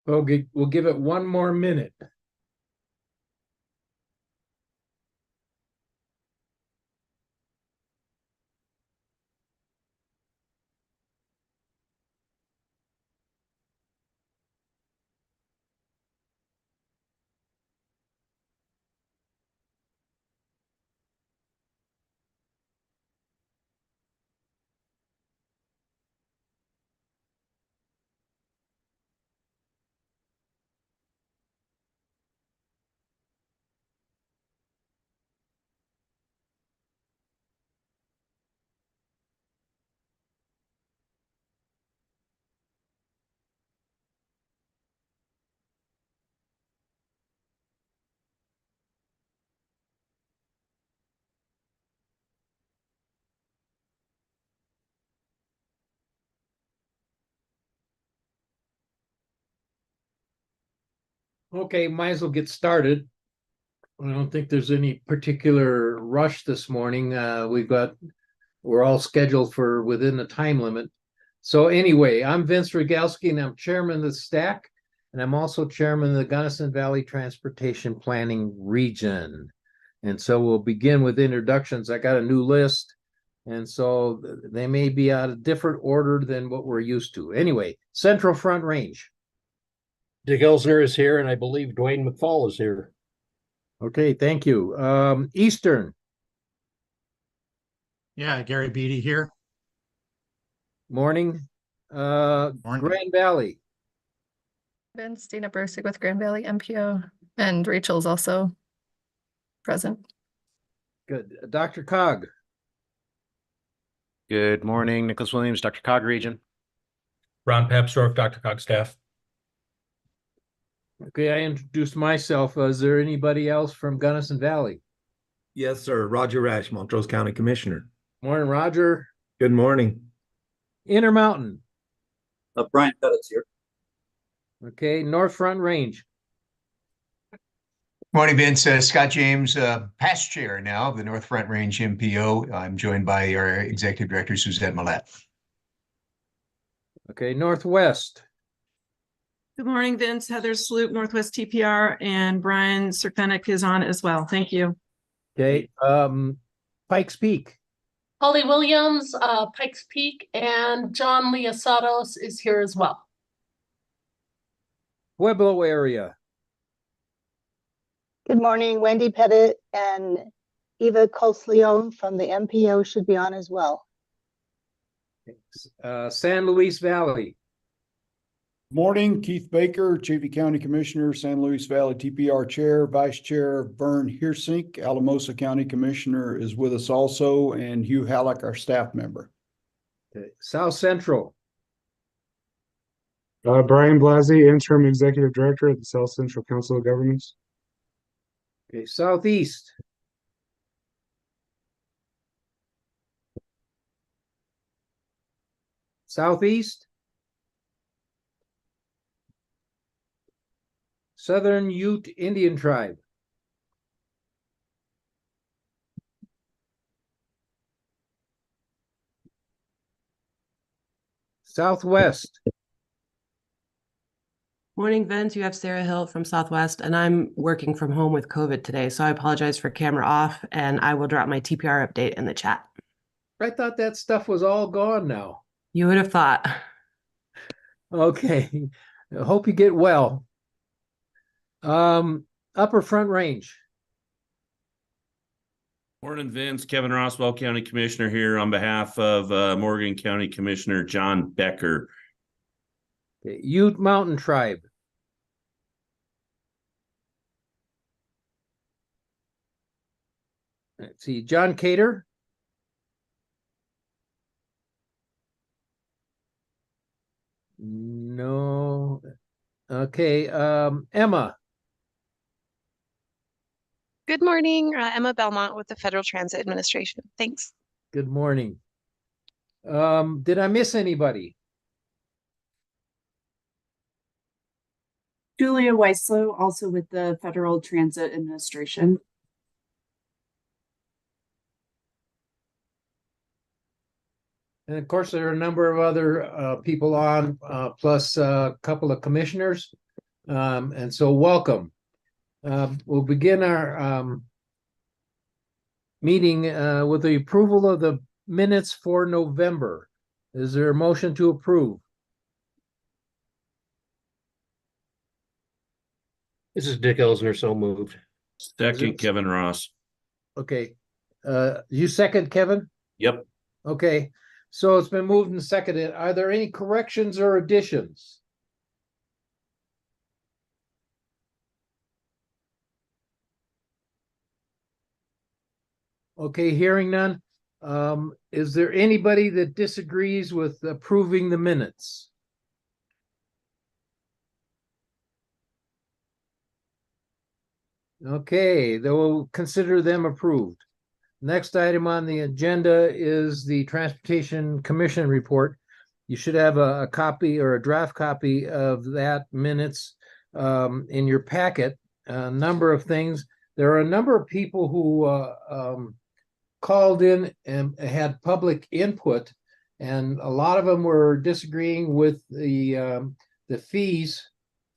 Okay, we'll give it one more minute. Okay, might as well get started. I don't think there's any particular rush this morning. We're all scheduled for within the time limit. So anyway, I'm Vince Rogalski and I'm chairman of the STAC, and I'm also chairman of the Gunnison Valley Transportation Planning Region. And so we'll begin with introductions. I got a new list, and so they may be out of different order than what we're used to. Anyway, Central Front Range. Dick Elsner is here, and I believe Dwayne McFall is here. Okay, thank you. Eastern. Yeah, Gary Beatty here. Morning. Morning. Grand Valley. Vince, Dina Bursig with Grand Valley MPO, and Rachel's also present. Good. Dr. Cog. Good morning, Nicholas Williams, Dr. Cog Region. Ron Papsdorf, Dr. Cog staff. Okay, I introduced myself. Is there anybody else from Gunnison Valley? Yes, sir. Roger Rash, Montrose County Commissioner. Morning, Roger. Good morning. Intermountain. Brian Pettit's here. Okay, North Front Range. Morning, Vince. Scott James, past chair now of the North Front Range MPO. I'm joined by our executive director, Suzette Millette. Okay, Northwest. Good morning, Vince. Heather Sloop, Northwest TPR, and Brian Serfenic is on as well. Thank you. Okay, Pikes Peak. Holly Williams, Pikes Peak, and John Liasatos is here as well. Pueblo area. Good morning, Wendy Pettit and Eva Colsleone from the MPO should be on as well. San Luis Valley. Morning, Keith Baker, Chaffey County Commissioner, San Luis Valley TPR Chair, Vice Chair Vern Heersink, Alamosa County Commissioner is with us also, and Hugh Halleck, our staff member. Okay. South Central. Brian Blasey, Interim Executive Director at the South Central Council of Governments. Okay, Southeast. Southeast. Southern Ute Indian Tribe. Southwest. Morning, Vince. You have Sarah Hill from Southwest, and I'm working from home with COVID today, so I apologize for camera off, and I will drop my TPR update in the chat. I thought that stuff was all gone now. You would have thought. Okay. I hope you get well. Upper Front Range. Morning, Vince. Kevin Roswell, County Commissioner here on behalf of Morgan County Commissioner John Becker. Okay. Ute Mountain Tribe. Let's see, John Cater. No. Okay, Emma. Good morning, Emma Belmont with the Federal Transit Administration. Thanks. Good morning. Did I miss anybody? Julia Weislow, also with the Federal Transit Administration. And of course, there are a number of other people on, plus a couple of commissioners. And so welcome. We'll begin our meeting with the approval of the minutes for November. Is there a motion to approve? This is Dick Elsner, so moved. Second, Kevin Ross. Okay. You second, Kevin? Yep. Okay. So it's been moved and seconded. Are there any corrections or additions? Okay, hearing none. Is there anybody that disagrees with approving the minutes? Okay, they will consider them approved. Next item on the agenda is the Transportation Commission report. You should have a copy or a draft copy of that minutes in your packet. A number of things. There are a number of people who called in and had public input, and a lot of them were disagreeing with the fees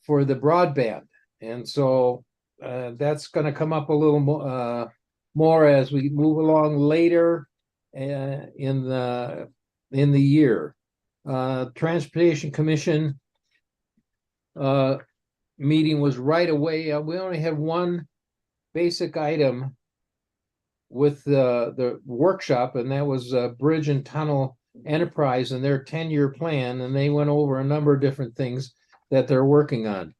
for the broadband. And so that's going to come up a little more as we move along later in the year. Transportation Commission meeting was right away. We only had one basic item with the workshop, and that was Bridge and Tunnel Enterprise and their 10-year plan, and they went over a number of different things that they're working on.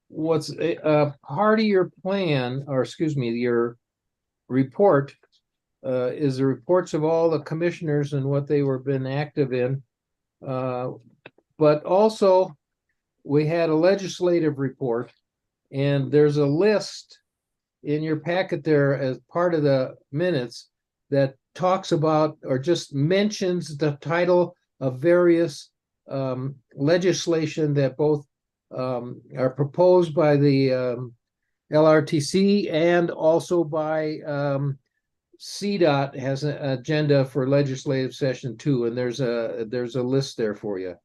What's part of your plan, or excuse me, your report is the reports of all the commissioners and what they were been active in, but also we had a legislative report, and there's a list in your packet there as part of the minutes that talks about or just mentions the title of various legislation that both are proposed by the LRTC and also by CDOT has an agenda for legislative session 2, and there's a list there for you.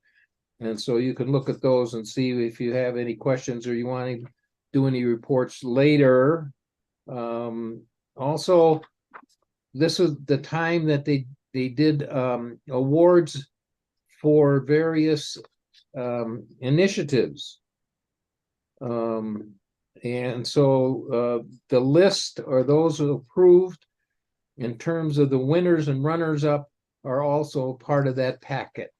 And so you can look at those and see if you have any questions or you want to do any reports later. Also, this is the time that they did awards for various initiatives. And so the list or those who approved in terms of the winners and runners up are also part of that packet.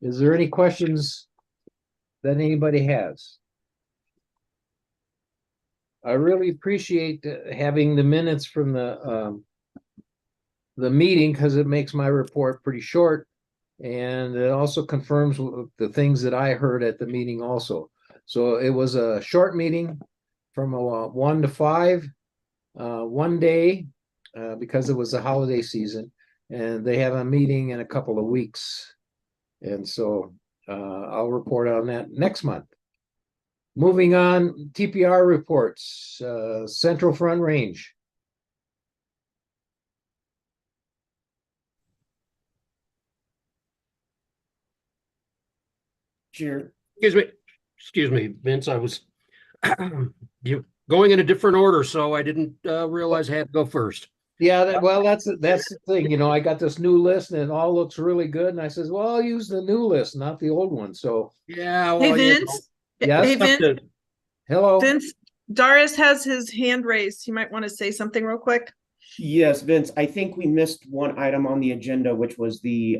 Is there any questions that anybody has? I really appreciate having the minutes from the meeting because it makes my report pretty short, and it also confirms the things that I heard at the meeting also. So it was a short meeting from 1 to 5, one day because it was the holiday season, and they have a meeting in a couple of weeks. And so I'll report on that next month. Moving on, TPR reports, Central Front Range. Sure. Excuse me, Vince, I was going in a different order, so I didn't realize I had to go first. Yeah, well, that's the thing. You know, I got this new list and it all looks really good. And I says, well, I'll use the new list, not the old one. So yeah, Hey, well, Vince. Yes. Hey, Vince. Hello. Vince, Darius has his hand raised. He might want to say something real quick. Yes, Vince, I think we missed one item on the agenda, which was the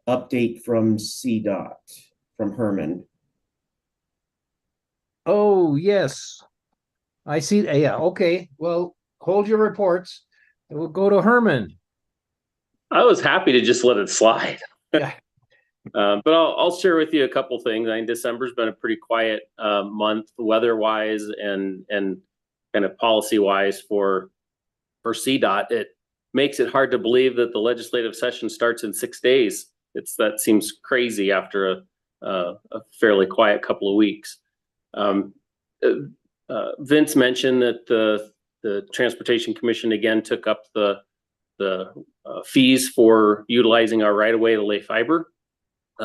update from CDOT, from Herman. Oh, yes. I see. Yeah, okay. Well, hold your reports. And we'll go to Herman. I was happy to just let it slide. Yeah. But I'll share with you a couple things. I mean, December's been a pretty quiet month, weather-wise and kind of policy-wise for CDOT. It makes it hard to believe that the legislative session starts in 6 days. That seems crazy after a fairly quiet couple of weeks. Vince mentioned that the Transportation Commission again took up the fees for utilizing our right-of-way to lay fiber.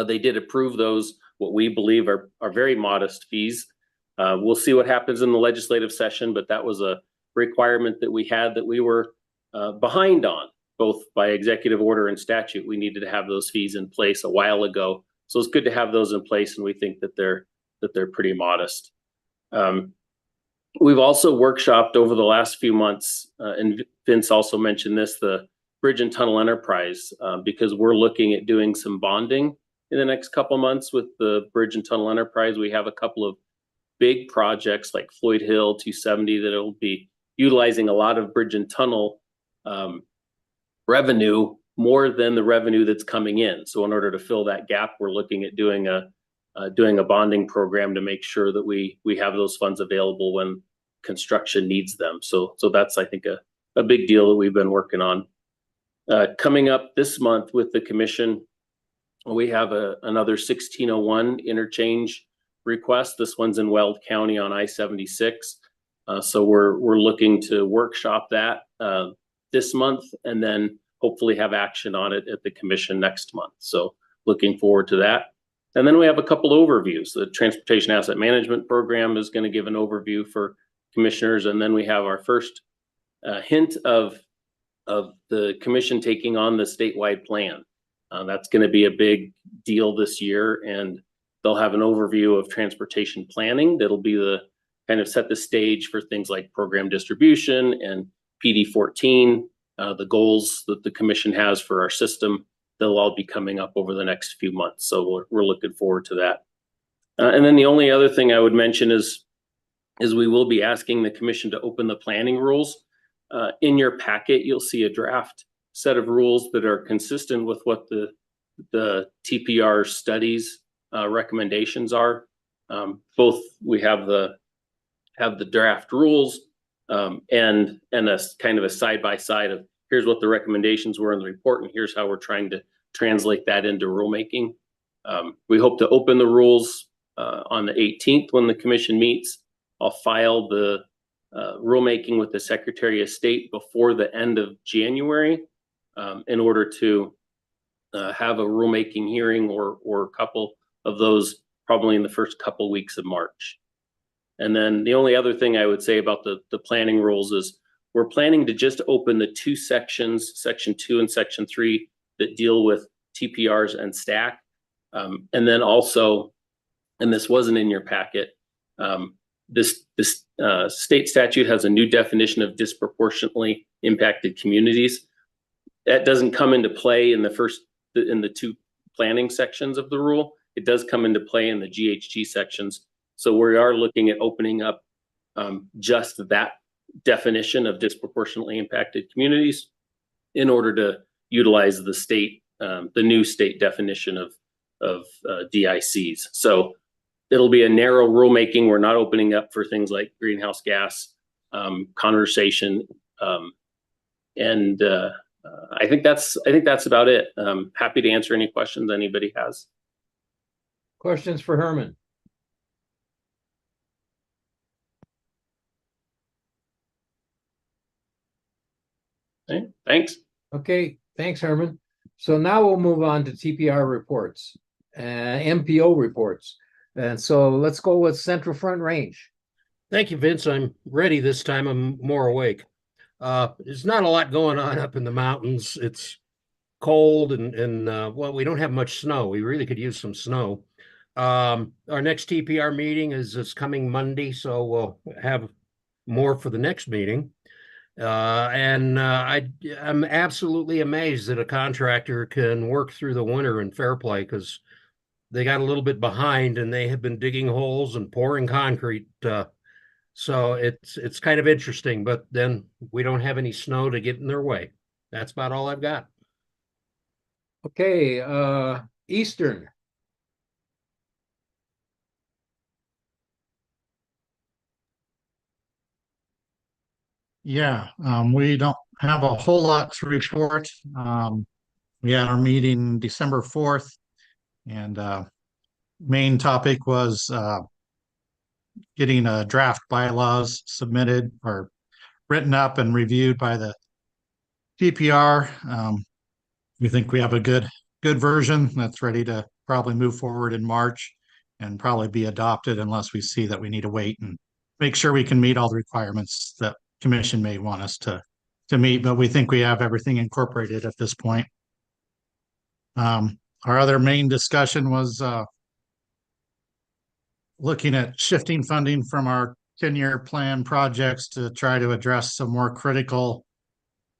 They did approve those what we believe are very modest fees. We'll see what happens in the legislative session, but that was a requirement that we had that we were behind on, both by executive order and statute. We needed to have those fees in place a while ago. So it's good to have those in place, and we think that they're pretty modest. We've also workshopped over the last few months, and Vince also mentioned this, the Bridge and Tunnel Enterprise, because we're looking at doing some bonding in the next couple months with the Bridge and Tunnel Enterprise. We have a couple of big projects like Floyd Hill 270 that will be utilizing a lot of bridge and tunnel revenue, more than the revenue that's coming in. So in order to fill that gap, we're looking at doing a bonding program to make sure that we have those funds available when construction needs them. So that's, I think, a big deal that we've been working on. Coming up this month with the commission, we have another 1601 interchange request. This one's in Weld County on I-76. So we're looking to workshop that this month, and then hopefully have action on it at the commission next month. So looking forward to that. And then we have a couple overviews. The Transportation Asset Management Program is going to give an overview for commissioners. And then we have our first hint of the commission taking on the statewide plan. That's going to be a big deal this year. And they'll have an overview of transportation planning. That'll be the kind of set the stage for things like program distribution and PD 14, the goals that the commission has for our system. They'll all be coming up over the next few months. So we're looking forward to that. And then the only other thing I would mention is we will be asking the commission to open the planning rules. In your packet, you'll see a draft set of rules that are consistent with what the TPR studies recommendations are. Both we have the draft rules and a kind of a side-by-side of here's what the recommendations were in the report, and here's how we're trying to translate that into rulemaking. We hope to open the rules on the 18th when the commission meets. I'll file the rulemaking with the Secretary of State before the end of January in order to have a rulemaking hearing or a couple of those probably in the first couple weeks of March. And then the only other thing I would say about the planning rules is we're planning to just open the two sections, Section 2 and Section 3, that deal with TPRs and STAC. And then also, and this wasn't in your packet, this state statute has a new definition of disproportionately impacted communities. That doesn't come into play in the two planning sections of the rule. It does come into play in the GHG sections. So we are looking at opening up just that definition of disproportionately impacted communities in order to utilize the new state definition of DICs. So it'll be a narrow rulemaking. We're not opening up for things like greenhouse gas conversation, and I think that's about it. Happy to answer any questions anybody has. Questions for Herman? Okay, thanks. Okay, thanks, Herman. So now we'll move on to TPR reports, MPO reports. And so let's go with Central Front Range. Thank you, Vince. I'm ready this time. I'm more awake. There's not a lot going on up in the mountains. It's cold and well, we don't have much snow. We really could use some snow. Our next TPR meeting is this coming Monday, so we'll have more for the next meeting. I'm absolutely amazed that a contractor can work through the winter in Fairplay, because they got a little bit behind and they have been digging holes and pouring concrete. So it's kind of interesting, but then we don't have any snow to get in their way. That's about all I've got. Okay, Eastern. Yeah, we don't have a whole lot to report. We had our meeting December 4th, and main topic was getting a draft bylaws submitted or written up and reviewed by the TPR. We think we have a good version that's ready to probably move forward in March. and probably be adopted unless we see that we need to wait and make sure we can meet all the requirements that commission may want us to meet, but we think we have everything incorporated at this point. Our other main discussion was looking at shifting funding from our 10-year plan projects to try to address some more critical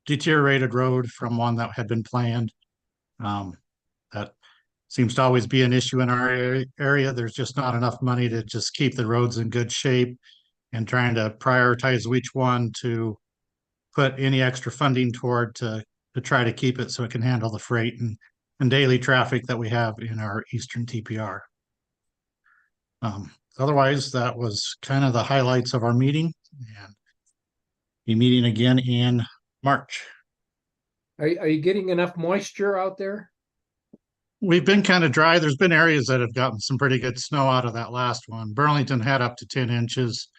deteriorated road from one that had been planned. That seems to always be an issue in our area. There's just not enough money to just keep the roads in good shape, and trying to prioritize which one to put any extra funding toward to try to keep it so it can handle the freight and daily traffic that we have in our eastern TPR. Otherwise, that was kind of the highlights of our meeting, and be meeting again in March. Are you getting enough moisture out there? We've been kind of dry. There's been areas that have gotten some pretty good snow out of that last one. Burlington had up to 10 inches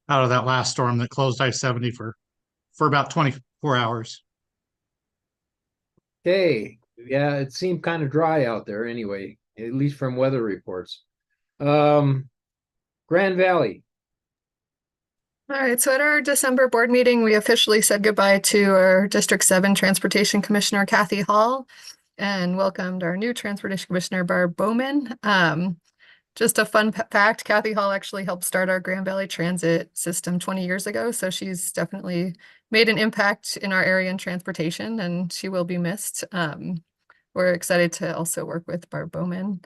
out of that last storm that closed I-70 for about 24 hours. Okay, yeah, it seemed kind of dry out there anyway, at least from weather reports. Grand Valley. All right, so at our December board meeting, we officially said goodbye to our District 7 Transportation Commissioner, Kathy Hall, and welcomed our new Transportation Commissioner, Barb Bowman. Just a fun fact, Kathy Hall actually helped start our Grand Valley Transit system 20 years ago, so she's definitely made an impact in our area in transportation, and she will be missed. We're excited to also work with Barb Bowman.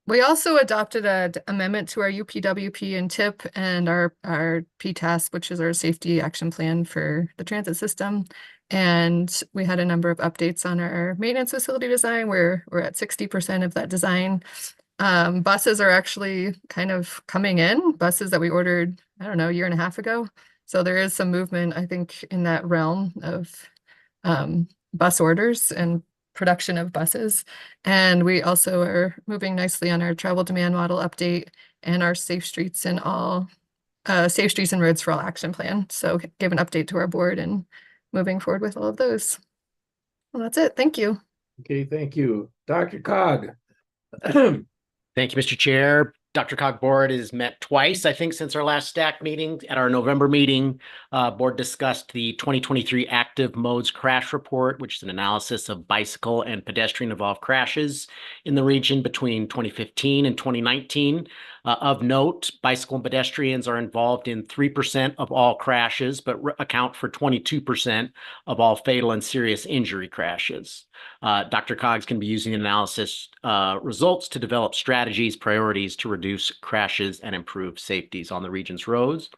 We also adopted an amendment to our UPWP and TIP and our PTAS, which is our safety action plan for the transit system. And we had a number of updates on our maintenance facility design. We're at 60% of that design. Buses are actually kind of coming in, buses that we ordered, I don't know, a year and a half ago. So there is some movement, I think, in that realm of bus orders and production of buses. And we also are moving nicely on our travel demand model update and our safe streets and roads for all action plan. So give an update to our board and moving forward with all of those. Well, that's it. Thank you. Okay, thank you. Dr. Cog. Thank you, Mr. Chair. Dr. Cog board has met twice, I think, since our last STAC meeting. At our November meeting, board discussed the 2023 Active Modes Crash Report, which is an analysis of bicycle and pedestrian-involved crashes in the region between 2015 and 2019. Of note, bicycle and pedestrians are involved in 3% of all crashes, but account for 22% of all fatal and serious injury crashes. Dr. Cog's can be using analysis results to develop strategies, priorities to reduce crashes and improve safeties on the region's roads.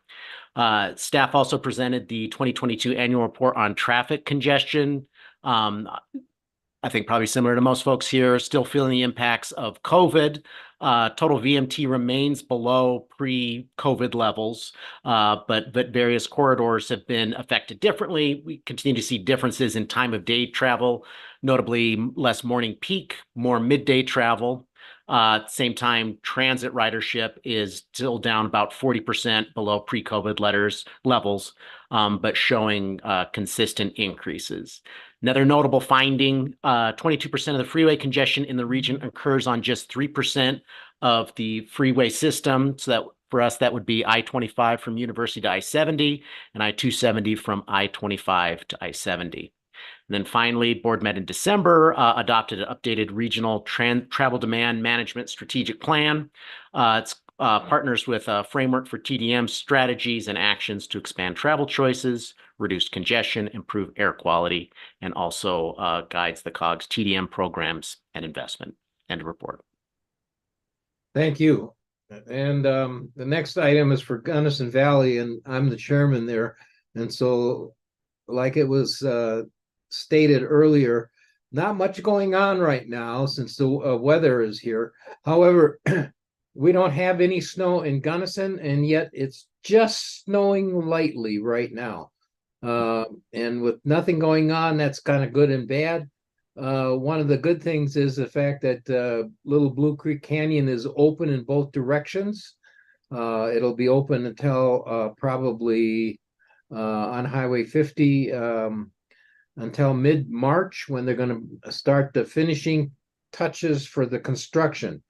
Staff also presented the 2022 annual report on traffic congestion. I think probably similar to most folks here, still feeling the impacts of COVID. Total VMT remains below pre-COVID levels, but various corridors have been affected differently. We continue to see differences in time of day travel, notably less morning peak, more midday travel. At the same time, transit ridership is still down about 40% below pre-COVID levels, but showing consistent increases. Another notable finding, 22% of the freeway congestion in the region occurs on just 3% of the freeway system. So that for us, that would be I-25 from University to I-70 and I-270 from I-25 to I-70. And then finally, board met in December, adopted an updated regional travel demand management strategic plan. It's partners with a framework for TDM strategies and actions to expand travel choices, reduce congestion, improve air quality, and also guides the COG's TDM programs and investment. End of report. Thank you. And the next item is for Gunnison Valley, and I'm the chairman there. And so, like it was stated earlier, not much going on right now since the weather is here. However, we don't have any snow in Gunnison, and yet it's just snowing lightly right now. And with nothing going on, that's kind of good and bad. One of the good things is the fact that Little Blue Creek Canyon is open in both directions. It'll be open until probably on Highway 50 until mid-March, when they're going to start the finishing touches for the construction.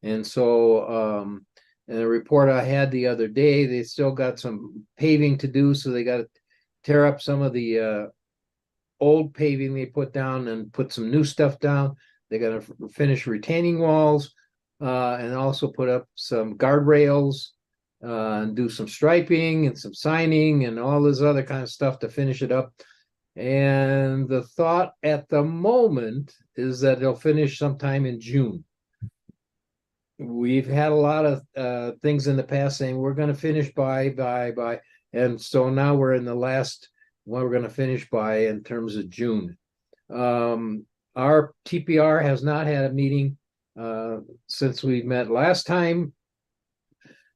And so in the report I had the other day, they still got some paving to do, so they got to tear up some of the old paving they put down and put some new stuff down. They got to finish retaining walls and also put up some guardrails and do some striping and some signing and all this other kind of stuff to finish it up. And the thought at the moment is that they'll finish sometime in June. We've had a lot of things in the past saying we're going to finish by, and so now we're in the last one we're going to finish by in terms of June. Our TPR has not had a meeting since we met last time.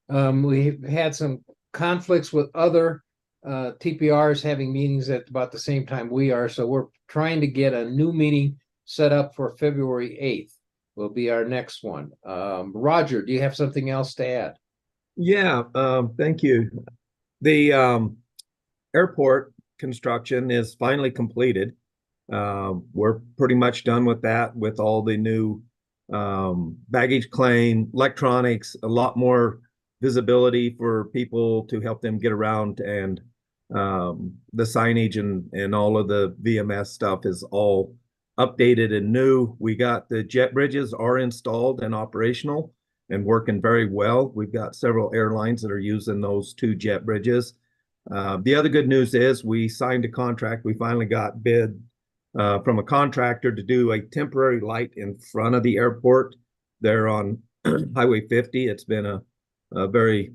We've had some conflicts with other TPRs having meetings at about the same time we are, so we're trying to get a new meeting set up for February 8th. Will be our next one. Roger, do you have something else to add? Yeah, thank you. The airport construction is finally completed. We're pretty much done with that, with all the new baggage claim, electronics, a lot more visibility for people to help them get around, and the signage and all of the VMS stuff is all updated and new. We got the jet bridges are installed and operational and working very well. We've got several airlines that are using those 2 jet bridges. The other good news is we signed a contract. We finally got bid from a contractor to do a temporary light in front of the airport there on Highway 50. It's been a very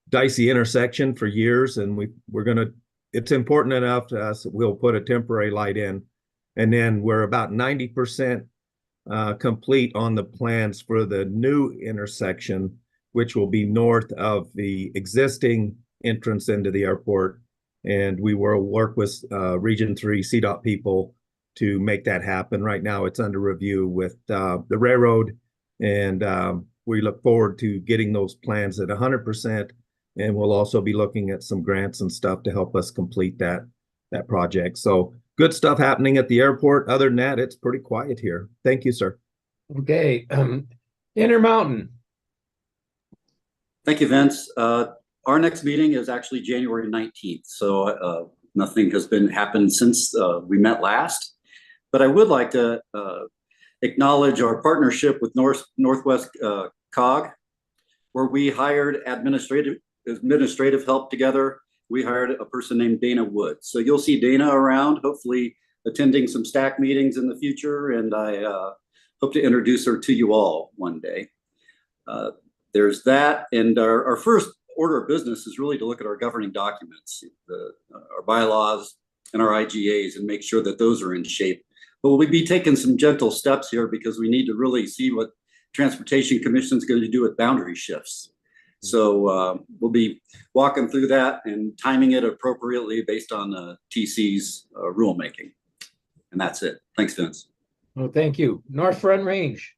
dicey intersection for years, and it's important enough to us that we'll put a temporary light in. And then we're about 90% complete on the plans for the new intersection, which will be north of the existing entrance into the airport. And we will work with Region 3 CDOT people to make that happen. Right now, it's under review with the railroad, and we look forward to getting those plans at 100%. And we'll also be looking at some grants and stuff to help us complete that project. So good stuff happening at the airport. Other than that, it's pretty quiet here. Thank you, sir. Okay. Intermountain. Thank you, Vince. Our next meeting is actually January 19th. So nothing has happened since we met last. But I would like to acknowledge our partnership with Northwest COG, where we hired administrative help together. We hired a person named Dana Wood. So you'll see Dana around, hopefully attending some STAC meetings in the future. And I hope to introduce her to you all one day. There's that. And our first order of business is really to look at our governing documents, our bylaws and our IGAs, and make sure that those are in shape. But we'll be taking some gentle steps here because we need to really see what Transportation Commission is going to do with boundary shifts. So we'll be walking through that and timing it appropriately based on TC's rulemaking. And that's it. Thanks, Vince. Well, thank you. North Front Range.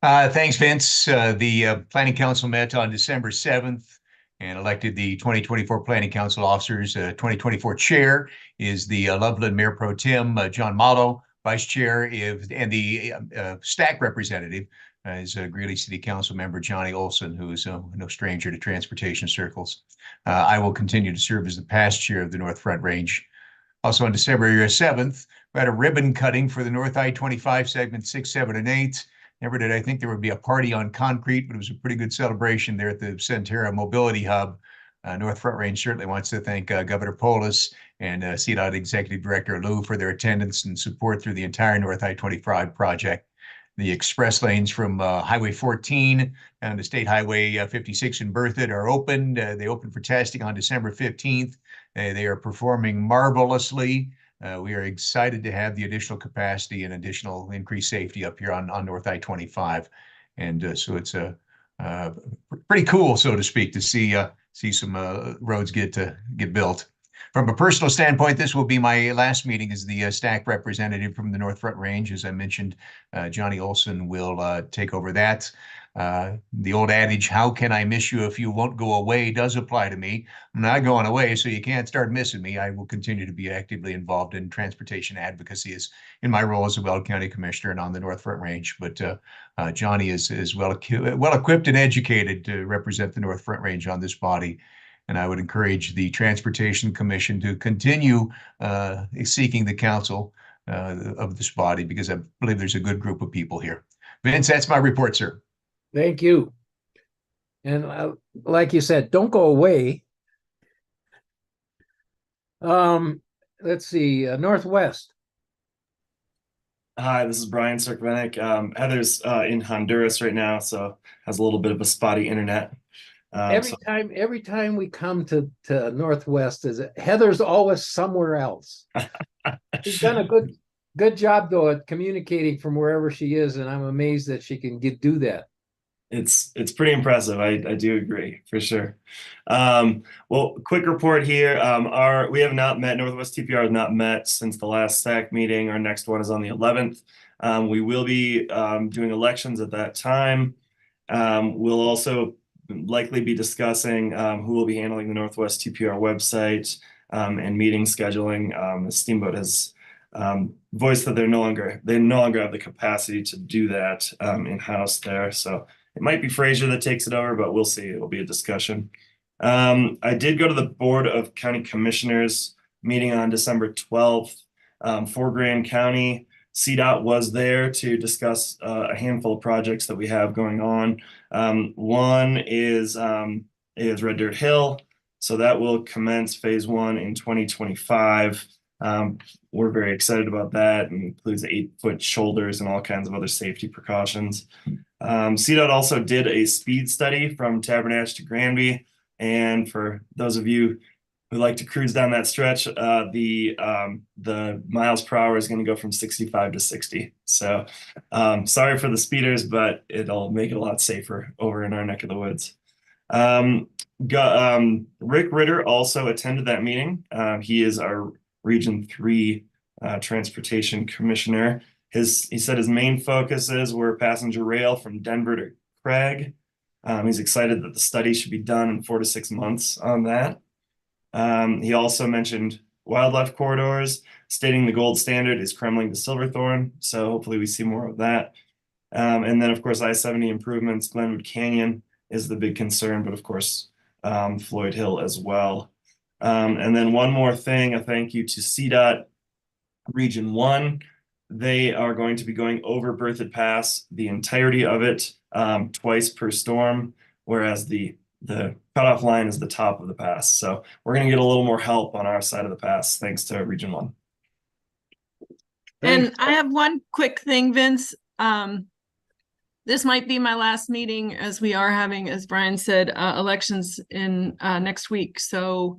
Thanks, Vince. The Planning Council met on December 7th and elected the 2024 Planning Council officers. 2024 chair is the Loveland Mayor Pro Tem, John Malo. Vice chair and the STAC representative is Greeley City Council member Johnny Olson, who is no stranger to transportation circles. I will continue to serve as the past chair of the North Front Range. Also on December 7th, we had a ribbon cutting for the North I-25 segment 6, 7, and 8. Never did I think there would be a party on concrete, but it was a pretty good celebration there at the Centera Mobility Hub. North Front Range certainly wants to thank Governor Polis and CDOT Executive Director Lou for their attendance and support through the entire North I-25 project. The express lanes from Highway 14 down to State Highway 56 in Berthoud are opened. They opened for testing on December 15th. They are performing marvelously. We are excited to have the additional capacity and additional increased safety up here on North I-25. And so it's pretty cool, so to speak, to see some roads get built. From a personal standpoint, this will be my last meeting as the STAC representative from the North Front Range. As I mentioned, Johnny Olson will take over that. The old adage, how can I miss you if you won't go away, does apply to me. I'm not going away, so you can't start missing me. I will continue to be actively involved in transportation advocacy as in my role as a Weld County Commissioner and on the North Front Range. But Johnny is well equipped and educated to represent the North Front Range on this body. And I would encourage the Transportation Commission to continue seeking the counsel of this body, because I believe there's a good group of people here. Vince, that's my report, sir. Thank you. And like you said, don't go away. Let's see, Northwest. Hi, this is Brian Cirkvenik. Heather's in Honduras right now, so has a little bit of a spotty internet. Every time we come to Northwest, Heather's always somewhere else. She's done a good job though at communicating from wherever she is, and I'm amazed that she can do that. It's pretty impressive. I do agree for sure. Well, quick report here. We have not met. Northwest TPR has not met since the last STAC meeting. Our next one is on the 11th. We will be doing elections at that time. We'll also likely be discussing who will be handling the Northwest TPR website and meeting scheduling. Steamboat has voiced that they no longer have the capacity to do that in-house there. So it might be Fraser that takes it over, but we'll see. It will be a discussion. I did go to the Board of County Commissioners meeting on December 12th for Grand County. CDOT was there to discuss a handful of projects that we have going on. One is Red Dirt Hill. So that will commence phase 1 in 2025. We're very excited about that. It includes 8-foot shoulders and all kinds of other safety precautions. CDOT also did a speed study from Tabernash to Granby. And for those of you who like to cruise down that stretch, the miles per hour is going to go from 65 to 60. So sorry for the speeders, but it'll make it a lot safer over in our neck of the woods. Rick Ritter also attended that meeting. He is our Region 3 Transportation Commissioner. He said his main focuses were passenger rail from Denver to Craig. He's excited that the study should be done in 4 to 6 months on that. He also mentioned wildlife corridors, stating the gold standard is Kremling to Silverthorne. So hopefully we see more of that. And then, of course, I-70 improvements, Glenwood Canyon is the big concern, but of course, Floyd Hill as well. And then one more thing, a thank you to CDOT Region 1. They are going to be going over Berthoud Pass, the entirety of it, twice per storm, whereas the cutoff line is the top of the pass. So we're going to get a little more help on our side of the pass, thanks to Region 1. And I have one quick thing, Vince. This might be my last meeting, as we are having, as Brian said, elections in next week. So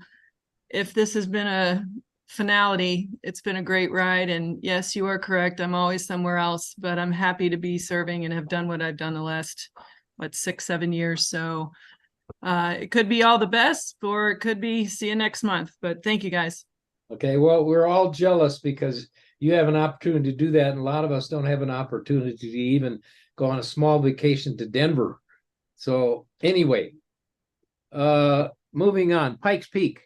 if this has been a finality, it's been a great ride. And yes, you are correct. I'm always somewhere else, but I'm happy to be serving and have done what I've done the last, 6-7 years. So it could be all the best, or it could be see you next month. But thank you, guys. Okay, well, we're all jealous because you have an opportunity to do that, and a lot of us don't have an opportunity to even go on a small vacation to Denver. So anyway, moving on, Pikes Peak.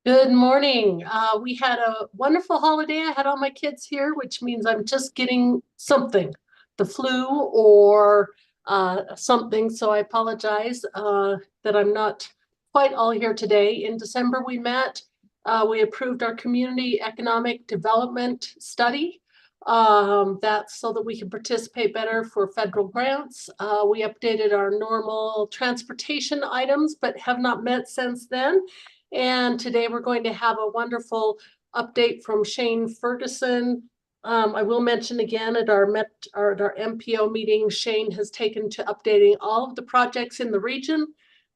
Good morning. We had a wonderful holiday. I had all my kids here, which means I'm just getting something, the flu or something. So I apologize that I'm not quite all here today. In December, we met. We approved our community economic development study. That's so that we can participate better for federal grants. We updated our normal transportation items, but have not met since then. And today we're going to have a wonderful update from Shane Ferguson. I will mention again at our MPO meeting, Shane has taken to updating all of the projects in the region.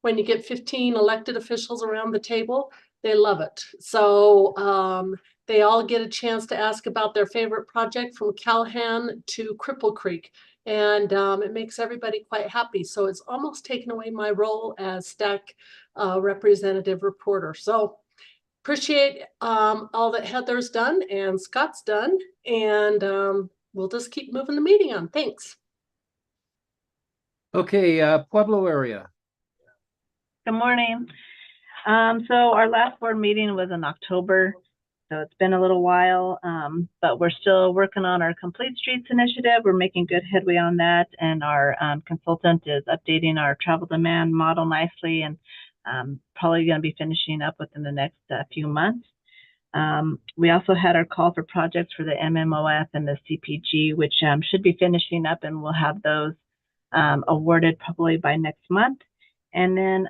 When you get 15 elected officials around the table, they love it. So they all get a chance to ask about their favorite project from Callahan to Cripple Creek. And it makes everybody quite happy. So it's almost taken away my role as STAC representative reporter. So appreciate all that Heather's done and Scott's done. And we'll just keep moving the meeting on. Thanks. Okay, Pueblo area. Good morning. So our last board meeting was in October, so it's been a little while, but we're still working on our Complete Streets initiative. We're making good headway on that, and our consultant is updating our travel demand model nicely, and probably going to be finishing up within the next few months. We also had our call for projects for the MMOF and the CPG, which should be finishing up, and we'll have those awarded probably by next month. And then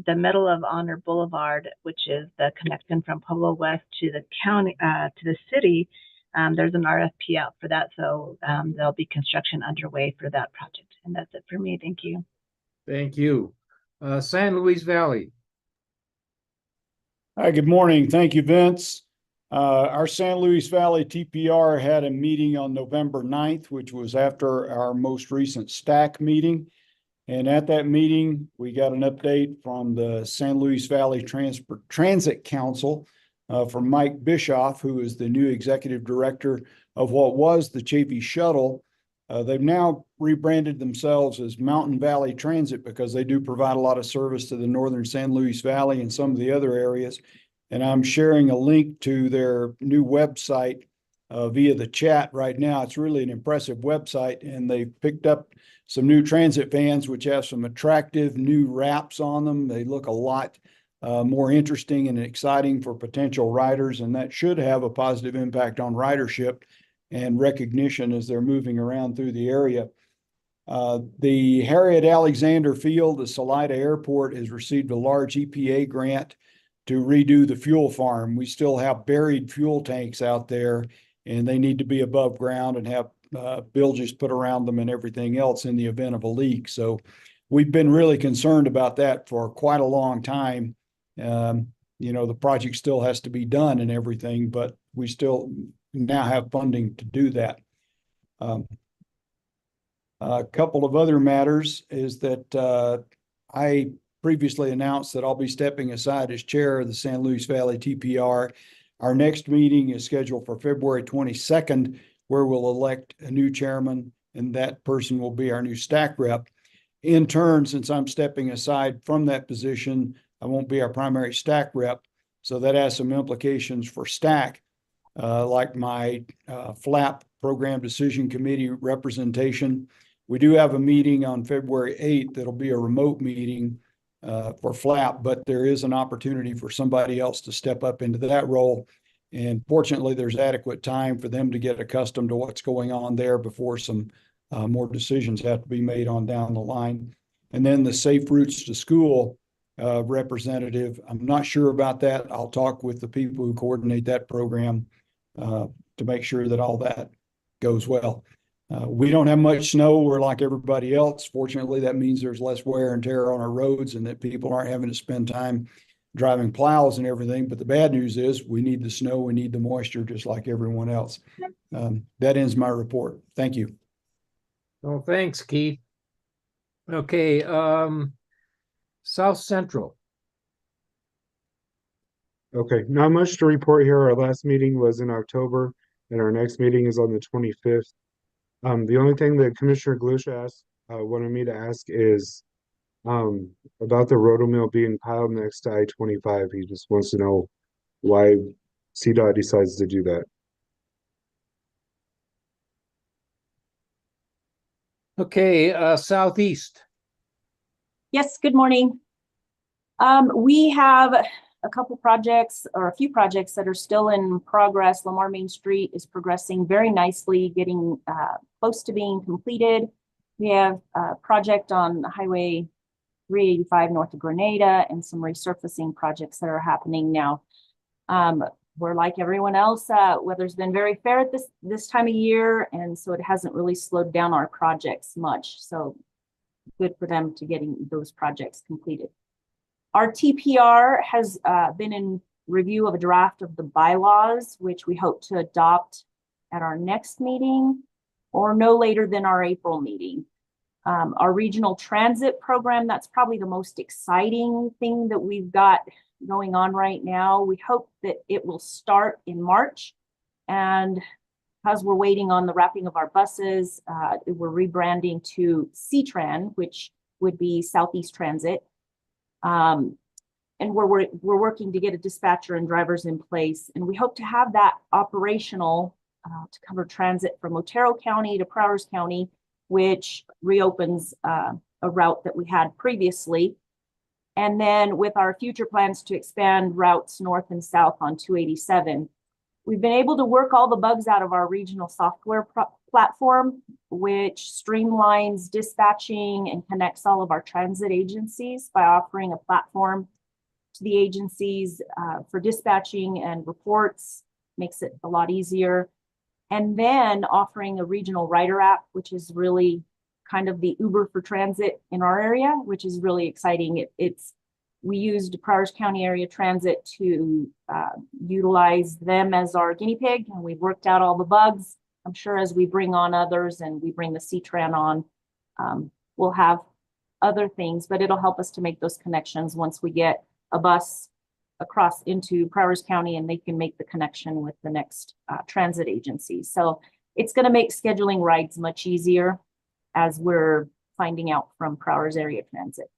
the Medal of Honor Boulevard, which is the connection from Pueblo West to the county, to the city, there's an RFP out for that. So there'll be construction underway for that project. And that's it for me. Thank you. Thank you. San Luis Valley. Hi, good morning. Thank you, Vince. Our San Luis Valley TPR had a meeting on November 9th, which was after our most recent STAC meeting. And at that meeting, we got an update from the San Luis Valley Transit Council from Mike Bischoff, who is the new executive director of what was the Chafee Shuttle. They've now rebranded themselves as Mountain Valley Transit because they do provide a lot of service to the northern San Luis Valley and some of the other areas. And I'm sharing a link to their new website via the chat right now. It's really an impressive website, and they've picked up some new transit vans, which have some attractive new wraps on them. They look a lot more interesting and exciting for potential riders, and that should have a positive impact on ridership and recognition as they're moving around through the area. The Harriet Alexander Field, the Salida Airport, has received a large EPA grant to redo the fuel farm. We still have buried fuel tanks out there, and they need to be above ground and have bilges put around them and everything else in the event of a leak. So we've been really concerned about that for quite a long time. You know, the project still has to be done and everything, but we still now have funding to do that. A couple of other matters is that I previously announced that I'll be stepping aside as chair of the San Luis Valley TPR. Our next meeting is scheduled for February 22nd, where we'll elect a new chairman, and that person will be our new STAC rep. In turn, since I'm stepping aside from that position, I won't be our primary STAC rep. So that has some implications for STAC, like my FLAP Program Decision Committee representation. We do have a meeting on February 8th that'll be a remote meeting for FLAP, but there is an opportunity for somebody else to step up into that role. And fortunately, there's adequate time for them to get accustomed to what's going on there before some more decisions have to be made on down the line. And then the Safe Routes to School representative, I'm not sure about that. I'll talk with the people who coordinate that program to make sure that all that goes well. We don't have much snow. We're like everybody else. Fortunately, that means there's less wear and tear on our roads and that people aren't having to spend time driving plows and everything. But the bad news is we need the snow, we need the moisture, just like everyone else. That ends my report. Thank you. Oh, thanks, Keith. Okay, South Central. Okay, not much to report here. Our last meeting was in October, and our next meeting is on the 25th. The only thing that Commissioner Galusha asked, wanted me to ask is about the roto mill being piled next to I-25. He just wants to know why CDOT decides to do that. Okay, Southeast. Yes, good morning. We have a couple projects or a few projects that are still in progress. Lamar Main Street is progressing very nicely, getting close to being completed. We have a project on Highway 385 north of Grenada and some resurfacing projects that are happening now. We're like everyone else, weather's been very fair at this time of year, and so it hasn't really slowed down our projects much. So good for them to getting those projects completed. Our TPR has been in review of a draft of the bylaws, which we hope to adopt at our next meeting or no later than our April meeting. Our regional transit program, that's probably the most exciting thing that we've got going on right now. We hope that it will start in March and because we're waiting on the wrapping of our buses, we're rebranding to C-Tran, which would be Southeast Transit. And we're working to get a dispatcher and drivers in place. And we hope to have that operational to cover transit from Otero County to Prowers County, which reopens a route that we had previously. And then with our future plans to expand routes north and south on 287, we've been able to work all the bugs out of our regional software platform, which streamlines dispatching and connects all of our transit agencies by offering a platform to the agencies for dispatching and reports, makes it a lot easier. And then offering a regional rider app, which is really kind of the Uber for transit in our area, which is really exciting. We used Prowers County Area Transit to utilize them as our guinea pig, and we've worked out all the bugs. I'm sure as we bring on others and we bring the C-Tran on, we'll have other things, but it'll help us to make those connections once we get a bus across into Prowers County and they can make the connection with the next transit agency. So it's going to make scheduling rides much easier, as we're finding out from Prowers Area Transit.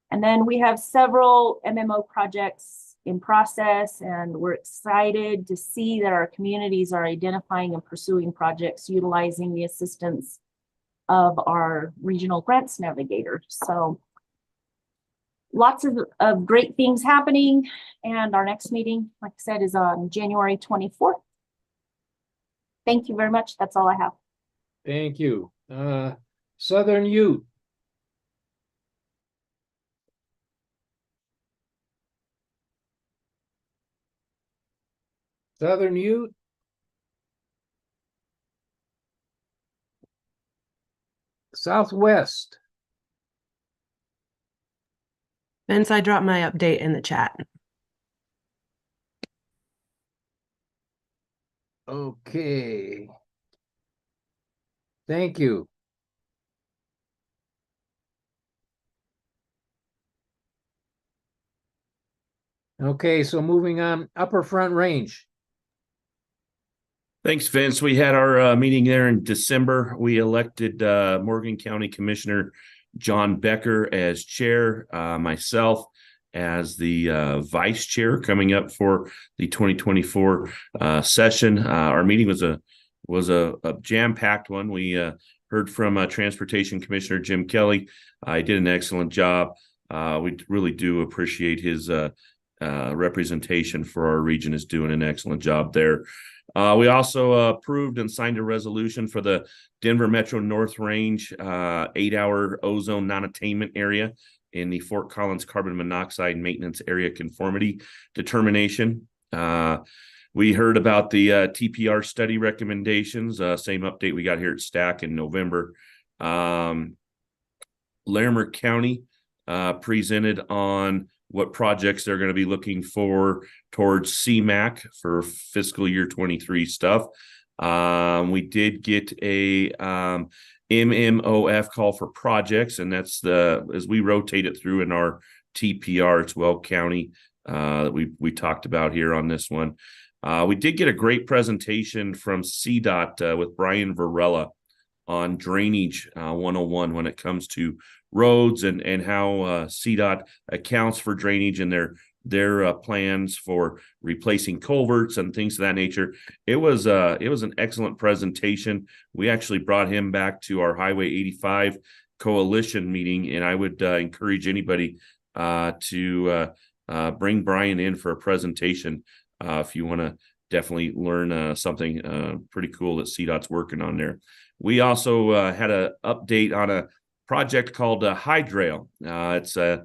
And then we have several MMO projects in process, and we're excited to see that our communities are identifying and pursuing projects utilizing the assistance of our regional grants navigator. So lots of great things happening. And our next meeting, like I said, is on January 24th. Thank you very much. That's all I have. Thank you. Southern Ute. Southern Ute. Southwest. Vince, I dropped my update in the chat. Okay. Thank you. Okay, so moving on, Upper Front Range. Thanks, Vince. We had our meeting there in December. We elected Morgan County Commissioner John Becker as chair, myself as the vice chair coming up for the 2024 session. Our meeting was a jam-packed one. We heard from Transportation Commissioner Jim Kelly. He did an excellent job. We really do appreciate his representation for our region. Is doing an excellent job there. We also approved and signed a resolution for the Denver Metro North Range 8-hour ozone non-attainment area in the Fort Collins carbon monoxide maintenance area conformity determination. We heard about the TPR study recommendations, same update we got here at STAC in November. Larimer County presented on what projects they're going to be looking for towards CMAQ for fiscal year 23 stuff. We did get a MMOF call for projects, and that's as we rotate it through in our TPR, it's Weld County that we talked about here on this one. We did get a great presentation from CDOT with Brian Varela on drainage 101 when it comes to roads and how CDOT accounts for drainage and their plans for replacing culverts and things of that nature. It was an excellent presentation. We actually brought him back to our Highway 85 coalition meeting, and I would encourage anybody to bring Brian in for a presentation if you want to definitely learn something pretty cool that CDOT's working on there. We also had an update on a project called Hydrail. It's a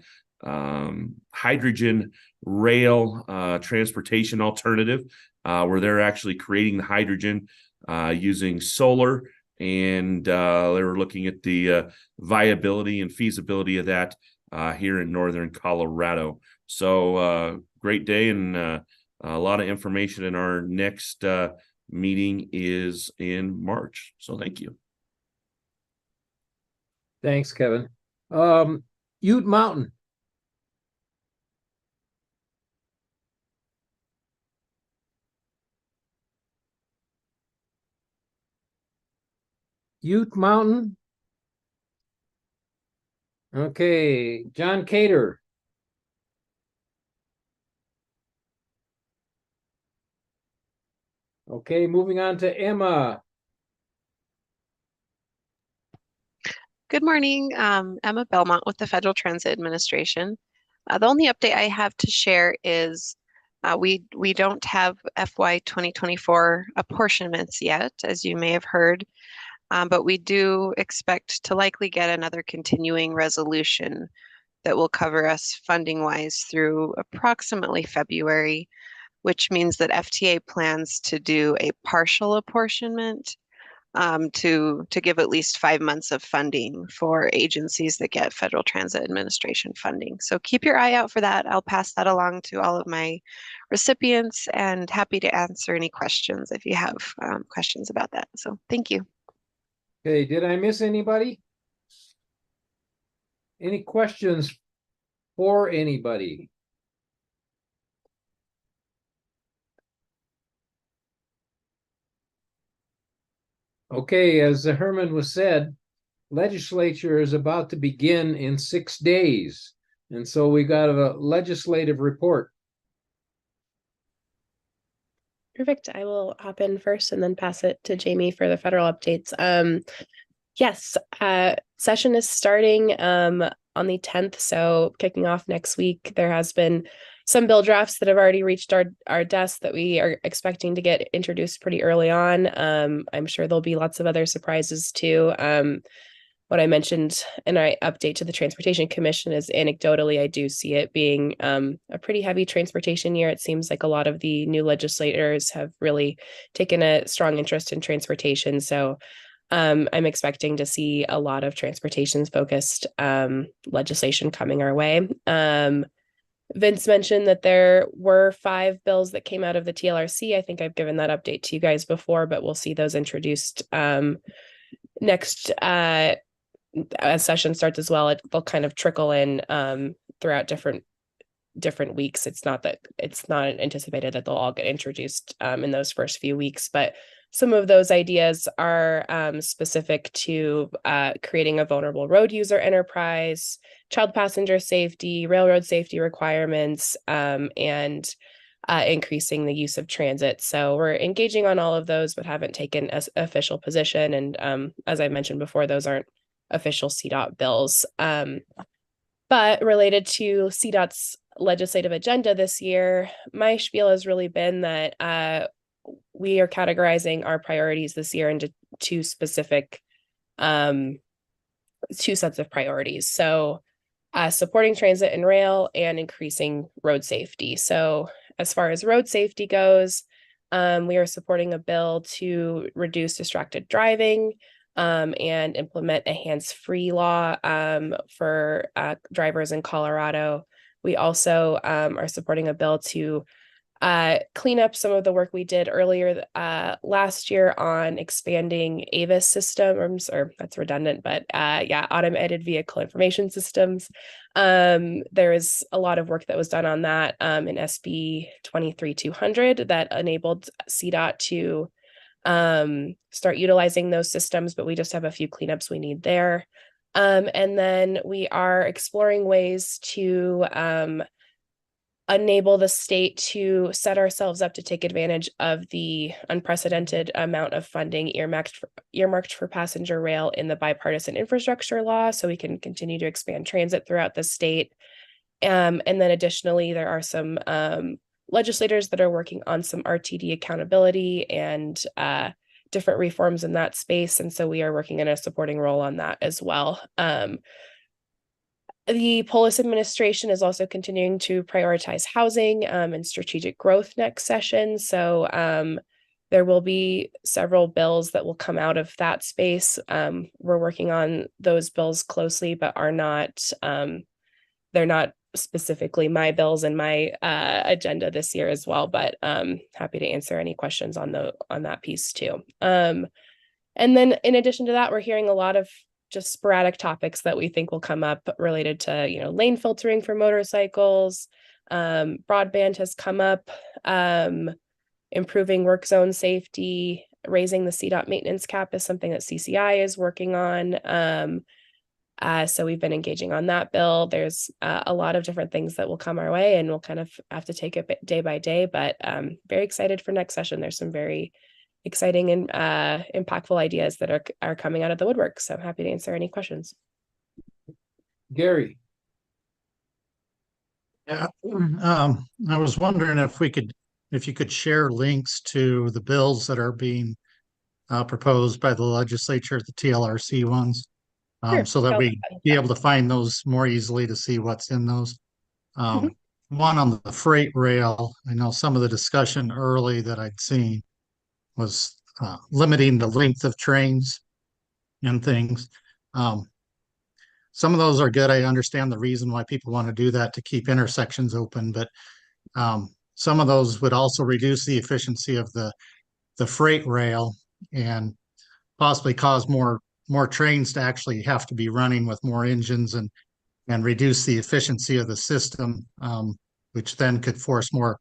hydrogen rail transportation alternative where they're actually creating the hydrogen using solar, and they were looking at the viability and feasibility of that here in northern Colorado. So great day, and a lot of information. In our next meeting is in March. So thank you. Thanks, Kevin. Ute Mountain. Ute Mountain. Okay, John Cater. Okay, moving on to Emma. Good morning, Emma Belmont with the Federal Transit Administration. The only update I have to share is we don't have FY 2024 apportionments yet, as you may have heard, but we do expect to likely get another continuing resolution that will cover us funding-wise through approximately February, which means that FTA plans to do a partial apportionment to give at least 5 months of funding for agencies that get Federal Transit Administration funding. So keep your eye out for that. I'll pass that along to all of my recipients and happy to answer any questions if you have questions about that. So thank you. Okay, did I miss anybody? Any questions for anybody? Okay, as Herman was said, legislature is about to begin in 6 days. And so we got a legislative report. Perfect. I will hop in first and then pass it to Jamie for the federal updates. Yes, session is starting on the 10th, so kicking off next week. There has been some bill drafts that have already reached our desk that we are expecting to get introduced pretty early on. I'm sure there'll be lots of other surprises too. What I mentioned in our update to the Transportation Commission is anecdotally, I do see it being a pretty heavy transportation year. It seems like a lot of the new legislators have really taken a strong interest in transportation. So I'm expecting to see a lot of transportation-focused legislation coming our way. Vince mentioned that there were 5 bills that came out of the TLRC. I think I've given that update to you guys before, but we'll see those introduced next as session starts as well. They'll kind of trickle in throughout different weeks. It's not anticipated that they'll all get introduced in those first few weeks, but some of those ideas are specific to creating a vulnerable road user enterprise, child passenger safety, railroad safety requirements, and increasing the use of transit. So we're engaging on all of those, but haven't taken an official position. And as I mentioned before, those aren't official CDOT bills. But related to CDOT's legislative agenda this year, my spiel has really been that we are categorizing our priorities this year into 2 specific, 2 sets of priorities. So supporting transit and rail and increasing road safety. So as far as road safety goes, we are supporting a bill to reduce distracted driving, and implement a hands-free law for drivers in Colorado. We also are supporting a bill to clean up some of the work we did earlier last year on expanding AVIS systems, or that's redundant, but automated vehicle information systems. There is a lot of work that was done on that in SB 23-200 that enabled CDOT to start utilizing those systems, but we just have a few cleanups we need there. And then we are exploring ways to enable the state to set ourselves up to take advantage of the unprecedented amount of funding earmarked for passenger rail in the bipartisan infrastructure law, so we can continue to expand transit throughout the state. And then additionally, there are some legislators that are working on some RTD accountability and different reforms in that space. And so we are working in a supporting role on that as well. The Polis administration is also continuing to prioritize housing and strategic growth next session. So there will be several bills that will come out of that space. We're working on those bills closely, but are not, they're not specifically my bills and my agenda this year as well, but happy to answer any questions on that piece too. And then in addition to that, we're hearing a lot of just sporadic topics that we think will come up related to, lane filtering for motorcycles. Broadband has come up, improving work zone safety, raising the CDOT maintenance cap is something that CCI is working on. So we've been engaging on that bill. There's a lot of different things that will come our way, and we'll kind of have to take it day by day, but very excited for next session. There's some very exciting and impactful ideas that are coming out of the woodwork. So I'm happy to answer any questions. Gary. Yeah, I was wondering if you could share links to the bills that are being proposed by the legislature, the TLRC ones, Sure. so that we be able to find those more easily to see what's in those. One on the freight rail, I know some of the discussion early that I'd seen was limiting the length of trains and things. Some of those are good. I understand the reason why people want to do that, to keep intersections open, but some of those would also reduce the efficiency of the freight rail and possibly cause more trains to actually have to be running with more engines and reduce the efficiency of the system, which then could force more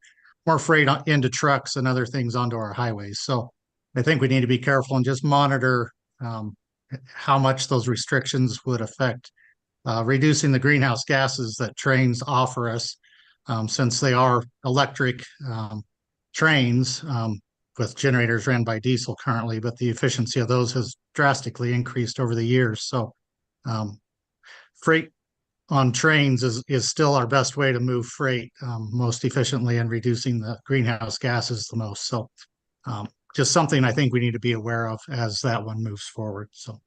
freight into trucks and other things onto our highways. So I think we need to be careful and just monitor how much those restrictions would affect reducing the greenhouse gases that trains offer us, since they are electric trains with generators ran by diesel currently, but the efficiency of those has drastically increased over the years. So freight on trains is still our best way to move freight most efficiently and reducing the greenhouse gases the most. So just something I think we need to be aware of as that one moves forward. So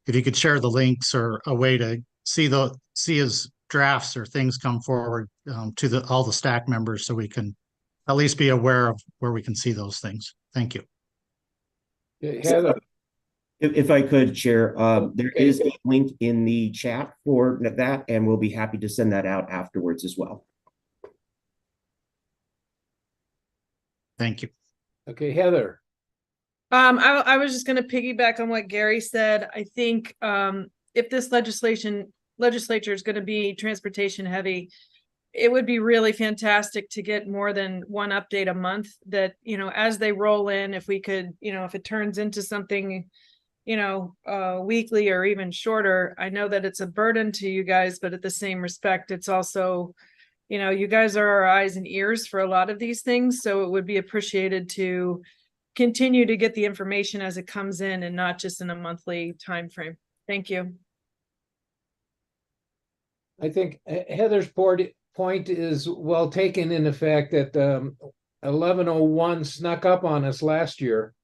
if you could share the links or a way to see as drafts or things come forward to all the STAC members, so we can at least be aware of where we can see those things. Thank you. Heather. If I could, Chair, there is a link in the chat for that, and we'll be happy to send that out afterwards as well. Thank you. Okay, Heather. I was just going to piggyback on what Gary said. I think if this legislature is going to be transportation heavy, it would be really fantastic to get more than one update a month that, as they roll in, if we could, if it turns into something, weekly or even shorter. I know that it's a burden to you guys, but at the same respect, it's also, you guys are our eyes and ears for a lot of these things. So it would be appreciated to continue to get the information as it comes in and not just in a monthly time frame. Thank you. I think Heather's point is well taken, in the fact that 1101 snuck up on us last year,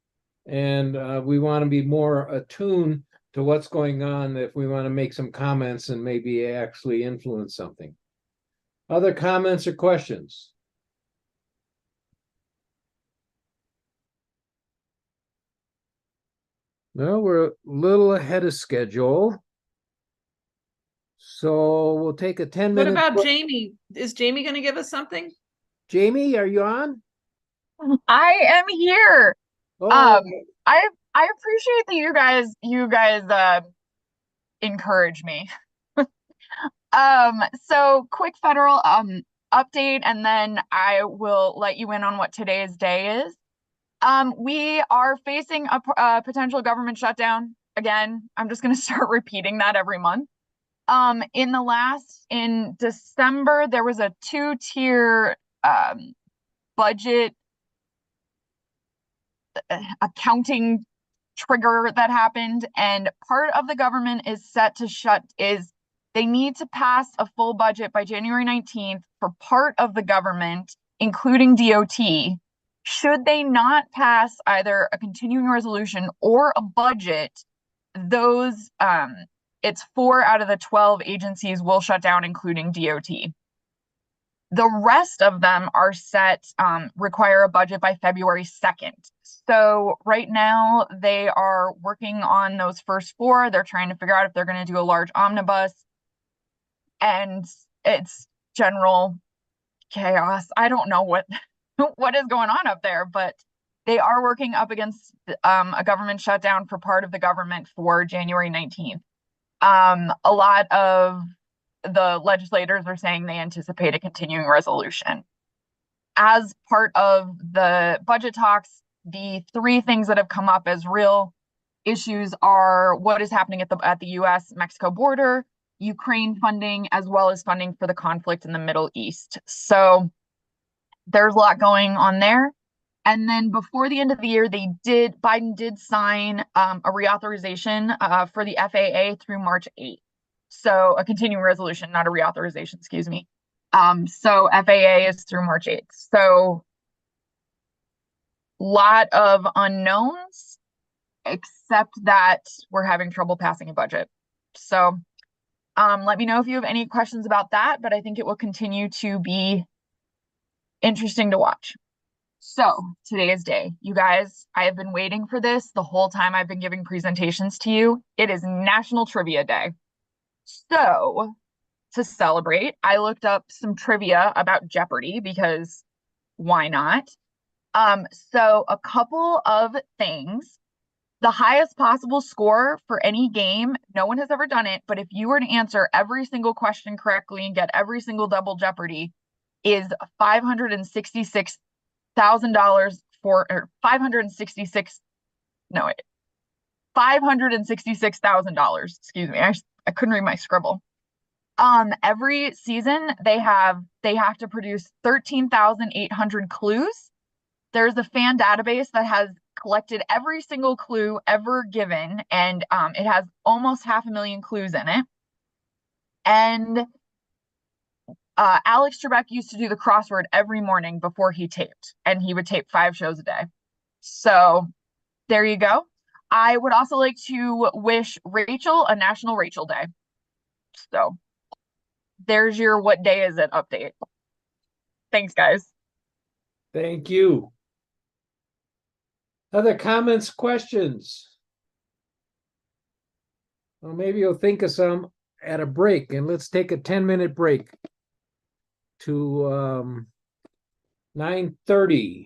and we want to be more attuned to what's going on if we want to make some comments and maybe actually influence something. Other comments or questions? No, we're a little ahead of schedule. So we'll take a 10-minute. What about Jamie? Is Jamie going to give us something? Jamie, are you on? I am here. Oh. I appreciate that you guys encourage me. So quick federal update, and then I will let you in on what today's day is. We are facing a potential government shutdown again. I'm just going to start repeating that every month. In December, there was a 2-tier budget accounting trigger that happened, and part of the government they need to pass a full budget by January 19th for part of the government, including DOT. Should they not pass either a continuing resolution or a budget, it's 4 out of the 12 agencies will shut down, including DOT. The rest of them are require a budget by February 2nd. So right now they are working on those first 4. They're trying to figure out if they're going to do a large omnibus, and it's general chaos. I don't know what is going on up there, but they are working up against a government shutdown for part of the government for January 19th. A lot of the legislators are saying they anticipate a continuing resolution. As part of the budget talks, the three things that have come up as real issues are what is happening at the US-Mexico border, Ukraine funding, as well as funding for the conflict in the Middle East. So there's a lot going on there. And then before the end of the year, Biden did sign a reauthorization for the FAA through March 8th. So a continuing resolution, not a reauthorization, excuse me. So FAA is through March 8th. So lot of unknowns, except that we're having trouble passing a budget. So let me know if you have any questions about that, but I think it will continue to be interesting to watch. So today's day, you guys, I have been waiting for this the whole time I've been giving presentations to you. It is National Trivia Day. So to celebrate, I looked up some trivia about Jeopardy because why not? So a couple of things. The highest possible score for any game, no one has ever done it, but if you were to answer every single question correctly and get every single double Jeopardy, is $566,000 for, or $566,000. Excuse me, I couldn't read my scribble. Every season they have to produce 13,800 clues. There's a fan database that has collected every single clue ever given, and it has almost 500,000 clues in it. And Alex Trebek used to do the crossword every morning before he taped, and he would tape 5 shows a day. So there you go. I would also like to wish Rachel a National Rachel Day. So there's your what day is it update. Thanks, guys. Thank you. Other comments, questions? Well, maybe you'll think of some at a break, and let's take a 10-minute break to 9:30.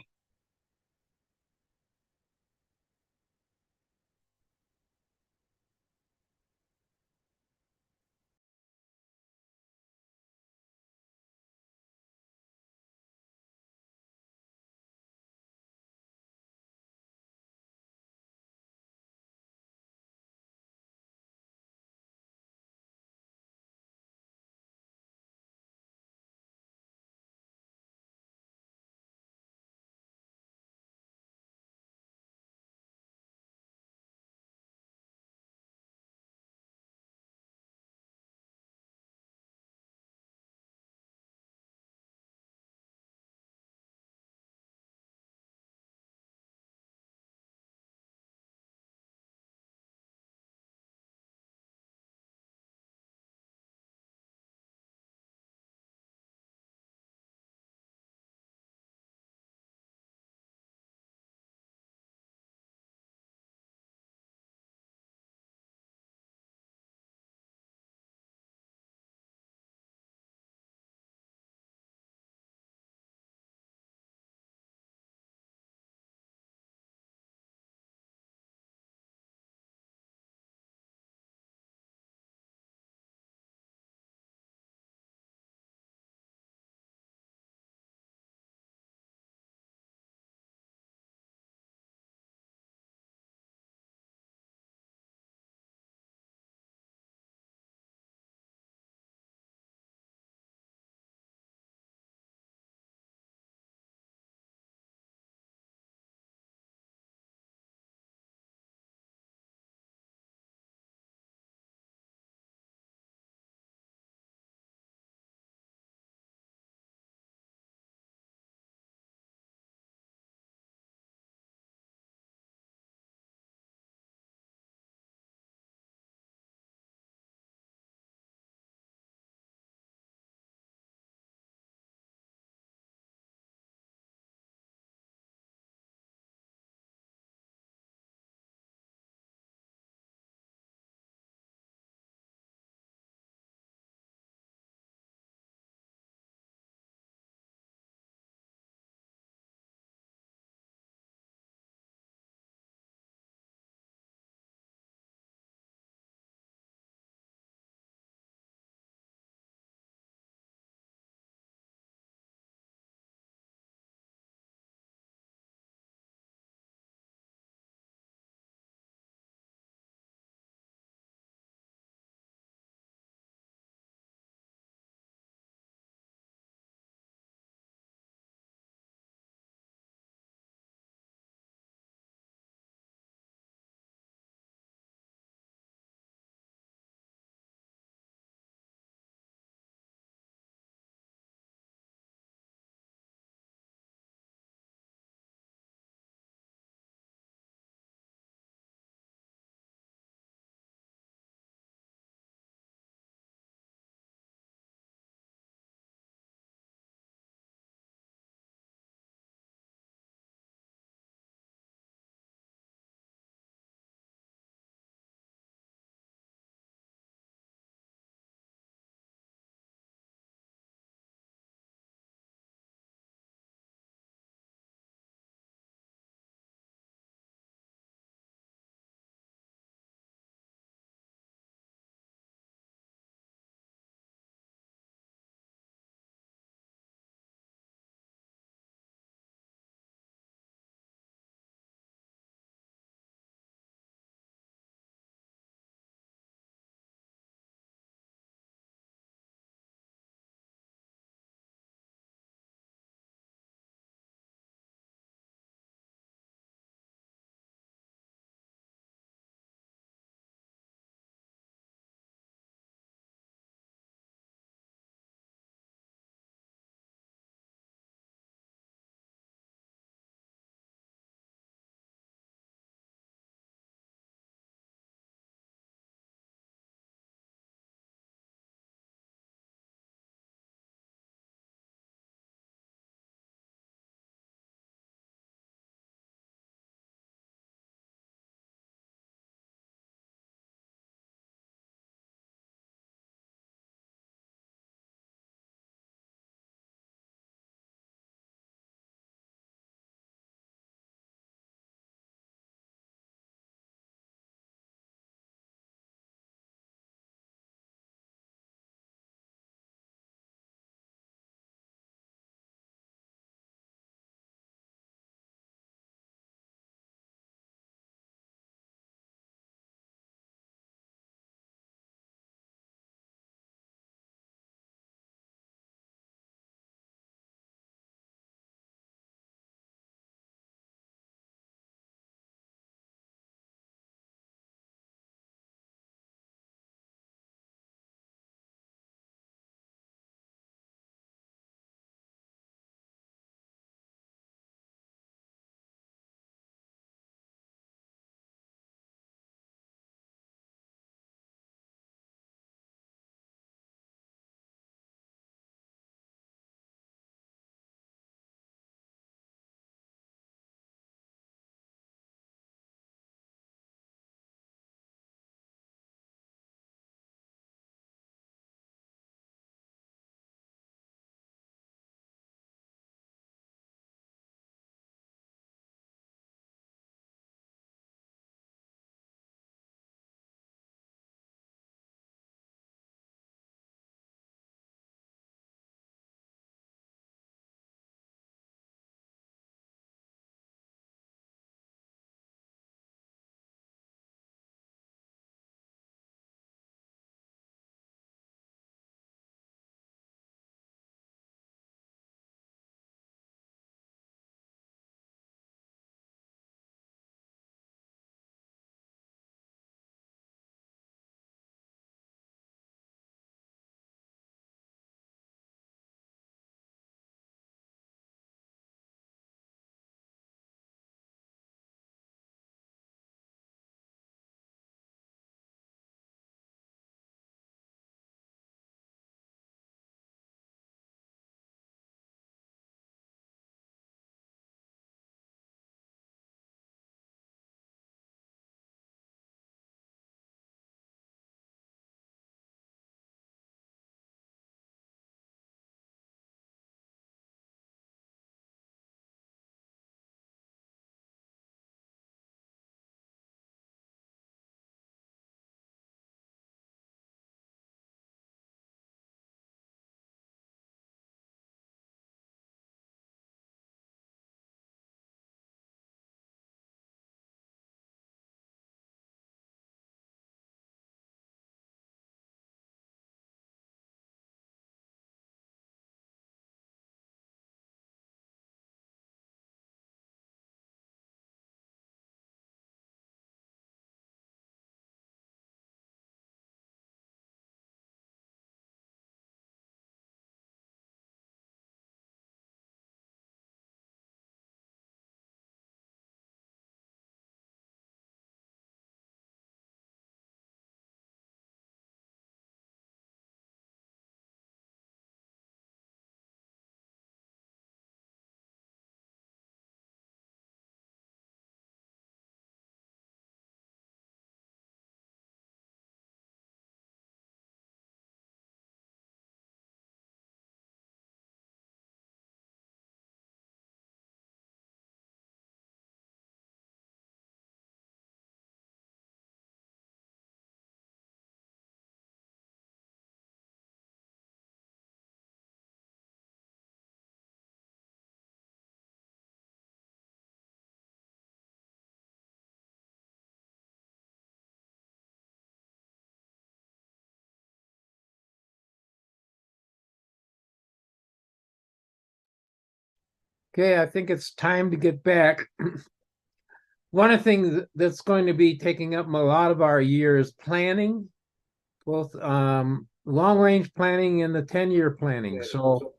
Okay, I think it's time to get back. One of the things that's going to be taking up a lot of our year is planning, both long-range planning and the 10-year planning. So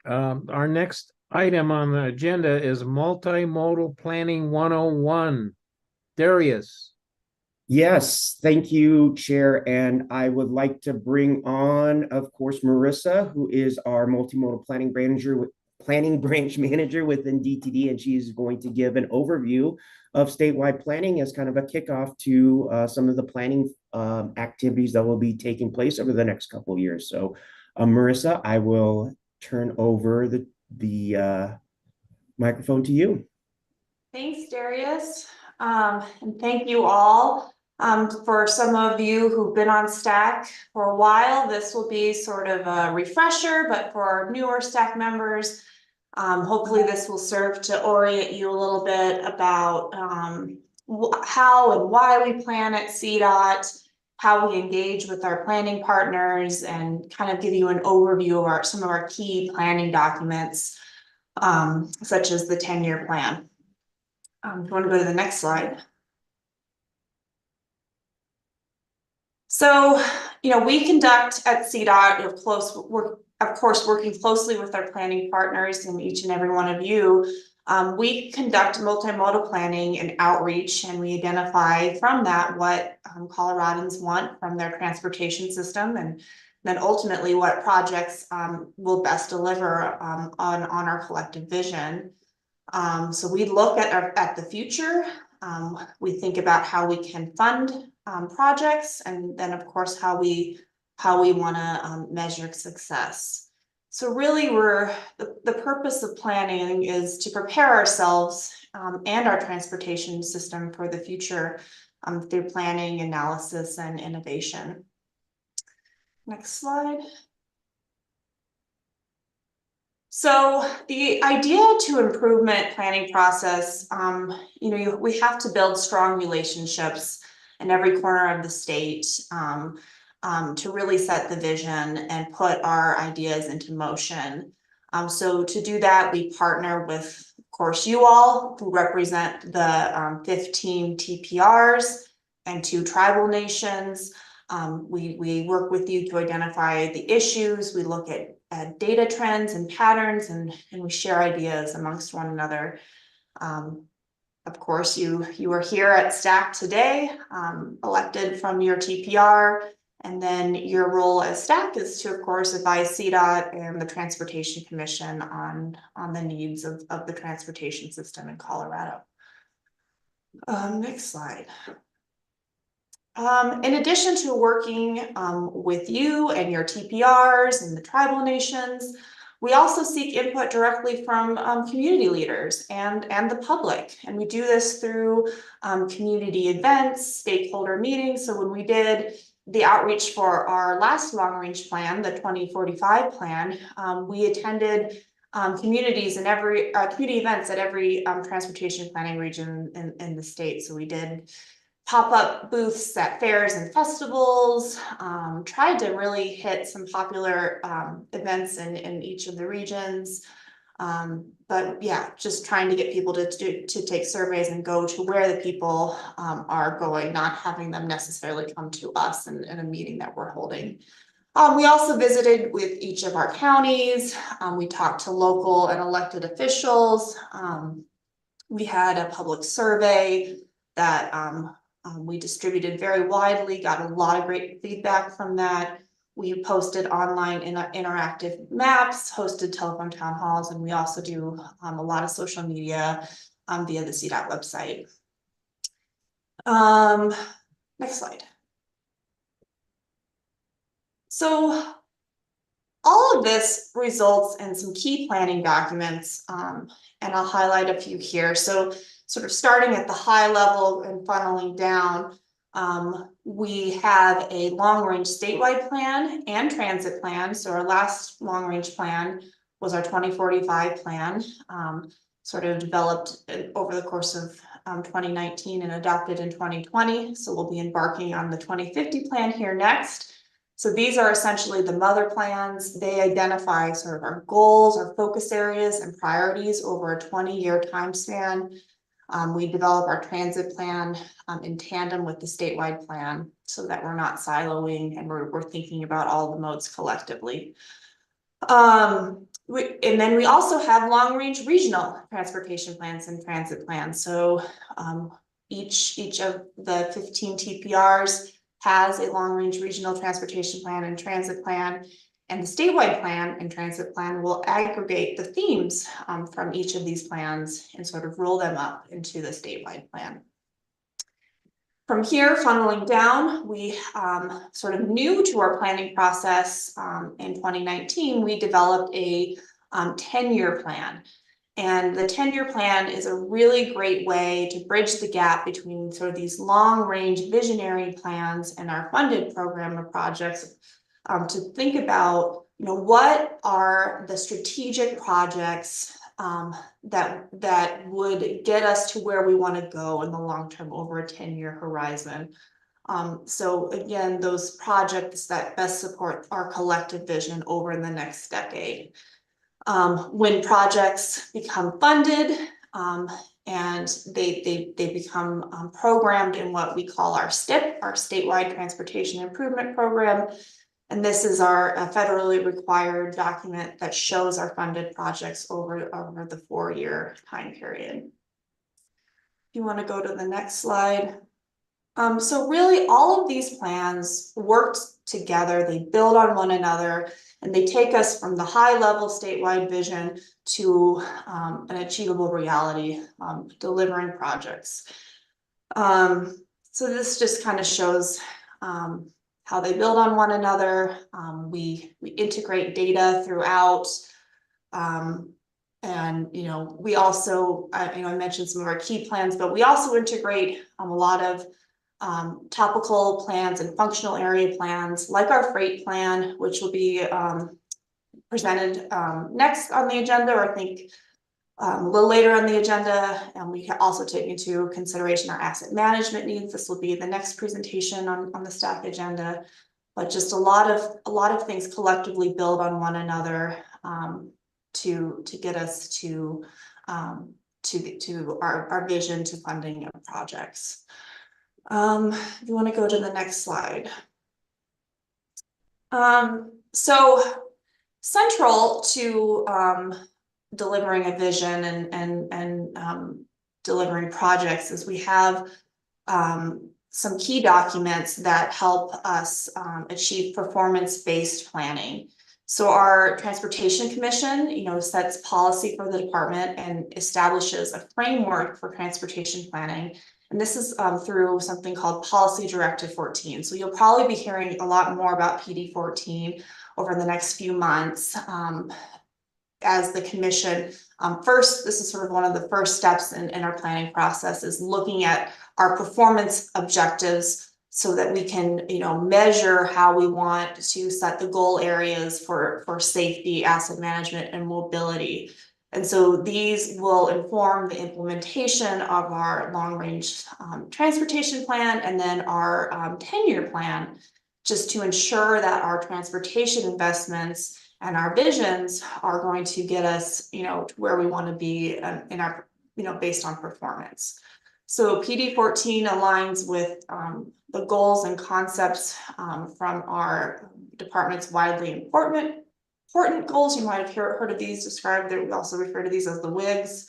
our next item on the agenda is multimodal planning 101. Darius. Yes, thank you, Chair. And I would like to bring on, of course, Marissa, who is our multimodal planning branch manager within DTD, and she is going to give an overview of statewide planning as kind of a kickoff to some of the planning activities that will be taking place over the next couple of years. So, Marissa, I will turn over the microphone to you. Thanks, Darius. And thank you all. For some of you who've been on STAC for a while, this will be sort of a refresher, but for our newer STAC members, hopefully this will serve to orient you a little bit about how and why we plan at CDOT, how we engage with our planning partners, and kind of give you an overview of some of our key planning documents, such as the 10-year plan. If you want to go to the next slide. So, we conduct at CDOT, we're of course working closely with our planning partners and each and every one of you. We conduct multimodal planning and outreach, and we identify from that what Coloradans want from their transportation system, and then ultimately what projects will best deliver on our collective vision. So we look at the future. We think about how we can fund projects, and then of course how we want to measure success. So really, the purpose of planning is to prepare ourselves and our transportation system for the future through planning, analysis, and innovation. Next slide. So the idea to improvement planning process, we have to build strong relationships in every corner of the state to really set the vision and put our ideas into motion. So to do that, we partner with, of course, you all who represent the 15 TPRs and 2 tribal nations. We work with you to identify the issues. We look at data trends and patterns, and we share ideas amongst one another. Of course, you are here at STAC today, elected from your TPR, and then your role as STAC is to, of course, advise CDOT and the Transportation Commission on the needs of the transportation system in Colorado. Next slide. In addition to working with you and your TPRs and the tribal nations, we also seek input directly from community leaders and the public. And we do this through community events, stakeholder meetings. So when we did the outreach for our last long-range plan, the 2045 plan, we attended community events at every transportation planning region in the state. So we did pop-up booths at fairs and festivals, tried to really hit some popular events in each of the regions. But yeah, just trying to get people to take surveys and go to where the people are going, not having them necessarily come to us in a meeting that we're holding. We also visited with each of our counties. We talked to local and elected officials. We had a public survey that we distributed very widely, got a lot of great feedback from that. We posted online interactive maps, hosted telephone town halls, and we also do a lot of social media via the CDOT website. Next slide. So all of this results in some key planning documents, and I'll highlight a few here. So sort of starting at the high level and funneling down, we have a long-range statewide plan and transit plan. So our last long-range plan was our 2045 plan, sort of developed over the course of 2019 and adopted in 2020. So we'll be embarking on the 2050 plan here next. So these are essentially the mother plans. They identify sort of our goals, our focus areas, and priorities over a 20-year time span. We develop our transit plan in tandem with the statewide plan so that we're not siloing and we're thinking about all the modes collectively. And then we also have long-range regional transportation plans and transit plans. So each of the 15 TPRs has a long-range regional transportation plan and transit plan, and the statewide plan and transit plan will aggregate the themes from each of these plans and sort of roll them up into the statewide plan. From here, funneling down, we sort of new to our planning process in 2019, we developed a 10-year plan. And the 10-year plan is a really great way to bridge the gap between sort of these long-range visionary plans and our funded program of projects to think about, what are the strategic projects that would get us to where we want to go in the long term over a 10-year horizon. So again, those projects that best support our collective vision over the next decade. When projects become funded and they become programmed in what we call our STIP, our Statewide Transportation Improvement Program. And this is our federally required document that shows our funded projects over the 4-year time period. If you want to go to the next slide. So really all of these plans work together, they build on one another, and they take us from the high level statewide vision to an achievable reality, delivering projects. So this just kind of shows how they build on one another. We integrate data throughout. And we also, I mentioned some of our key plans, but we also integrate a lot of topical plans and functional area plans, like our freight plan, which will be presented next on the agenda, or I think a little later on the agenda. And we can also take into consideration our asset management needs. This will be the next presentation on the STAC agenda. But just a lot of things collectively build on one another to get us to our vision, to funding of projects. If you want to go to the next slide. So central to delivering a vision and delivering projects is we have some key documents that help us achieve performance-based planning. So our Transportation Commission, sets policy for the department and establishes a framework for transportation planning. And this is through something called Policy Directive 14. So you'll probably be hearing a lot more about PD 14 over the next few months as the commission. First, this is sort of one of the first steps in our planning process, is looking at our performance objectives so that we can, measure how we want to set the goal areas for safety, asset management, and mobility. And so these will inform the implementation of our long-range transportation plan and then our 10-year plan, just to ensure that our transportation investments and our visions are going to get us, to where we want to be in our, based on performance. So PD 14 aligns with the goals and concepts from our department's widely important goals. You might have heard of these described. We also refer to these as the WIGs,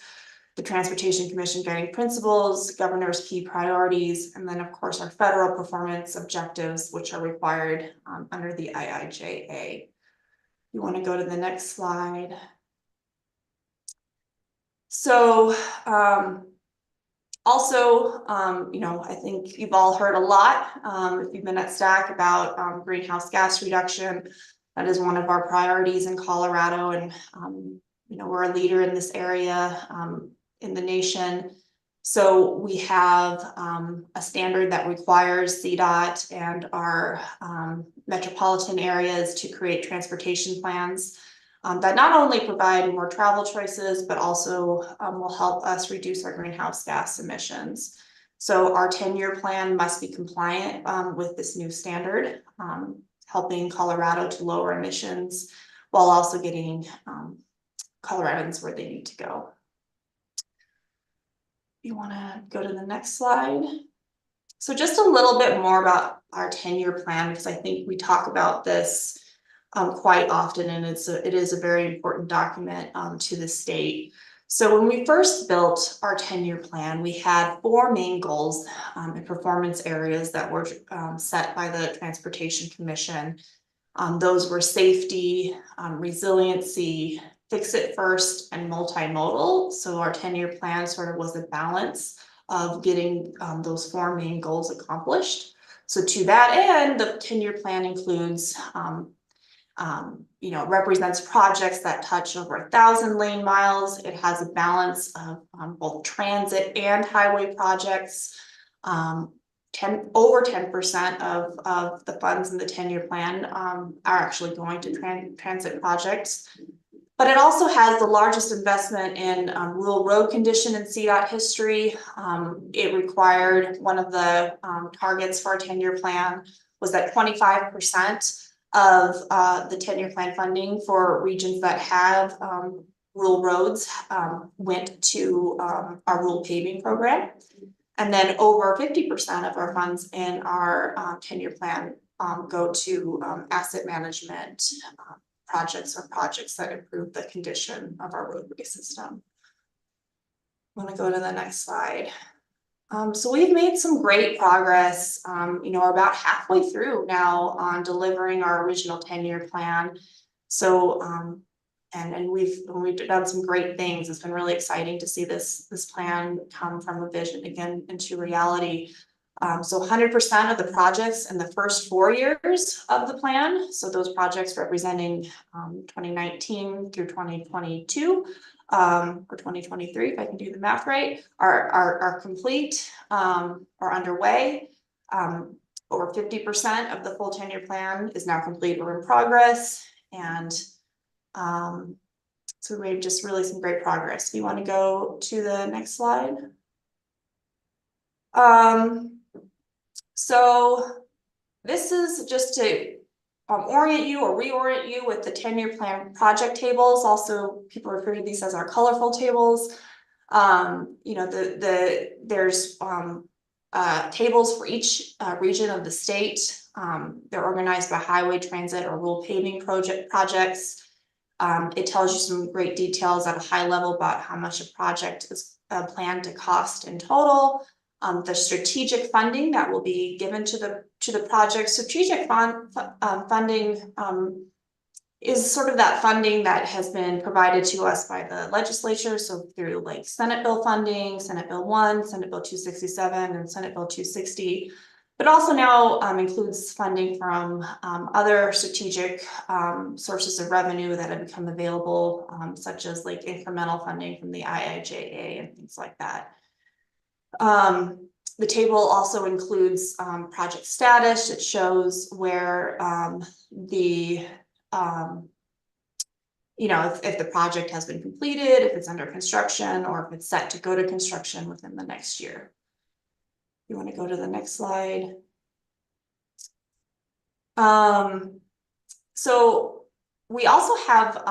the Transportation Commission Guiding Principles, Governor's Key Priorities, and then of course our federal performance objectives, which are required under the IIJA. You want to go to the next slide. So also, I think you've all heard a lot, if you've been at STAC, about greenhouse gas reduction. That is one of our priorities in Colorado, and we're a leader in this area in the nation. So we have a standard that requires CDOT and our metropolitan areas to create transportation plans that not only provide more travel choices, but also will help us reduce our greenhouse gas emissions. So our 10-year plan must be compliant with this new standard. helping Colorado to lower emissions while also getting Coloradans where they need to go. You want to go to the next slide? So just a little bit more about our 10-year plan, because I think we talk about this quite often, and it is a very important document to the state. So when we first built our 10-year plan, we had 4 main goals and performance areas that were set by the Transportation Commission. Those were safety, resiliency, fix it first, and multimodal. So our 10-year plan sort of was a balance of getting those 4 main goals accomplished. So to that end, the 10-year plan includes represents projects that touch over 1,000 lane miles. It has a balance of both transit and highway projects. Over 10% of the funds in the 10-year plan are actually going to transit projects. But it also has the largest investment in rural road condition in CDOT history. It required, one of the targets for our 10-year plan was that 25% of the 10-year plan funding for regions that have rural roads went to our rural paving program. And then over 50% of our funds in our 10-year plan go to asset management projects or projects that improve the condition of our roadway system. I'm going to go to the next slide. So we've made some great progress. We're about halfway through now on delivering our original 10-year plan. So, and we've done some great things. It's been really exciting to see this plan come from a vision again into reality. So 100% of the projects in the first 4 years of the plan, so those projects representing 2019 through 2022, or 2023, if I can do the math right, are complete or underway. Over 50% of the full 10-year plan is now complete or in progress. And so we made just really some great progress. Do you want to go to the next slide? So this is just to orient you or reorient you with the 10-year plan project tables. Also, people refer to these as our colorful tables. There's tables for each region of the state. They're organized by highway, transit, or rural paving projects. It tells you some great details at a high level about how much a project is planned to cost in total. The strategic funding that will be given to the project. Strategic funding is sort of that funding that has been provided to us by the legislature. So through like Senate bill funding, Senate Bill 1, Senate Bill 267, and Senate Bill 260, but also now includes funding from other strategic sources of revenue that have become available, such as like incremental funding from the IIJA and things like that. The table also includes project status. It shows where if the project has been completed, if it's under construction, or if it's set to go to construction within the next year. You want to go to the next slide? So we also have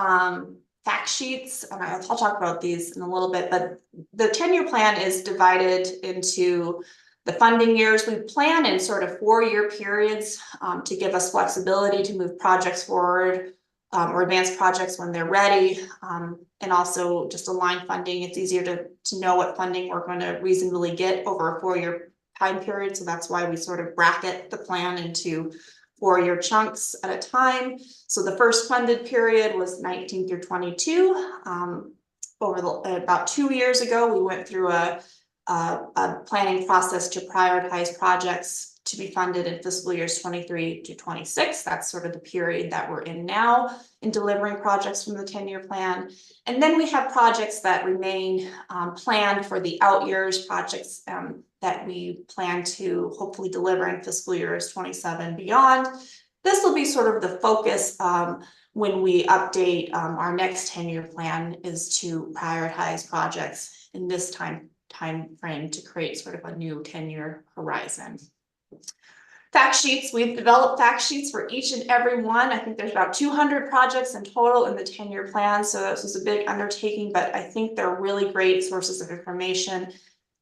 fact sheets, and I'll talk about these in a little bit, but the 10-year plan is divided into the funding years. We plan in sort of 4-year periods to give us flexibility to move projects forward or advance projects when they're ready, and also just align funding. It's easier to know what funding we're going to reasonably get over a 4-year time period. So that's why we sort of bracket the plan into 4-year chunks at a time. So the first funded period was 19 through 22. About 2 years ago, we went through a planning process to prioritize projects to be funded in fiscal years 23 to 26. That's sort of the period that we're in now in delivering projects from the 10-year plan. And then we have projects that remain planned for the out years, projects that we plan to hopefully deliver in fiscal years 27 beyond. This will be sort of the focus when we update our next 10-year plan, is to prioritize projects in this time frame to create sort of a new 10-year horizon. Fact sheets, we've developed fact sheets for each and every one. I think there's about 200 projects in total in the 10-year plan. So this was a big undertaking, but I think they're really great sources of information.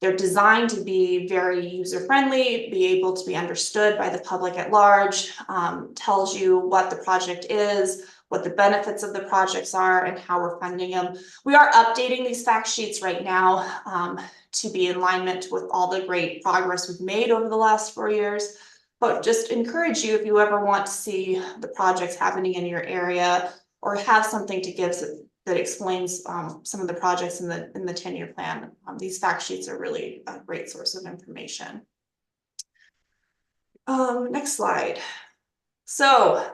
They're designed to be very user-friendly, be able to be understood by the public at large, tells you what the project is, what the benefits of the projects are, and how we're funding them. We are updating these fact sheets right now to be in alignment with all the great progress we've made over the last 4 years. But just encourage you, if you ever want to see the projects happening in your area or have something to give that explains some of the projects in the 10-year plan. These fact sheets are really a great source of information. Next slide. So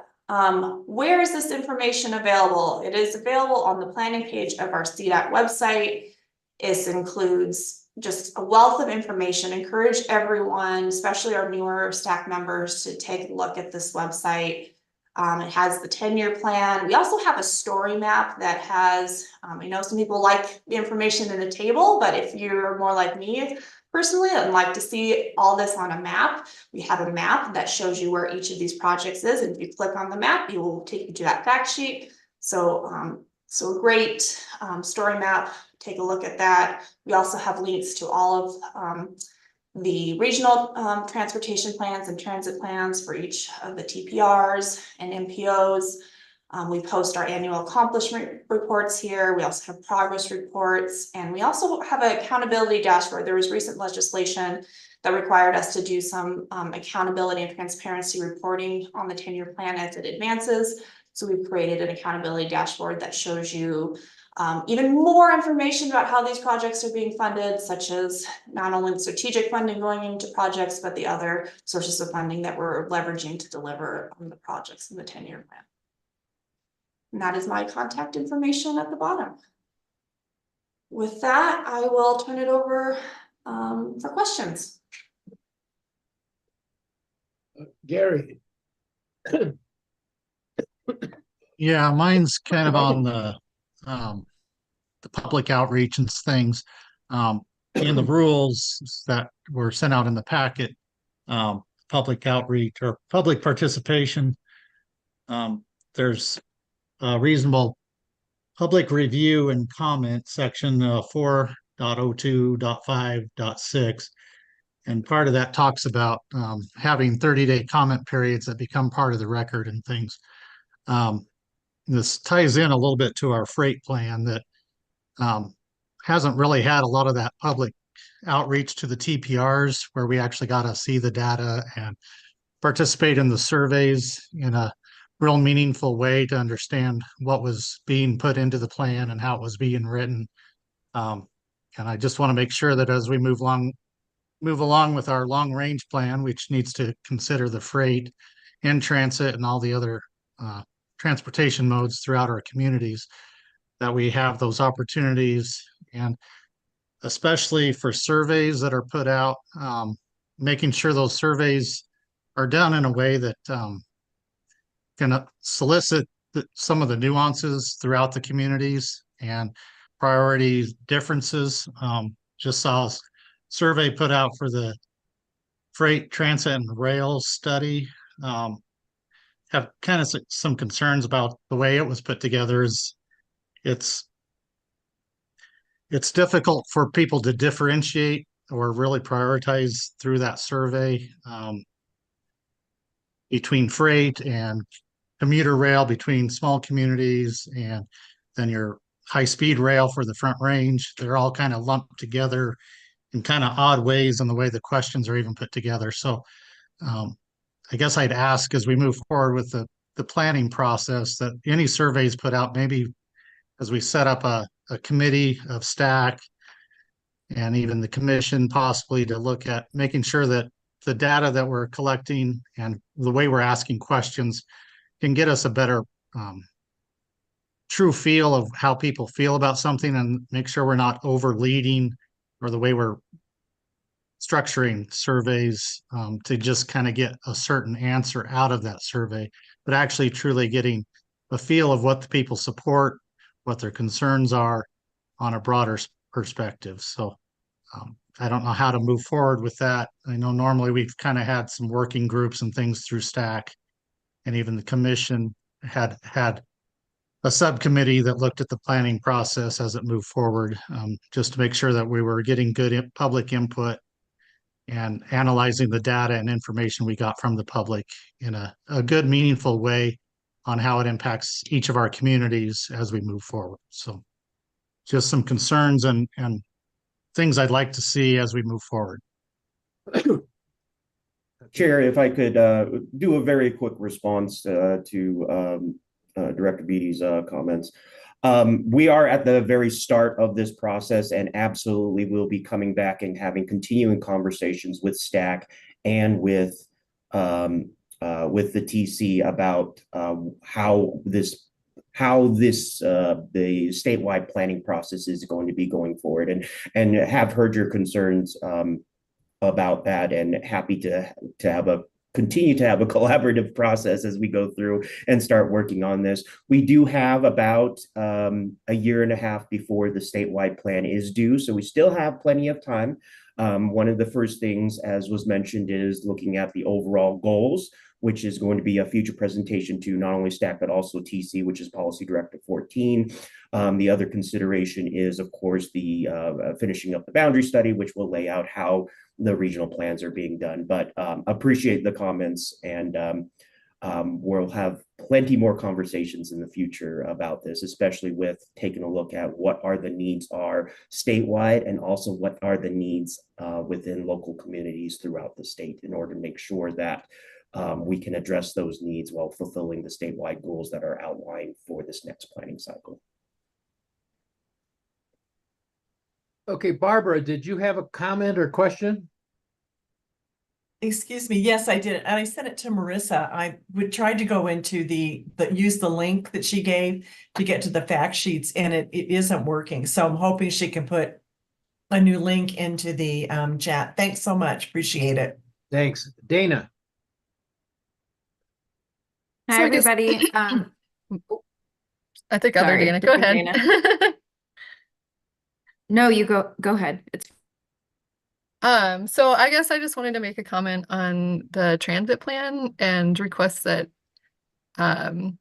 where is this information available? It is available on the planning page of our STAC website. This includes just a wealth of information. Encourage everyone, especially our newer STAC members, to take a look at this website. It has the 10-year plan. We also have a story map that has, I know some people like the information in the table, but if you're more like me personally and like to see all this on a map, we have a map that shows you where each of these projects is. And if you click on the map, it will take you to that fact sheet. So, so a great story map. Take a look at that. We also have links to all of the regional transportation plans and transit plans for each of the TPRs and MPOs. We post our annual accomplishment reports here. We also have progress reports, and we also have an accountability dashboard. There was recent legislation that required us to do some accountability and transparency reporting on the 10-year plan as it advances. So we've created an accountability dashboard that shows you even more information about how these projects are being funded, such as not only the strategic funding going into projects, but the other sources of funding that we're leveraging to deliver on the projects in the 10-year plan. And that is my contact information at the bottom. With that, I will turn it over for questions. Gary. Yeah, mine's kind of on the public outreach and things. In the rules that were sent out in the packet, public outreach or public participation, there's a reasonable public review and comment section 4.02.5.6. And part of that talks about having 30-day comment periods that become part of the record and things. This ties in a little bit to our freight plan that hasn't really had a lot of that public outreach to the TPRs where we actually got to see the data and participate in the surveys in a real meaningful way to understand what was being put into the plan and how it was being written. And I just want to make sure that as we move along with our long range plan, which needs to consider the freight and transit and all the other transportation modes throughout our communities, that we have those opportunities, and especially for surveys that are put out, making sure those surveys are done in a way that can solicit some of the nuances throughout the communities and priority differences. Just saw a survey put out for the freight, transit, and rail study. Have kind of some concerns about the way it was put together. It's difficult for people to differentiate or really prioritize through that survey between freight and commuter rail, between small communities, and then your high-speed rail for the Front Range. They're all kind of lumped together in kind of odd ways in the way the questions are even put together. So I guess I'd ask as we move forward with the planning process that any surveys put out, maybe as we set up a committee of STAC and even the commission possibly to look at making sure that the data that we're collecting and the way we're asking questions can get us a better true feel of how people feel about something, and make sure we're not over leading or the way we're structuring surveys to just kind of get a certain answer out of that survey, but actually truly getting a feel of what the people support, what their concerns are on a broader perspective. So I don't know how to move forward with that. I know normally we've kind of had some working groups and things through STAC, and even the commission had a subcommittee that looked at the planning process as it moved forward, just to make sure that we were getting good public input and analyzing the data and information we got from the public in a good, meaningful way on how it impacts each of our communities as we move forward. So just some concerns and things I'd like to see as we move forward. Chair, if I could do a very quick response to Director Beatty's comments. We are at the very start of this process and absolutely will be coming back and having continuing conversations with STAC and with the TC about how the statewide planning process is going to be going forward, and have heard your concerns about that, and happy to continue to have a collaborative process as we go through and start working on this. We do have about a year and a half before the statewide plan is due, so we still have plenty of time. One of the first things, as was mentioned, is looking at the overall goals, which is going to be a future presentation to not only STAC, but also TC, which is Policy Directive 14. The other consideration is, of course, the finishing up the boundary study, which will lay out how the regional plans are being done. But appreciate the comments, and we'll have plenty more conversations in the future about this, especially with taking a look at what are the needs are statewide, and also what are the needs within local communities throughout the state, in order to make sure that we can address those needs while fulfilling the statewide goals that are outlined for this next planning cycle. Okay, Barbara, did you have a comment or question? Excuse me. Yes, I did. And I sent it to Marissa. I would try to go into use the link that she gave to get to the fact sheets, and it isn't working. So I'm hoping she can put a new link into the chat. Thanks so much. Appreciate it. Thanks. Dana. Hi, everybody. I think other Dana, go ahead. Dana. No, you go ahead. It's so I guess I just wanted to make a comment on the transit plan and request that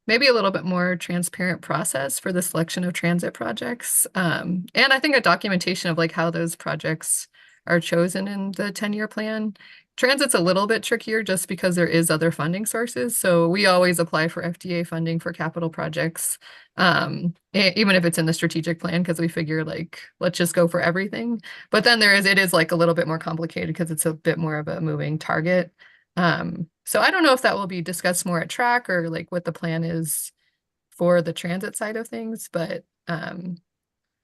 maybe a little bit more transparent process for the selection of transit projects. And I think a documentation of like how those projects are chosen in the 10-year plan. Transit's a little bit trickier just because there is other funding sources. So we always apply for FDA funding for capital projects, even if it's in the strategic plan, because we figure like, let's just go for everything. But then it is like a little bit more complicated because it's a bit more of a moving target. So I don't know if that will be discussed more at TRAC, or like what the plan is for the transit side of things, but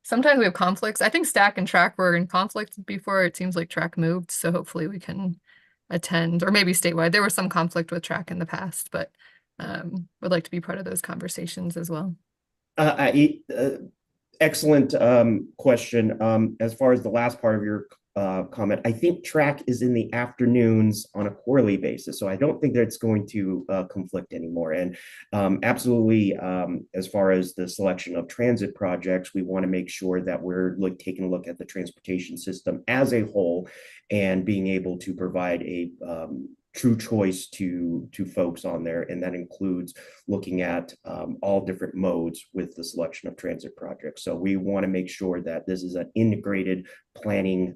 sometimes we have conflicts. I think STAC and TRAC were in conflict before. It seems like TRAC moved, so hopefully we can attend, or maybe statewide. There was some conflict with TRAC in the past, but would like to be part of those conversations as well. Excellent question. As far as the last part of your comment, I think TRAC is in the afternoons on a quarterly basis, so I don't think that it's going to conflict anymore. And absolutely, as far as the selection of transit projects, we want to make sure that we're taking a look at the transportation system as a whole, and being able to provide a true choice to folks on there, and that includes looking at all different modes with the selection of transit projects. So we want to make sure that this is an integrated planning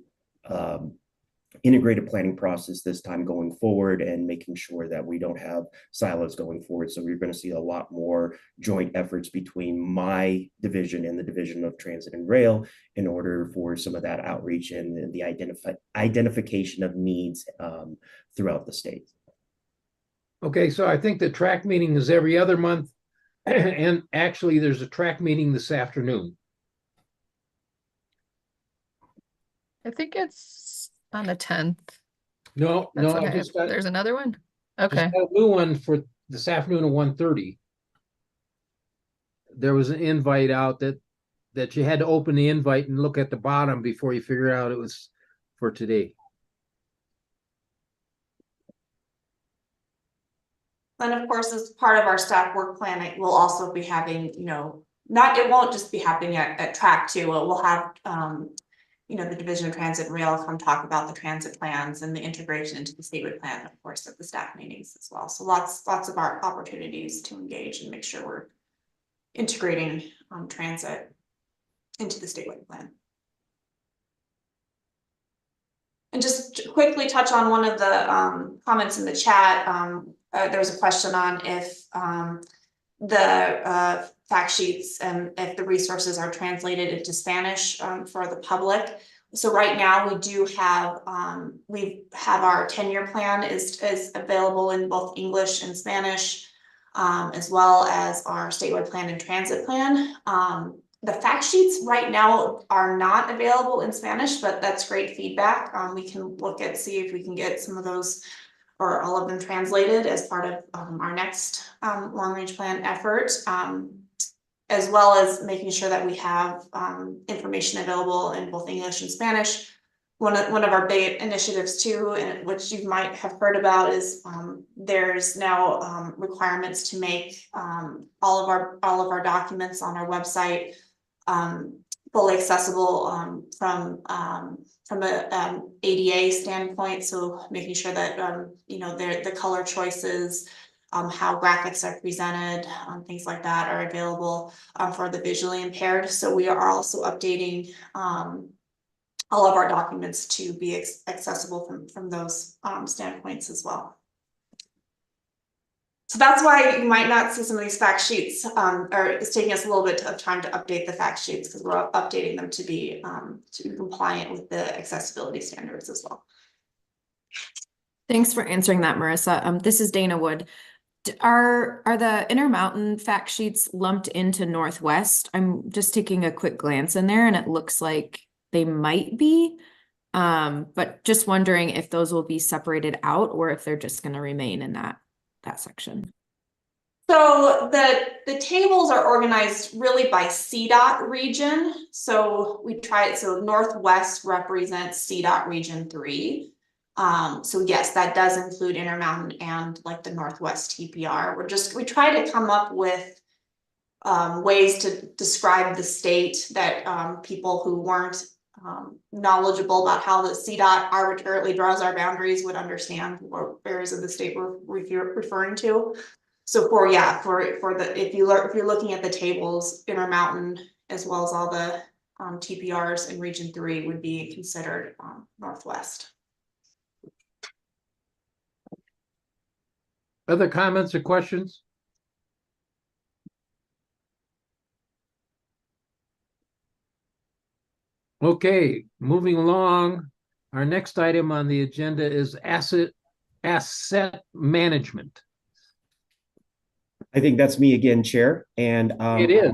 process this time going forward, and making sure that we don't have silos going forward. So we're going to see a lot more joint efforts between my division and the Division of Transit and Rail, in order for some of that outreach and the identification of needs throughout the state. Okay, so I think the TRAC meeting is every other month, and actually there's a TRAC meeting this afternoon. I think it's on the 10th. No, I just got, there's another one. Okay. just got a new one for this afternoon at 1:30. There was an invite out that you had to open the invite and look at the bottom before you figure out it was for today. And of course, as part of our staff work plan, it will also be having, it won't just be happening at TRAC too. We'll have the Division of Transit and Rail come talk about the transit plans and the integration into the statewide plan, of course, at the staff meetings as well. So lots of our opportunities to engage and make sure we're integrating transit into the statewide plan. And just to quickly touch on one of the comments in the chat. There was a question on if the fact sheets and if the resources are translated into Spanish for the public. So right now we do have our 10-year plan is available in both English and Spanish, as well as our statewide plan and transit plan. The fact sheets right now are not available in Spanish, but that's great feedback. We can see if we can get some of those or all of them translated as part of our next long range plan effort, as well as making sure that we have information available in both English and Spanish. One of our big initiatives too, and which you might have heard about, is there's now requirements to make all of our documents on our website fully accessible from a ADA standpoint. So making sure that the color choices, how graphics are presented, things like that are available for the visually impaired. So we are also updating all of our documents to be accessible from those standpoints as well. So that's why you might not see some of these fact sheets, or it's taking us a little bit of time to update the fact sheets, because we're updating them to be compliant with the accessibility standards as well. Thanks for answering that, Marissa. This is Dana Wood. Are the Intermountain fact sheets lumped into Northwest? I'm just taking a quick glance in there and it looks like they might be, but just wondering if those will be separated out or if they're just going to remain in that section. So the tables are organized really by CDOT region. So so Northwest represents CDOT region 3. So yes, that does include Intermountain and like the Northwest TPR. We try to come up with ways to describe the state that people who weren't knowledgeable about how the CDOT arbitrarily draws our boundaries would understand what areas of the state we're referring to. So if you're looking at the tables, Intermountain as well as all the TPRs in Region 3 would be considered Northwest. Other comments or questions? Okay, moving along. Our next item on the agenda is asset management. I think that's me again, Chair. And it is.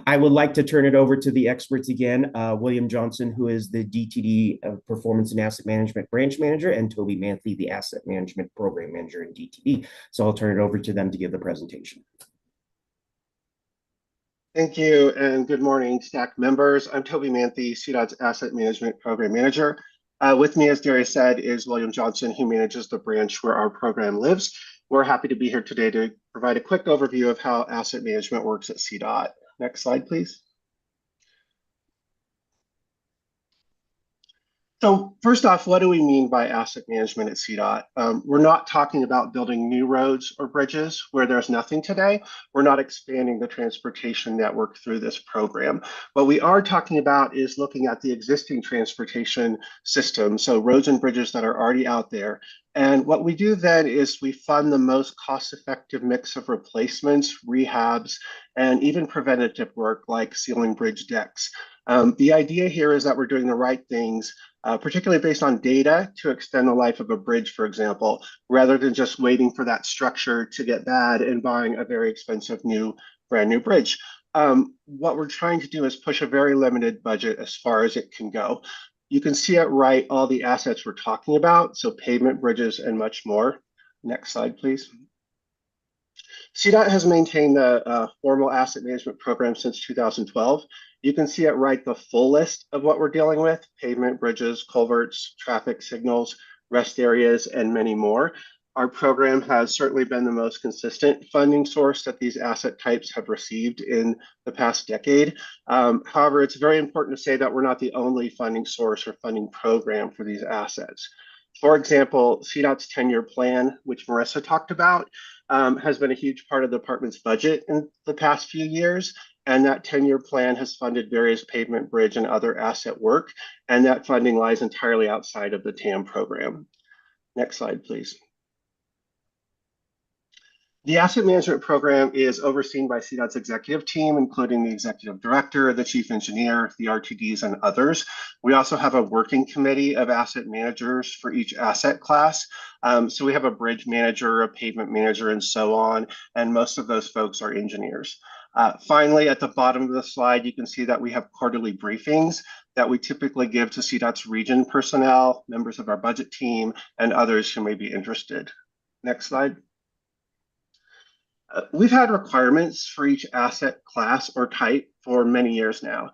I would like to turn it over to the experts again, William Johnson, who is the DTD Performance and Asset Management Branch Manager, and Toby Manthey, the Asset Management Program Manager in DTD. So I'll turn it over to them to give the presentation. Thank you, and good morning, STAC members. I'm Toby Manthey, CDOT's Asset Management Program Manager. With me, as Darius said, is William Johnson, who manages the branch where our program lives. We're happy to be here today to provide a quick overview of how asset management works at CDOT. Next slide, please. So first off, what do we mean by asset management at CDOT? We're not talking about building new roads or bridges where there's nothing today. We're not expanding the transportation network through this program. What we are talking about is looking at the existing transportation system, so roads and bridges that are already out there. And what we do then is we fund the most cost-effective mix of replacements, rehabs, and even preventative work like sealing bridge decks. The idea here is that we're doing the right things, particularly based on data, to extend the life of a bridge, for example, rather than just waiting for that structure to get bad and buying a very expensive brand new bridge. What we're trying to do is push a very limited budget as far as it can go. You can see it right, all the assets we're talking about, so pavement, bridges, and much more. Next slide, please. CDOT has maintained the formal asset management program since 2012. You can see it right, the full list of what we're dealing with: pavement, bridges, culverts, traffic signals, rest areas, and many more. Our program has certainly been the most consistent funding source that these asset types have received in the past decade. However, it's very important to say that we're not the only funding source or funding program for these assets. For example, CDOT's 10-year plan, which Marissa talked about, has been a huge part of the department's budget in the past few years. And that 10-year plan has funded various pavement, bridge, and other asset work. And that funding lies entirely outside of the TAM program. Next slide, please. The asset management program is overseen by CDOT's executive team, including the executive director, the chief engineer, the RTDs, and others. We also have a working committee of asset managers for each asset class. So we have a bridge manager, a pavement manager, and so on. And most of those folks are engineers. Finally, at the bottom of the slide, you can see that we have quarterly briefings that we typically give to CDOT's region personnel, members of our budget team, and others who may be interested. Next slide. We've had requirements for each asset class or type for many years now.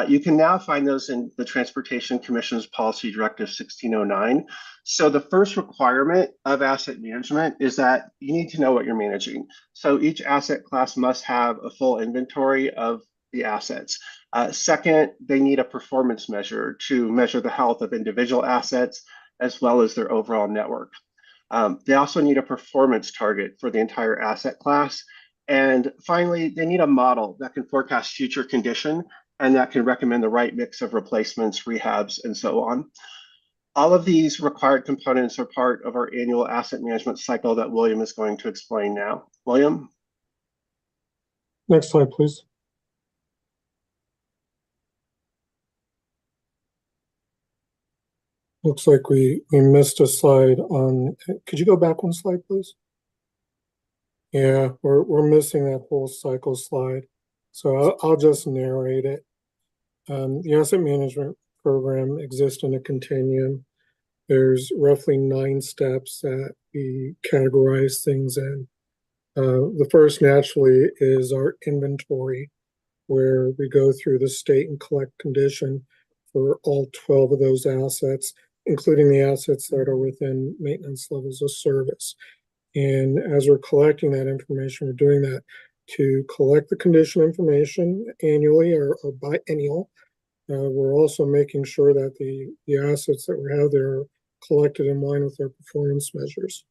You can now find those in the Transportation Commission's Policy Directive 1609. So the first requirement of asset management is that you need to know what you're managing. So each asset class must have a full inventory of the assets. Second, they need a performance measure to measure the health of individual assets as well as their overall network. They also need a performance target for the entire asset class. And finally, they need a model that can forecast future condition and that can recommend the right mix of replacements, rehabs, and so on. All of these required components are part of our annual asset management cycle that William is going to explain now. William? Next slide, please. Looks like we missed a slide on, could you go back one slide, please? Yeah, we're missing that whole cycle slide. So I'll just narrate it. The asset management program exists in a continuum. There's roughly 9 steps that we categorize things in. The first naturally is our inventory, where we go through the state and collect condition for all 12 of those assets, including the assets that are within maintenance levels of service. And as we're collecting that information, we're doing that to collect the condition information annually or biennial. We're also making sure that the assets that we have there are collected in line with our performance measures.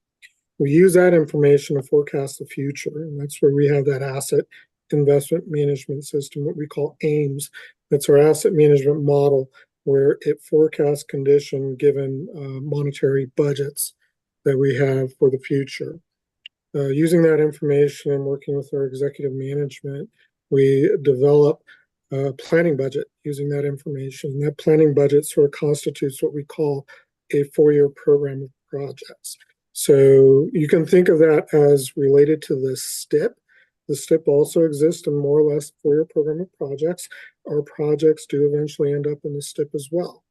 We use that information to forecast the future, and that's where we have that asset investment management system, what we call AIMS. That's our asset management model, where it forecasts condition given monetary budgets that we have for the future. Using that information and working with our executive management, we develop a planning budget using that information. That planning budget sort of constitutes what we call a 4-year program of projects. So you can think of that as related to the STIP. The STIP also exists in more or less 4-year program of projects. Our projects do eventually end up in the STIP as well.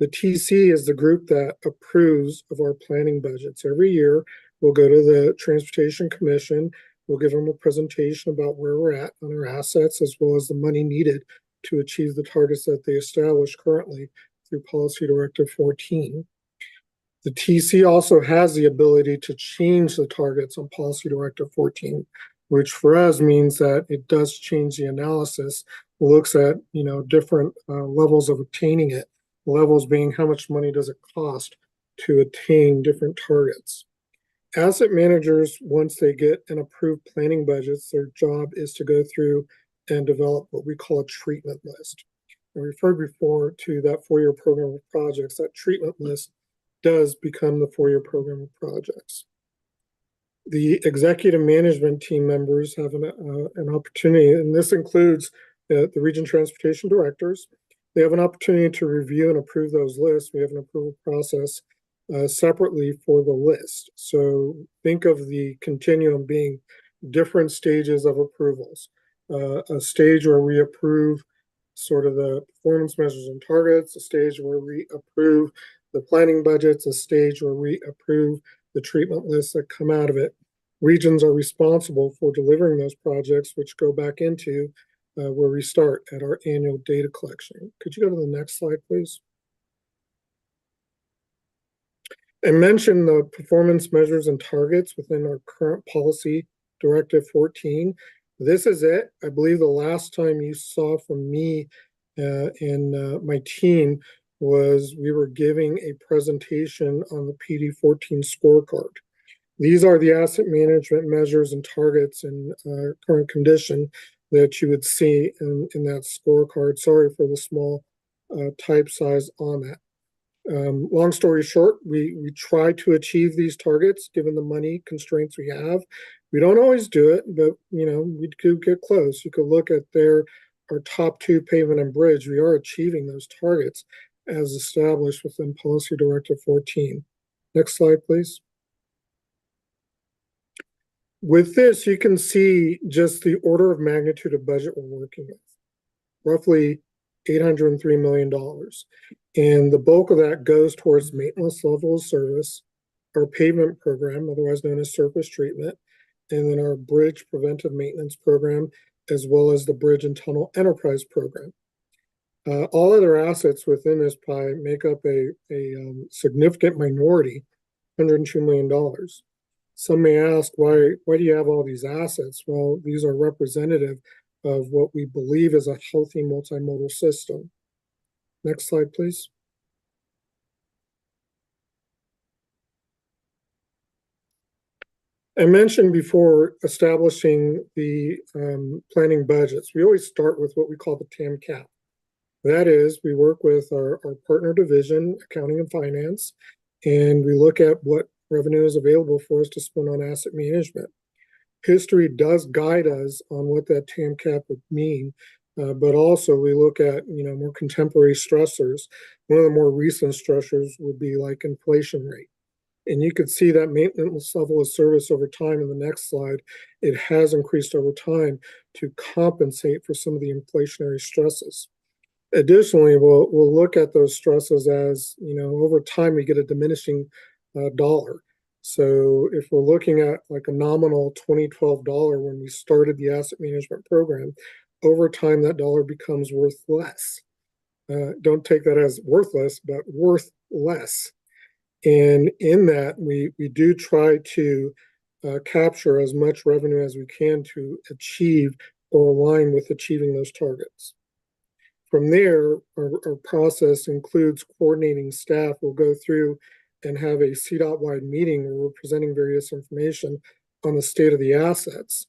The TC is the group that approves of our planning budgets. Every year, we'll go to the Transportation Commission. We'll give them a presentation about where we're at on our assets, as well as the money needed to achieve the targets that they establish currently through Policy Directive 14. The TC also has the ability to change the targets on Policy Directive 14, which for us means that it does change the analysis. It looks at different levels of attaining it. Levels being how much money does it cost to attain different targets. Asset managers, once they get an approved planning budgets, their job is to go through and develop what we call a treatment list. I referred before to that 4-year program of projects. That treatment list does become the 4-year program of projects. The executive management team members have an opportunity, and this includes the region transportation directors. They have an opportunity to review and approve those lists. We have an approval process separately for the list. So think of the continuum being different stages of approvals. A stage where we approve sort of the performance measures and targets, a stage where we approve the planning budgets, a stage where we approve the treatment lists that come out of it. Regions are responsible for delivering those projects, which go back into where we start at our annual data collection. Could you go to the next slide, please? I mentioned the performance measures and targets within our current policy, Directive 14. This is it. I believe the last time you saw from me and my team was we were giving a presentation on the PD14 scorecard. These are the asset management measures and targets in current condition that you would see in that scorecard. Sorry for the small type size on that. Long story short, we try to achieve these targets given the money constraints we have. We don't always do it, but we do get close. You could look at our top 2 pavement and bridge. We are achieving those targets as established within Policy Directive 14. Next slide, please. With this, you can see just the order of magnitude of budget we're working with. Roughly $803 million. And the bulk of that goes towards maintenance level of service, our pavement program, otherwise known as surface treatment, and then our bridge preventive maintenance program, as well as the bridge and tunnel enterprise program. All other assets within this pie make up a significant minority, $102 million. Some may ask, why do you have all these assets? Well, these are representative of what we believe is a healthy multimodal system. Next slide, please. I mentioned before establishing the planning budgets. We always start with what we call the TAM cap. That is, we work with our partner division, accounting and finance, and we look at what revenue is available for us to spend on asset management. History does guide us on what that TAM cap would mean, but also we look at more contemporary stressors. One of the more recent stressors would be like inflation rate. And you could see that maintenance level of service over time in the next slide. It has increased over time to compensate for some of the inflationary stresses. Additionally, we'll look at those stresses as, over time we get a diminishing dollar. So if we're looking at like a nominal 2012 dollar when we started the asset management program, over time that dollar becomes worth less. Don't take that as worthless, but worth less. And in that, we do try to capture as much revenue as we can to achieve or align with achieving those targets. From there, our process includes coordinating staff. We'll go through and have a CDOT-wide meeting where we're presenting various information on the state of the assets,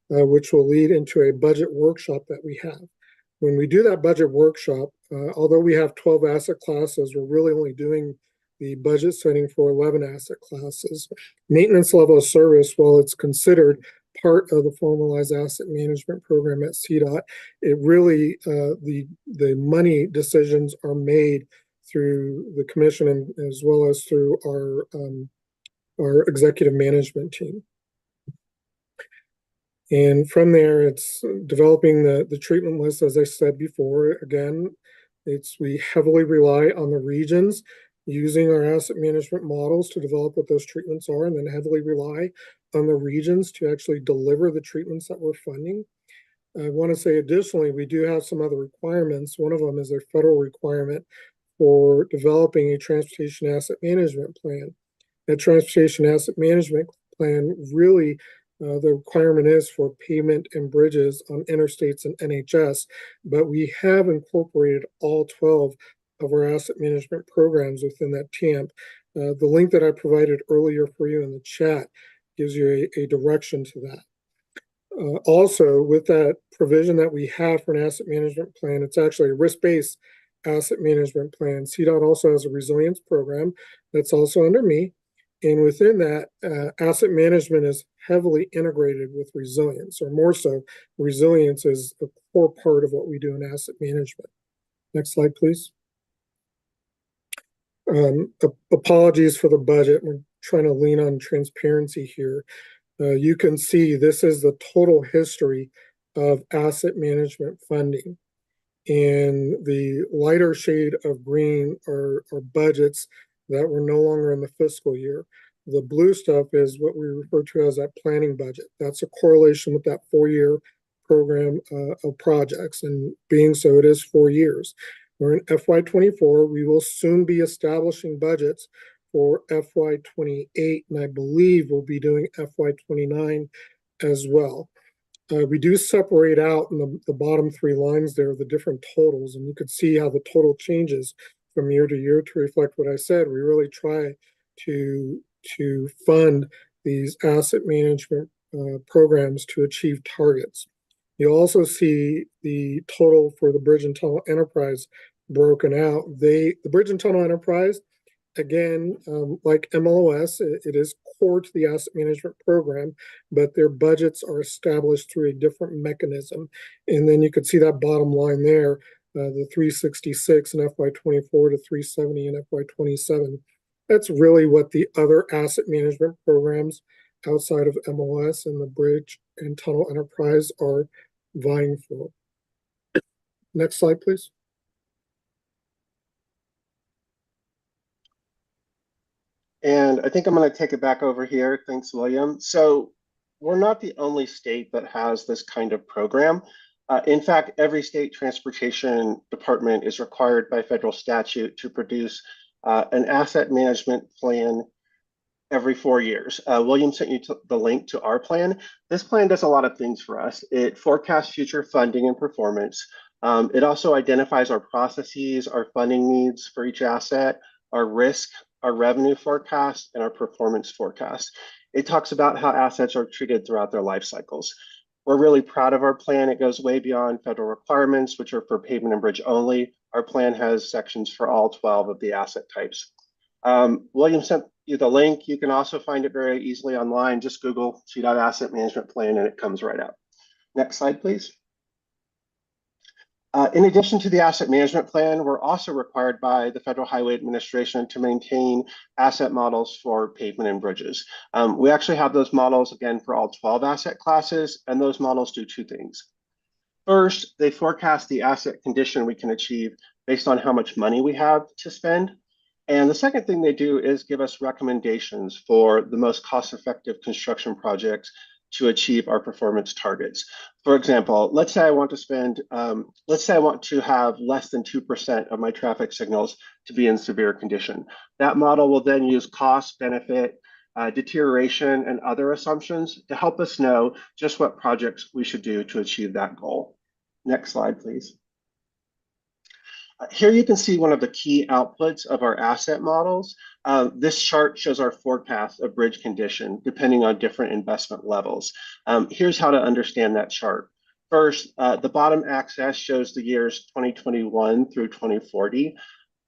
which will lead into a budget workshop that we have. When we do that budget workshop, although we have 12 asset classes, we're really only doing the budget setting for 11 asset classes. Maintenance level of service, while it's considered part of the formalized asset management program at CDOT, it really, the money decisions are made through the commission and as well as through our executive management team. And from there, it's developing the treatment list, as I said before. Again, we heavily rely on the regions using our asset management models to develop what those treatments are, and then heavily rely on the regions to actually deliver the treatments that we're funding. I want to say additionally, we do have some other requirements. One of them is a federal requirement for developing a transportation asset management plan. That transportation asset management plan really, the requirement is for pavement and bridges on interstates and NHS, but we have incorporated all 12 of our asset management programs within that TAMP. The link that I provided earlier for you in the chat gives you a direction to that. Also, with that provision that we have for an asset management plan, it's actually a risk-based asset management plan. CDOT also has a resilience program that's also under me. And within that, asset management is heavily integrated with resilience, or more so, resilience is a core part of what we do in asset management. Next slide, please. Apologies for the budget. We're trying to lean on transparency here. You can see this is the total history of asset management funding. And the lighter shade of green are budgets that were no longer in the fiscal year. The blue stuff is what we refer to as that planning budget. That's a correlation with that 4-year program of projects. And being so, it is 4 years. We're in FY24. We will soon be establishing budgets for FY 28, and I believe we'll be doing FY 29 as well. We do separate out in the bottom three lines there the different totals, and you could see how the total changes from year to year to reflect what I said. We really try to fund these asset management programs to achieve targets. You also see the total for the Bridge and Tunnel Enterprise broken out. The Bridge and Tunnel Enterprise, again, like MLOS, it is core to the asset management program, but their budgets are established through a different mechanism. And then you could see that bottom line there, the 366 in FY 24 to 370 in FY 27. That's really what the other asset management programs outside of MLS and the Bridge and Tunnel Enterprise are vying for. Next slide, please. And I think I'm going to take it back over here. Thanks, William. So we're not the only state that has this kind of program. In fact, every state transportation department is required by federal statute to produce an asset management plan every 4 years. William sent you the link to our plan. This plan does a lot of things for us. It forecasts future funding and performance. It also identifies our processes, our funding needs for each asset, our risk, our revenue forecast, and our performance forecast. It talks about how assets are treated throughout their life cycles. We're really proud of our plan. It goes way beyond federal requirements, which are for pavement and bridge only. Our plan has sections for all 12 of the asset types. William sent you the link. You can also find it very easily online. Just Google CDOT Asset Management Plan and it comes right up. Next slide, please. In addition to the asset management plan, we're also required by the Federal Highway Administration to maintain asset models for pavement and bridges. We actually have those models, again, for all 12 asset classes, and those models do two things. First, they forecast the asset condition we can achieve based on how much money we have to spend. And the second thing they do is give us recommendations for the most cost-effective construction projects to achieve our performance targets. For example, let's say I want to have less than 2% of my traffic signals to be in severe condition. That model will then use cost, benefit, deterioration, and other assumptions to help us know just what projects we should do to achieve that goal. Next slide, please. Here you can see one of the key outputs of our asset models. This chart shows our forecast of bridge condition depending on different investment levels. Here's how to understand that chart. First, the bottom axis shows the years 2021 through 2040.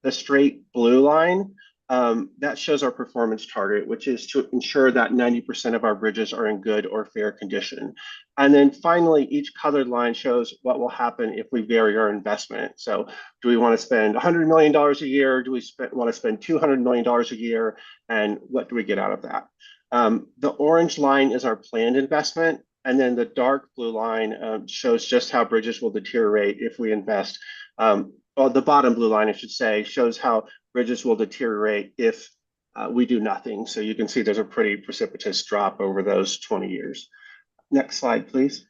The straight blue line, that shows our performance target, which is to ensure that 90% of our bridges are in good or fair condition. And then finally, each colored line shows what will happen if we vary our investment. So do we want to spend $100 million a year? Do we want to spend $200 million a year? And what do we get out of that? The orange line is our planned investment. And then the dark blue line shows just how bridges will deteriorate if we invest. Well, the bottom blue line, I should say, shows how bridges will deteriorate if we do nothing. So you can see there's a pretty precipitous drop over those 20 years. Next slide, please.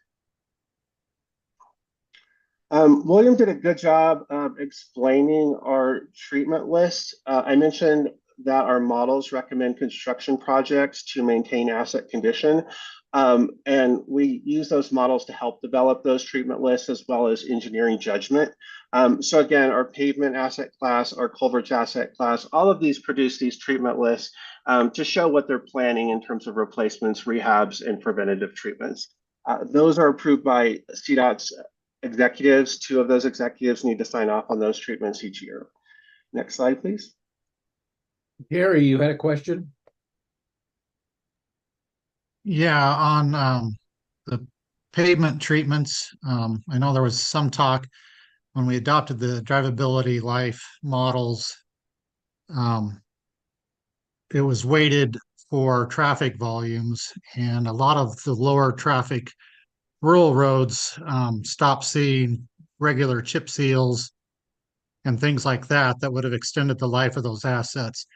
William did a good job of explaining our treatment list. I mentioned that our models recommend construction projects to maintain asset condition. And we use those models to help develop those treatment lists as well as engineering judgment. So again, our pavement asset class, our culverts asset class, all of these produce these treatment lists to show what they're planning in terms of replacements, rehabs, and preventative treatments. Those are approved by CDOT's executives. 2 of those executives need to sign off on those treatments each year. Next slide, please. Gary, you had a question? Yeah, on the pavement treatments, I know there was some talk when we adopted the drivability life models. It was weighted for traffic volumes, and a lot of the lower traffic rural roads stopped seeing regular chip seals and things like that that would have extended the life of those assets.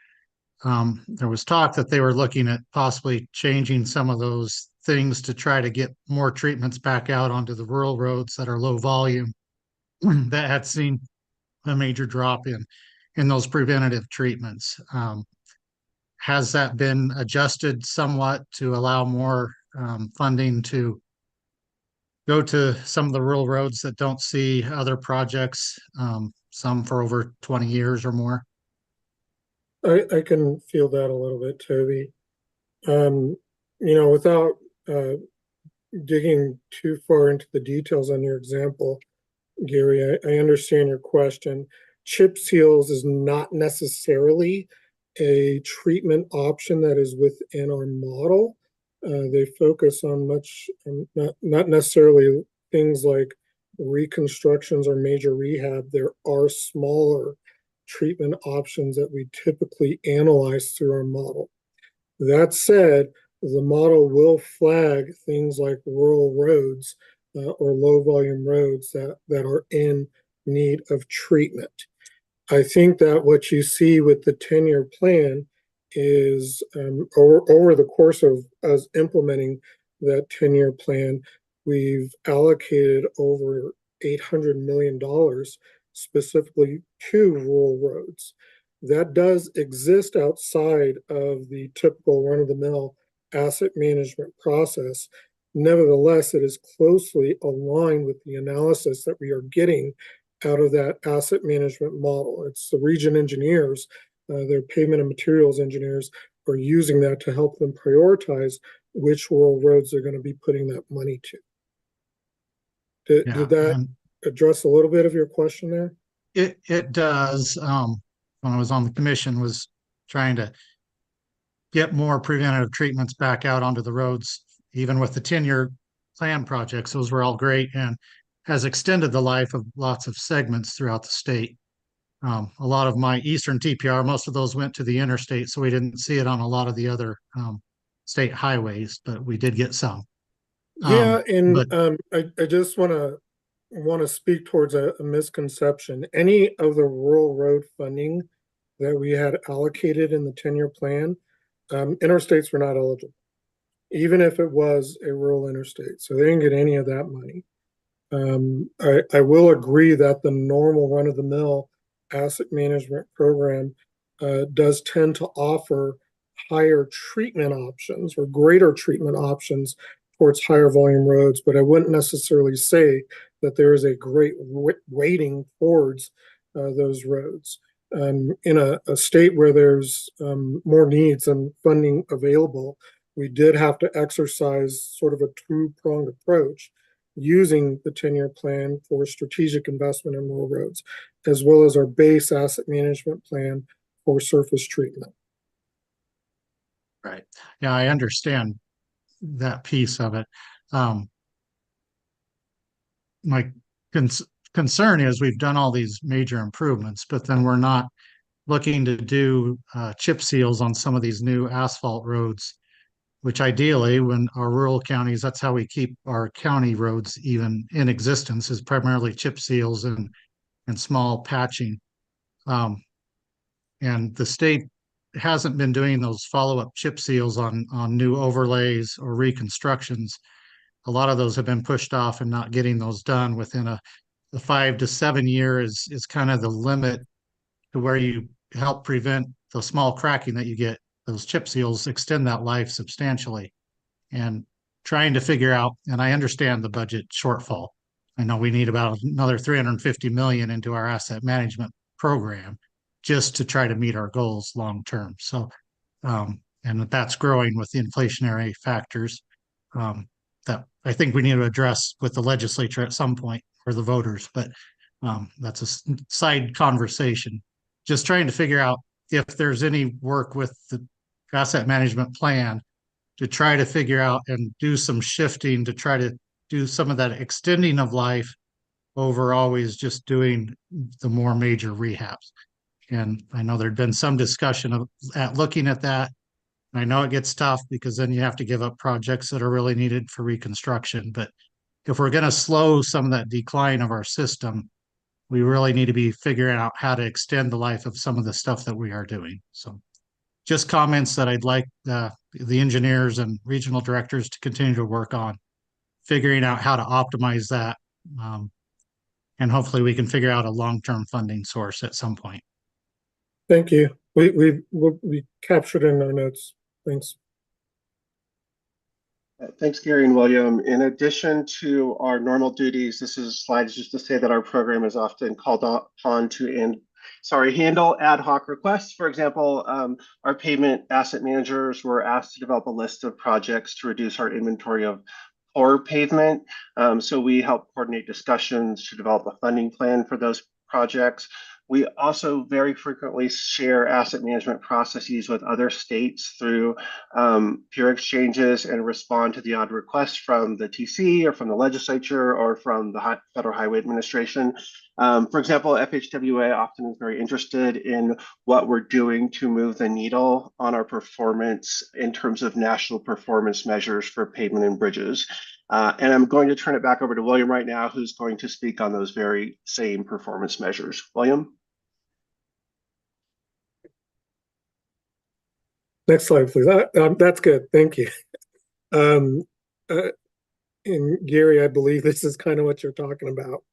There was talk that they were looking at possibly changing some of those things to try to get more treatments back out onto the rural roads that are low volume that had seen a major drop in those preventative treatments. has that been adjusted somewhat to allow more funding to go to some of the rural roads that don't see other projects, some for over 20 years or more? I can feel that a little bit, Toby. Without digging too far into the details on your example, Gary, I understand your question. Chip seals is not necessarily a treatment option that is within our model. They focus on not necessarily things like reconstructions or major rehab. There are smaller treatment options that we typically analyze through our model. That said, the model will flag things like rural roads or low volume roads that are in need of treatment. I think that what you see with the 10-year plan is over the course of us implementing that 10-year plan, we've allocated over $800 million specifically to rural roads. That does exist outside of the typical run-of-the-mill asset management process. Nevertheless, it is closely aligned with the analysis that we are getting out of that asset management model. It's the region engineers, their pavement and materials engineers are using that to help them prioritize which rural roads they're going to be putting that money to. Did that address a little bit of your question there? It does. When I was on the commission, was trying to get more preventative treatments back out onto the roads, even with the 10-year plan projects. Those were all great and has extended the life of lots of segments throughout the state. A lot of my eastern TPR, most of those went to the interstate, so we didn't see it on a lot of the other state highways, but we did get some. I just want to speak towards a misconception. Any of the rural road funding that we had allocated in the 10-year plan, interstates were not eligible, even if it was a rural interstate. So they didn't get any of that money. I will agree that the normal run-of-the-mill asset management program does tend to offer higher treatment options or greater treatment options towards higher volume roads, but I wouldn't necessarily say that there is a great weighting towards those roads. In a state where there's more needs and funding available, we did have to exercise sort of a two-pronged approach using the 10-year plan for strategic investment in rural roads, as well as our base asset management plan for surface treatment. Right. Yeah, I understand that piece of it. My concern is we've done all these major improvements, but then we're not looking to do chip seals on some of these new asphalt roads, which ideally, when our rural counties, that's how we keep our county roads even in existence, is primarily chip seals and small patching. And the state hasn't been doing those follow-up chip seals on new overlays or reconstructions. A lot of those have been pushed off and not getting those done within the 5 to 7 year is kind of the limit to where you help prevent the small cracking that you get. Those chip seals extend that life substantially. And trying to figure out, and I understand the budget shortfall. I know we need about another 350 million into our asset management program just to try to meet our goals long term. So, and that's growing with the inflationary factors that I think we need to address with the legislature at some point for the voters. But that's a side conversation. Just trying to figure out if there's any work with the asset management plan to try to figure out and do some shifting to try to do some of that extending of life over always just doing the more major rehabs. And I know there'd been some discussion at looking at that. And I know it gets tough because then you have to give up projects that are really needed for reconstruction. But if we're going to slow some of that decline of our system, we really need to be figuring out how to extend the life of some of the stuff that we are doing. So just comments that I'd like the engineers and regional directors to continue to work on, figuring out how to optimize that. And hopefully we can figure out a long-term funding source at some point. Thank you. We captured in our notes. Thanks. Thanks, Gary and William. In addition to our normal duties, this is slides just to say that our program is often called upon to handle ad hoc requests. For example, our pavement asset managers were asked to develop a list of projects to reduce our inventory of poor pavement. So we help coordinate discussions to develop a funding plan for those projects. We also very frequently share asset management processes with other states through peer exchanges and respond to the odd requests from the TC or from the legislature or from the Federal Highway Administration. For example, FHWA often is very interested in what we're doing to move the needle on our performance in terms of national performance measures for pavement and bridges. And I'm going to turn it back over to William right now, who's going to speak on those very same performance measures. William? Next slide, please. That's good. Thank you. And Gary, I believe this is kind of what you're talking about.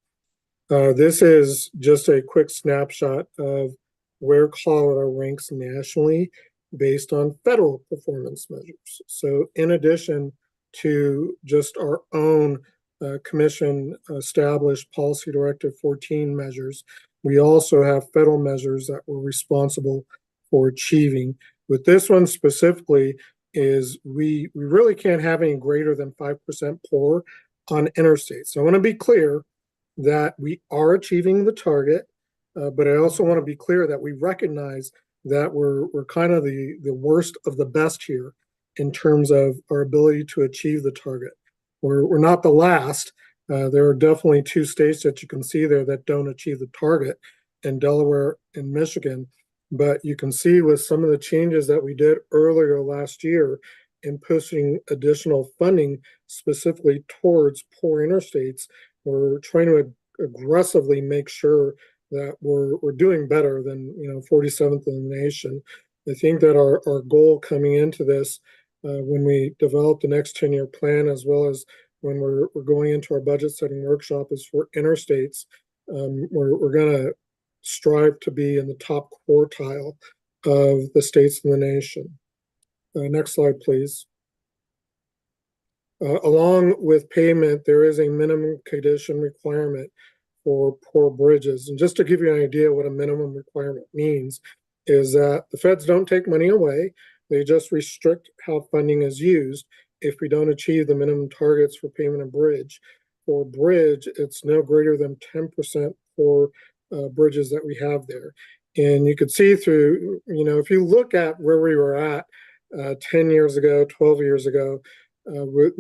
This is just a quick snapshot of where Colorado ranks nationally based on federal performance measures. So in addition to just our own commission established Policy Directive 14 measures, we also have federal measures that we're responsible for achieving. With this one specifically is we really can't have any greater than 5% poor on interstates. So I want to be clear that we are achieving the target, but I also want to be clear that we recognize that we're kind of the worst of the best here in terms of our ability to achieve the target. We're not the last. There are definitely two states that you can see there that don't achieve the target, in Delaware and Michigan. But you can see with some of the changes that we did earlier last year in pushing additional funding specifically towards poor interstates, we're trying to aggressively make sure that we're doing better than 47th in the nation. I think that our goal coming into this, when we develop the next 10-year plan, as well as when we're going into our budget setting workshop, is for interstates. We're going to strive to be in the top quartile of the states in the nation. Next slide, please. Along with payment, there is a minimum condition requirement for poor bridges. And just to give you an idea what a minimum requirement means is that the feds don't take money away. They just restrict how funding is used if we don't achieve the minimum targets for payment and bridge. For bridge, it's no greater than 10% for bridges that we have there. And you could see through, if you look at where we were at 10 years ago, 12 years ago, with,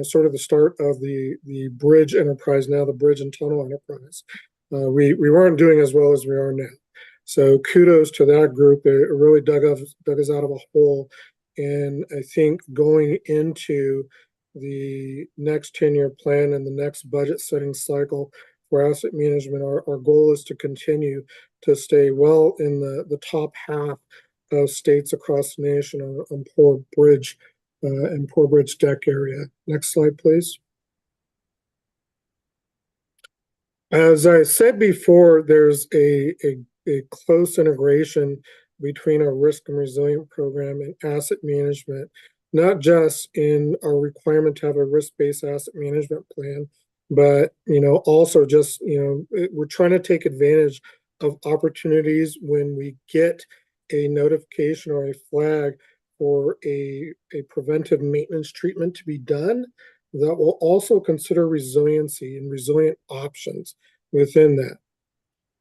sort of the start of the bridge enterprise, now the bridge and tunnel enterprise, we weren't doing as well as we are now. So kudos to that group. They really dug us out of a hole. And I think going into the next 10-year plan and the next budget setting cycle for asset management, our goal is to continue to stay well in the top half of states across the nation on poor bridge and poor bridge deck area. Next slide, please. As I said before, there's a close integration between our risk and resilient program and asset management, not just in our requirement to have a risk-based asset management plan, but also just we're trying to take advantage of opportunities when we get a notification or a flag for a preventive maintenance treatment to be done, that will also consider resiliency and resilient options within that.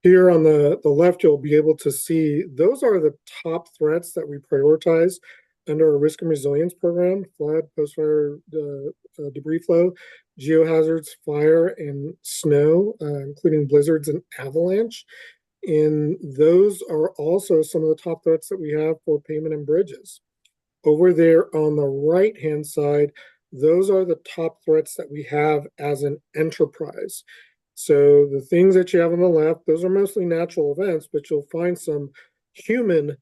Here on the left, you'll be able to see those are the top threats that we prioritize under our risk and resilience program: flood, post-fire debris flow, geohazards, fire, and snow, including blizzards and avalanche. And those are also some of the top threats that we have for pavement and bridges. Over there on the right-hand side, those are the top threats that we have as an enterprise. So the things that you have on the left, those are mostly natural events, but you'll find some human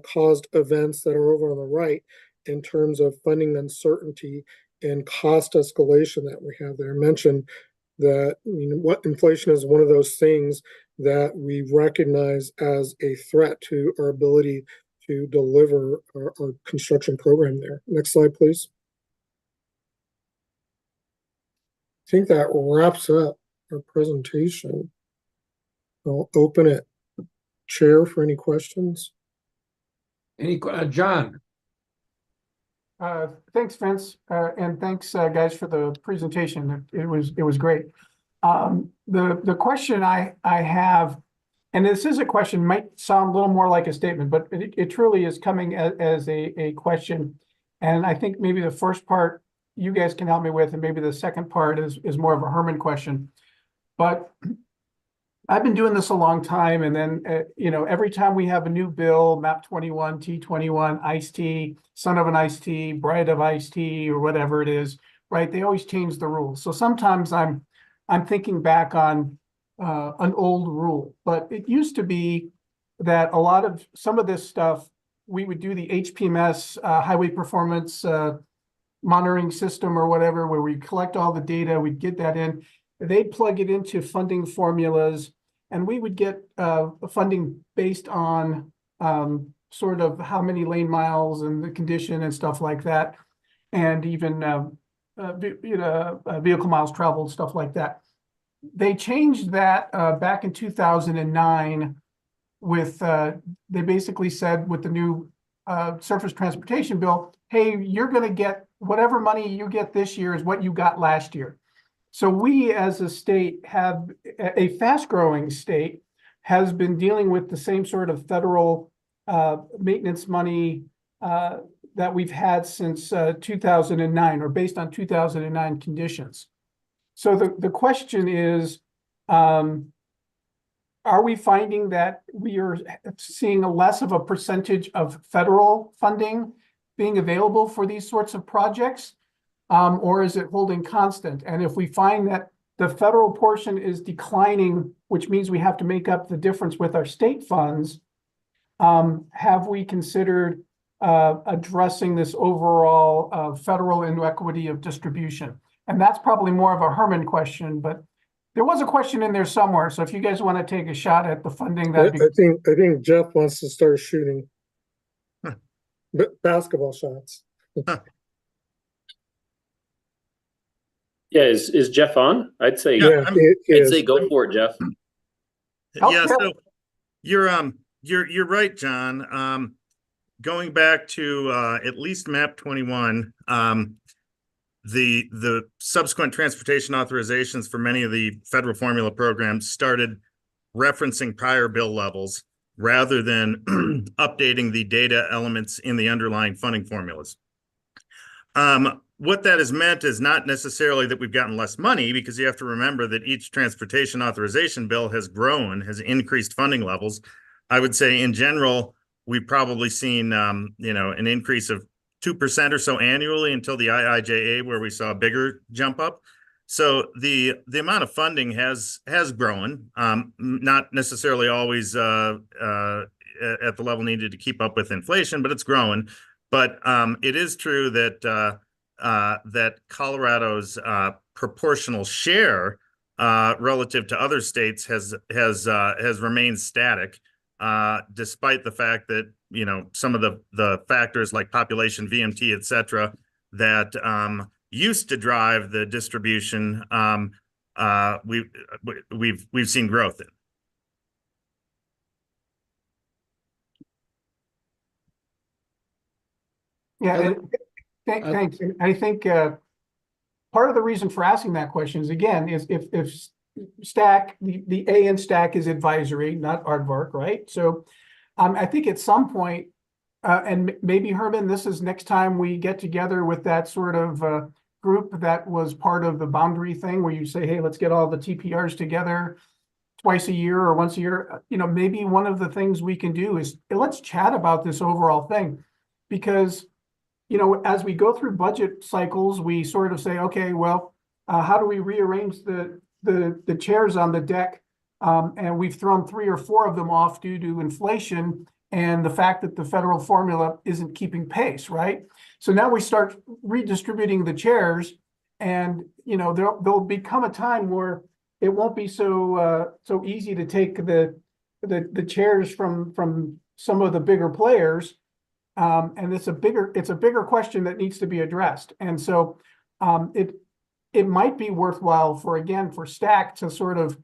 caused events that are over on the right in terms of funding uncertainty and cost escalation that we have there. I mentioned that, what inflation is one of those things that we recognize as a threat to our ability to deliver our construction program there. Next slide, please. I think that wraps up our presentation. I'll open it, Chair, for any questions. John? Thanks, Vince, and thanks, guys, for the presentation. It was great. The question I have, and this is a question, might sound a little more like a statement, but it truly is coming as a question. And I think maybe the first part you guys can help me with, and maybe the second part is more of a Herman question. But I've been doing this a long time, and then every time we have a new bill, MAP 21, T21, ICE-T, son of an ICE-T, bride of ICE-T, or whatever it is, right? They always change the rules. So sometimes I'm thinking back on an old rule, but it used to be that some of this stuff we would do the HPMS highway performance monitoring system or whatever, where we collect all the data, we'd get that in. They'd plug it into funding formulas, and we would get funding based on sort of how many lane miles and the condition and stuff like that, and even vehicle miles traveled, stuff like that. They changed that back in 2009 with, they basically said with the new surface transportation bill, hey, you're going to get whatever money you get this year is what you got last year. So we as a state have a fast-growing state has been dealing with the same sort of federal maintenance money that we've had since 2009, or based on 2009 conditions. So the question is, are we finding that we are seeing a less of a percentage of federal funding being available for these sorts of projects? Or is it holding constant? And if we find that the federal portion is declining, which means we have to make up the difference with our state funds, have we considered addressing this overall federal inequity of distribution? And that's probably more of a Herman question, but there was a question in there somewhere. So if you guys want to take a shot at the funding, that'd be. I think Jeff wants to start shooting basketball shots. Yeah, is Jeff on? I'd say I'd say go for it, Jeff. Yeah, so you're right, John. Going back to at least MAP 21, the subsequent transportation authorizations for many of the federal formula programs started referencing prior bill levels rather than updating the data elements in the underlying funding formulas. What that has meant is not necessarily that we've gotten less money, because you have to remember that each transportation authorization bill has grown, has increased funding levels. I would say in general, we've probably seen an increase of 2% or so annually until the IIJA, where we saw a bigger jump up. So the amount of funding has grown, not necessarily always at the level needed to keep up with inflation, but it's growing. But it is true that that Colorado's proportional share relative to other states has remained static, despite the fact that some of the factors like population, VMT, et cetera, that used to drive the distribution, we've seen growth in. Yeah, thanks. And I think part of the reason for asking that question is, again, is if STAC, the A in STAC is advisory, not aardvark, right? So I think at some point, and maybe Herman, this is next time we get together with that sort of group that was part of the boundary thing, where you say, hey, let's get all the TPRs together twice a year or once a year. Maybe one of the things we can do is let's chat about this overall thing, because as we go through budget cycles, we sort of say, okay, well, how do we rearrange the chairs on the deck? And we've thrown 3 or 4 of them off due to inflation and the fact that the federal formula isn't keeping pace, right? So now we start redistributing the chairs, And, you know, there'll become a time where it won't be so easy to take the chairs from some of the bigger players. And it's a bigger question that needs to be addressed. And so it might be worthwhile for STAC to sort of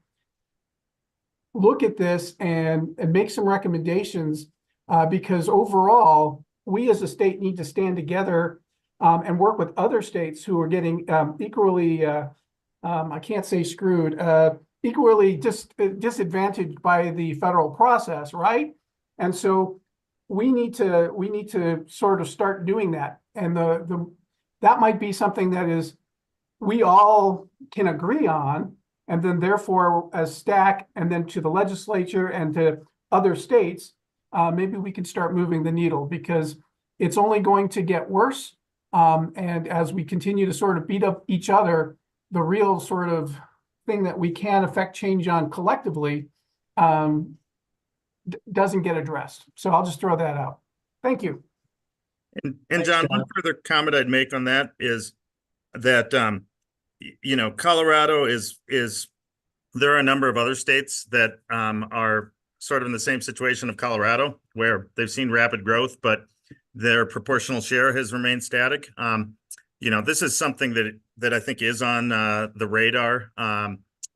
look at this and make some recommendations, because overall, we as a state need to stand together and work with other states who are getting equally, I can't say screwed, equally disadvantaged by the federal process, right? And so we need to sort of start doing that. And that might be something that is we all can agree on, and then therefore as STAC and then to the legislature and to other states, maybe we can start moving the needle, because it's only going to get worse. And as we continue to sort of beat up each other, the real sort of thing that we can affect change on collectively doesn't get addressed. So I'll just throw that out. Thank you. And John, one further comment I'd make on that is that, you know, Colorado is there are a number of other states that are sort of in the same situation of Colorado, where they've seen rapid growth, but their proportional share has remained static. You know, this is something that I think is on the radar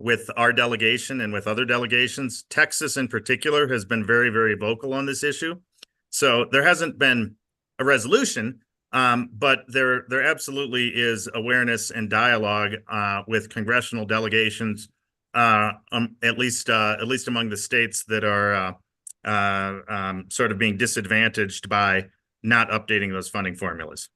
with our delegation and with other delegations. Texas in particular has been very, very vocal on this issue. So there hasn't been a resolution, but there absolutely is awareness and dialogue with congressional delegations, at least among the states that are sort of being disadvantaged by not updating those funding formulas.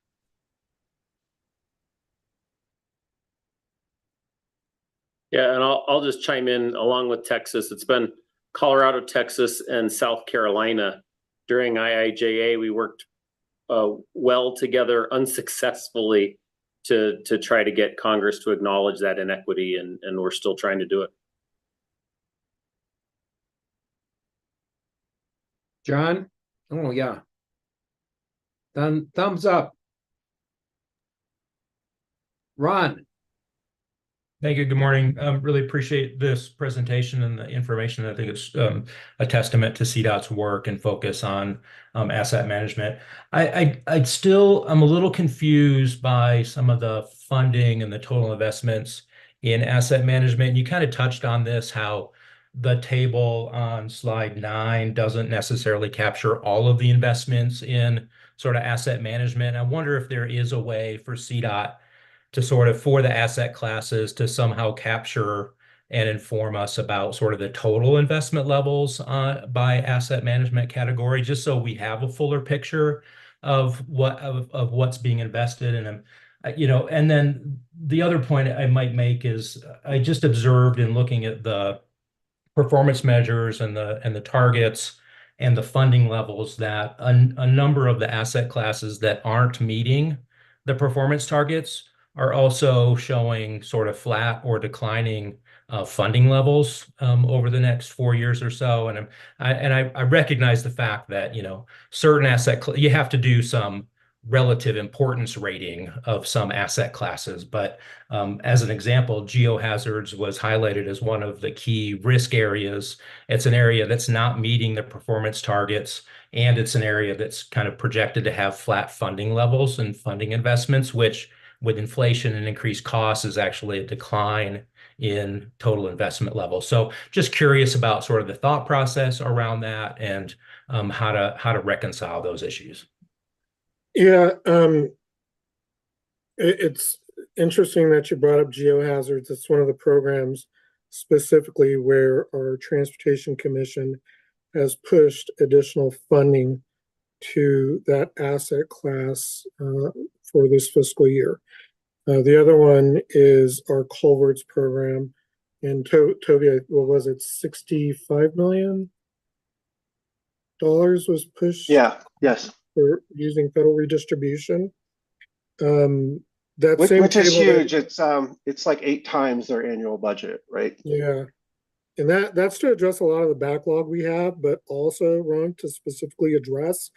Yeah, and I'll just chime in along with Texas. It's been Colorado, Texas, and South Carolina. During IIJA, we worked well together unsuccessfully to try to get Congress to acknowledge that inequity, and we're still trying to do it. John? Oh, yeah. Thumbs up. Ron? Thank you. Good morning. Really appreciate this presentation and the information. I think it's a testament to CDOT's work and focus on asset management. I'm a little confused by some of the funding and the total investments in asset management. And you kind of touched on this, how the table on slide 9 doesn't necessarily capture all of the investments in sort of asset management. I wonder if there is a way for CDOT to sort of, for the asset classes, to somehow capture and inform us about sort of the total investment levels by asset management category, just so we have a fuller picture of what's being invested in. You know, and then the other point I might make is I just observed in looking at the performance measures and the targets and the funding levels that a number of the asset classes that aren't meeting the performance targets are also showing sort of flat or declining funding levels over the next 4 years or so. And I recognize the fact that, you know, certain you have to do some relative importance rating of some asset classes. But as an example, geohazards was highlighted as one of the key risk areas. It's an area that's not meeting the performance targets, and it's an area that's kind of projected to have flat funding levels and funding investments, which with inflation and increased costs is actually a decline in total investment levels. So just curious about sort of the thought process around that and how to reconcile those issues. Yeah, it's interesting that you brought up geohazards. It's one of the programs specifically where our Transportation Commission has pushed additional funding to that asset class for this fiscal year. The other one is our culverts program. And Toby, what was it? $65 million was pushed. Yeah. Yes. For using federal redistribution. Which is huge. It's like 8 times their annual budget, right? Yeah. And that's to address a lot of the backlog we have, but also, Ron, to specifically address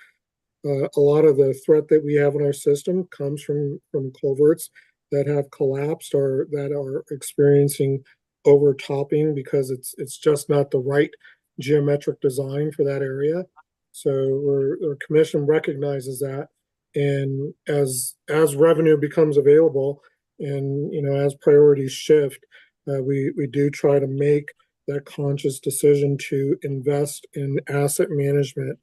a lot of the threat that we have in our system comes from culverts that have collapsed or that are experiencing overtopping because it's just not the right geometric design for that area. So our commission recognizes that, and as revenue becomes available, and as priorities shift, we do try to make that conscious decision to invest in asset management,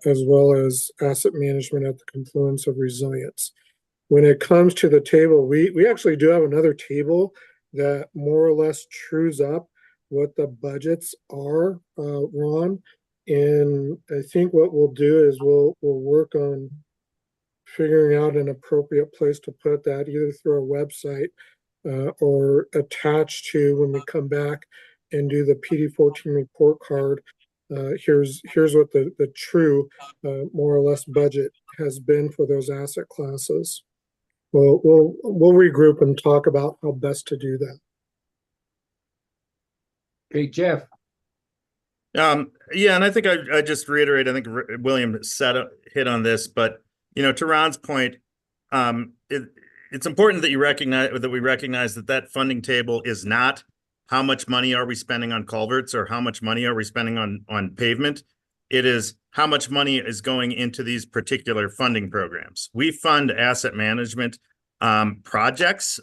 as well as asset management at the confluence of resilience. When it comes to the table, we actually do have another table that more or less trues up what the budgets are, Ron. And I think what we'll do is we'll work on figuring out an appropriate place to put that, either through our website or attached to when we come back and do the PD14 report card. Here's what the true more or less budget has been for those asset classes. We'll regroup and talk about how best to do that. Okay, Jeff. Yeah, and I think I just reiterate, I think William hit on this, but to Ron's point, it's important that we recognize that funding table is not how much money are we spending on culverts or how much money are we spending on pavement. It is how much money is going into these particular funding programs. We fund asset management projects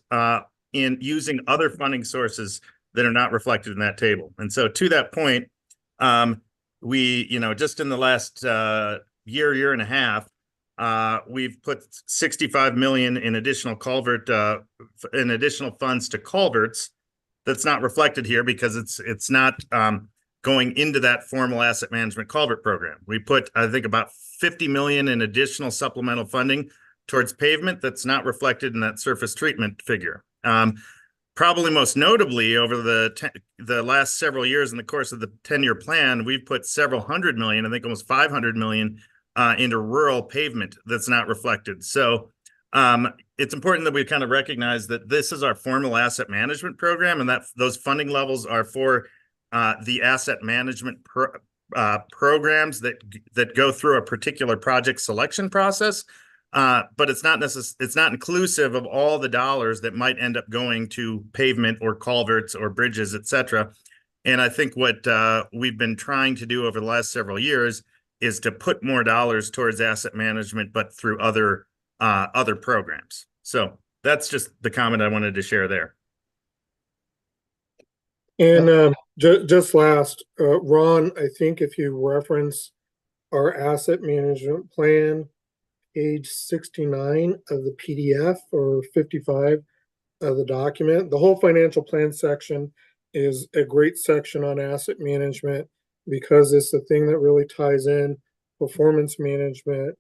in using other funding sources that are not reflected in that table. And so to that point, we, just in the last year and a half, we've put 65 million in additional funds to culverts. That's not reflected here because it's not going into that formal asset management culvert program. We put, I think, about 50 million in additional supplemental funding towards pavement that's not reflected in that surface treatment figure. Probably most notably over the last several years in the course of the 10-year plan, we've put several hundred million, I think almost 500 million into rural pavement that's not reflected. So it's important that we kind of recognize that this is our formal asset management program, and that those funding levels are for the asset management programs that go through a particular project selection process. But it's not inclusive of all the dollars that might end up going to pavement or culverts or bridges, et cetera. And I think what we've been trying to do over the last several years is to put more dollars towards asset management, but through other programs. So that's just the comment I wanted to share there. And just last, Ron, I think if you reference our asset management plan, page 69 of the PDF or 55 of the document, the whole financial plan section is a great section on asset management because it's the thing that really ties in performance management,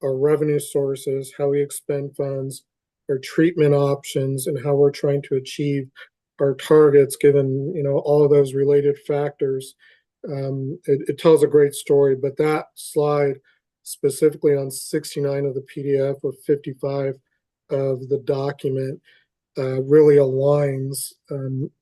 our revenue sources, how we expend funds, our treatment options, and how we're trying to achieve our targets given all of those related factors. It tells a great story, but that slide specifically on 69 of the PDF or 55 of the document really aligns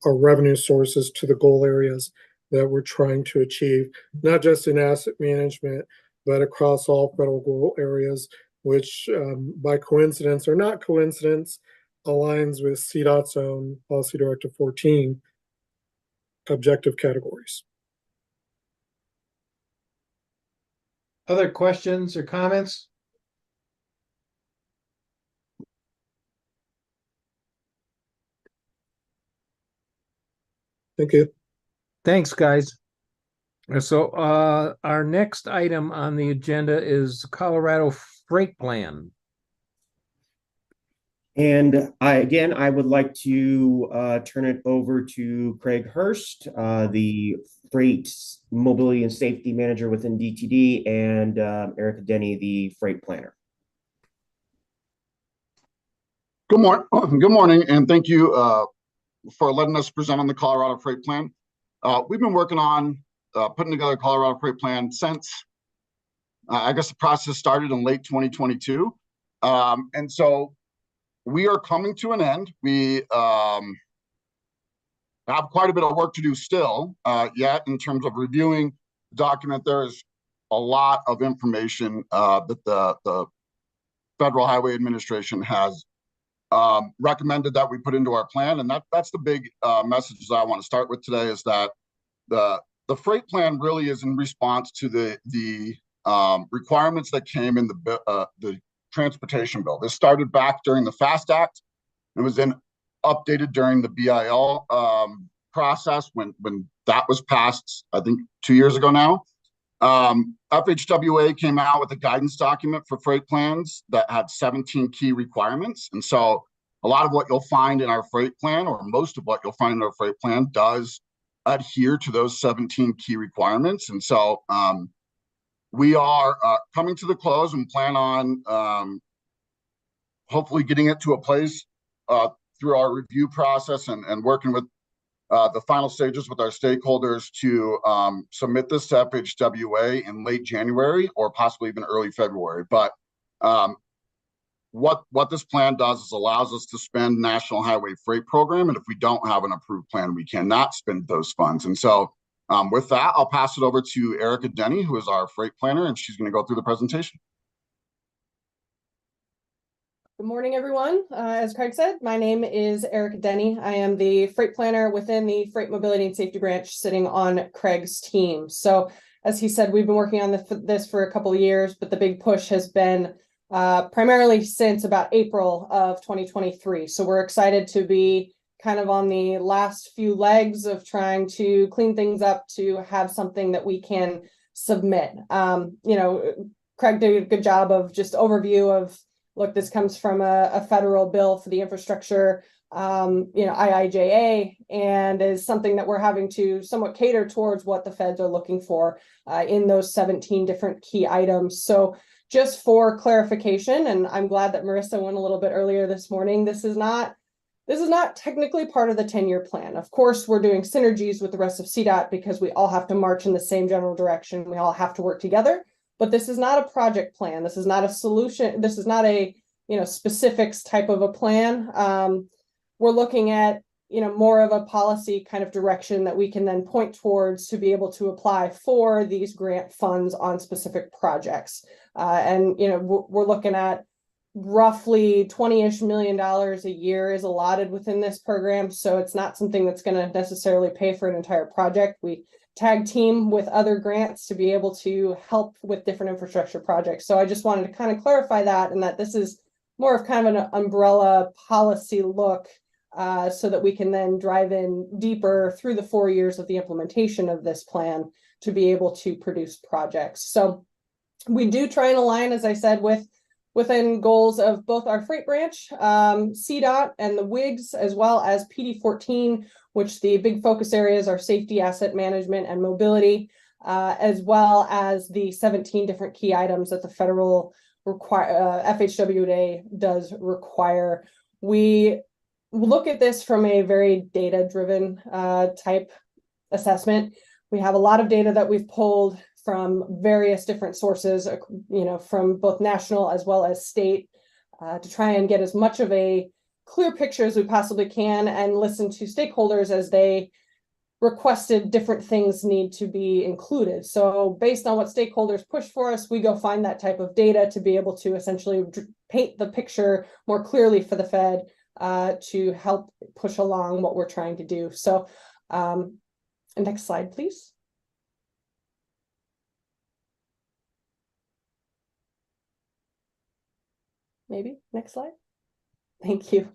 our revenue sources to the goal areas that we're trying to achieve, not just in asset management, but across all federal goal areas, which by coincidence or not coincidence aligns with CDOT's own Policy Directive 14 objective categories. Other questions or comments? Thank you. Thanks, guys. So our next item on the agenda is Colorado Freight Plan. And I would like to turn it over to Craig Hurst, the Freight Mobility and Safety Manager within DTD, and Erica Denny, the Freight Planner. Good morning, and thank you for letting us present on the Colorado Freight Plan. We've been working on putting together a Colorado Freight Plan since, I guess the process started in late 2022. And so we are coming to an end. We have quite a bit of work to do still yet in terms of reviewing the document. There is a lot of information that the Federal Highway Administration has recommended that we put into our plan. And that's the big message that I want to start with today, is that the freight plan really is in response to the requirements that came in the transportation bill. This started back during the FAST Act. It was then updated during the BIL process when that was passed, I think 2 years ago now. FHWA came out with a guidance document for freight plans that had 17 key requirements. And so a lot of what you'll find in our freight plan, or most of what you'll find in our freight plan, does adhere to those 17 key requirements. And so we are coming to the close and plan on hopefully getting it to a place through our review process and working with the final stages with our stakeholders to submit this to FHWA in late January or possibly even early February. But what this plan does is allows us to spend National Highway Freight Program, and if we don't have an approved plan, we cannot spend those funds. And so with that, I'll pass it over to Erica Denny, who is our freight planner, and she's going to go through the presentation. Good morning, everyone. As Craig said, my name is Erica Denny. I am the freight planner within the Freight Mobility and Safety Branch, sitting on Craig's team. So as he said, we've been working on this for a couple of years, but the big push has been primarily since about April of 2023. So we're excited to be kind of on the last few legs of trying to clean things up to have something that we can submit. Craig did a good job of just overview of, look, this comes from a federal bill for the infrastructure, IIJA, and is something that we're having to somewhat cater towards what the feds are looking for in those 17 different key items. So just for clarification, and I'm glad that Marissa went a little bit earlier this morning, this is not technically part of the 10-year plan. Of course, we're doing synergies with the rest of CDOT because we all have to march in the same general direction. We all have to work together. But this is not a project plan. This is not a solution. This is not a, specifics type of a plan. We're looking at, more of a policy kind of direction that we can then point towards to be able to apply for these grant funds on specific projects. We're looking at roughly $20-ish million a year is allotted within this program. So it's not something that's going to necessarily pay for an entire project. We tag team with other grants to be able to help with different infrastructure projects. So I just wanted to kind of clarify that, and that this is more of kind of an umbrella policy look so that we can then drive in deeper through the 4 years of the implementation of this plan to be able to produce projects. So we do try and align, as I said, within goals of both our freight branch, CDOT and the WIGs, as well as PD14, which the big focus areas are safety, asset management, and mobility, as well as the 17 different key items that the federal FHWA does require. We look at this from a very data-driven type assessment. We have a lot of data that we've pulled from various different sources, from both national as well as state, to try and get as much of a clear picture as we possibly can and listen to stakeholders as they requested different things need to be included. So based on what stakeholders push for us, we go find that type of data to be able to essentially paint the picture more clearly for the Fed to help push along what we're trying to do. So next slide, please. Maybe next slide. Thank you.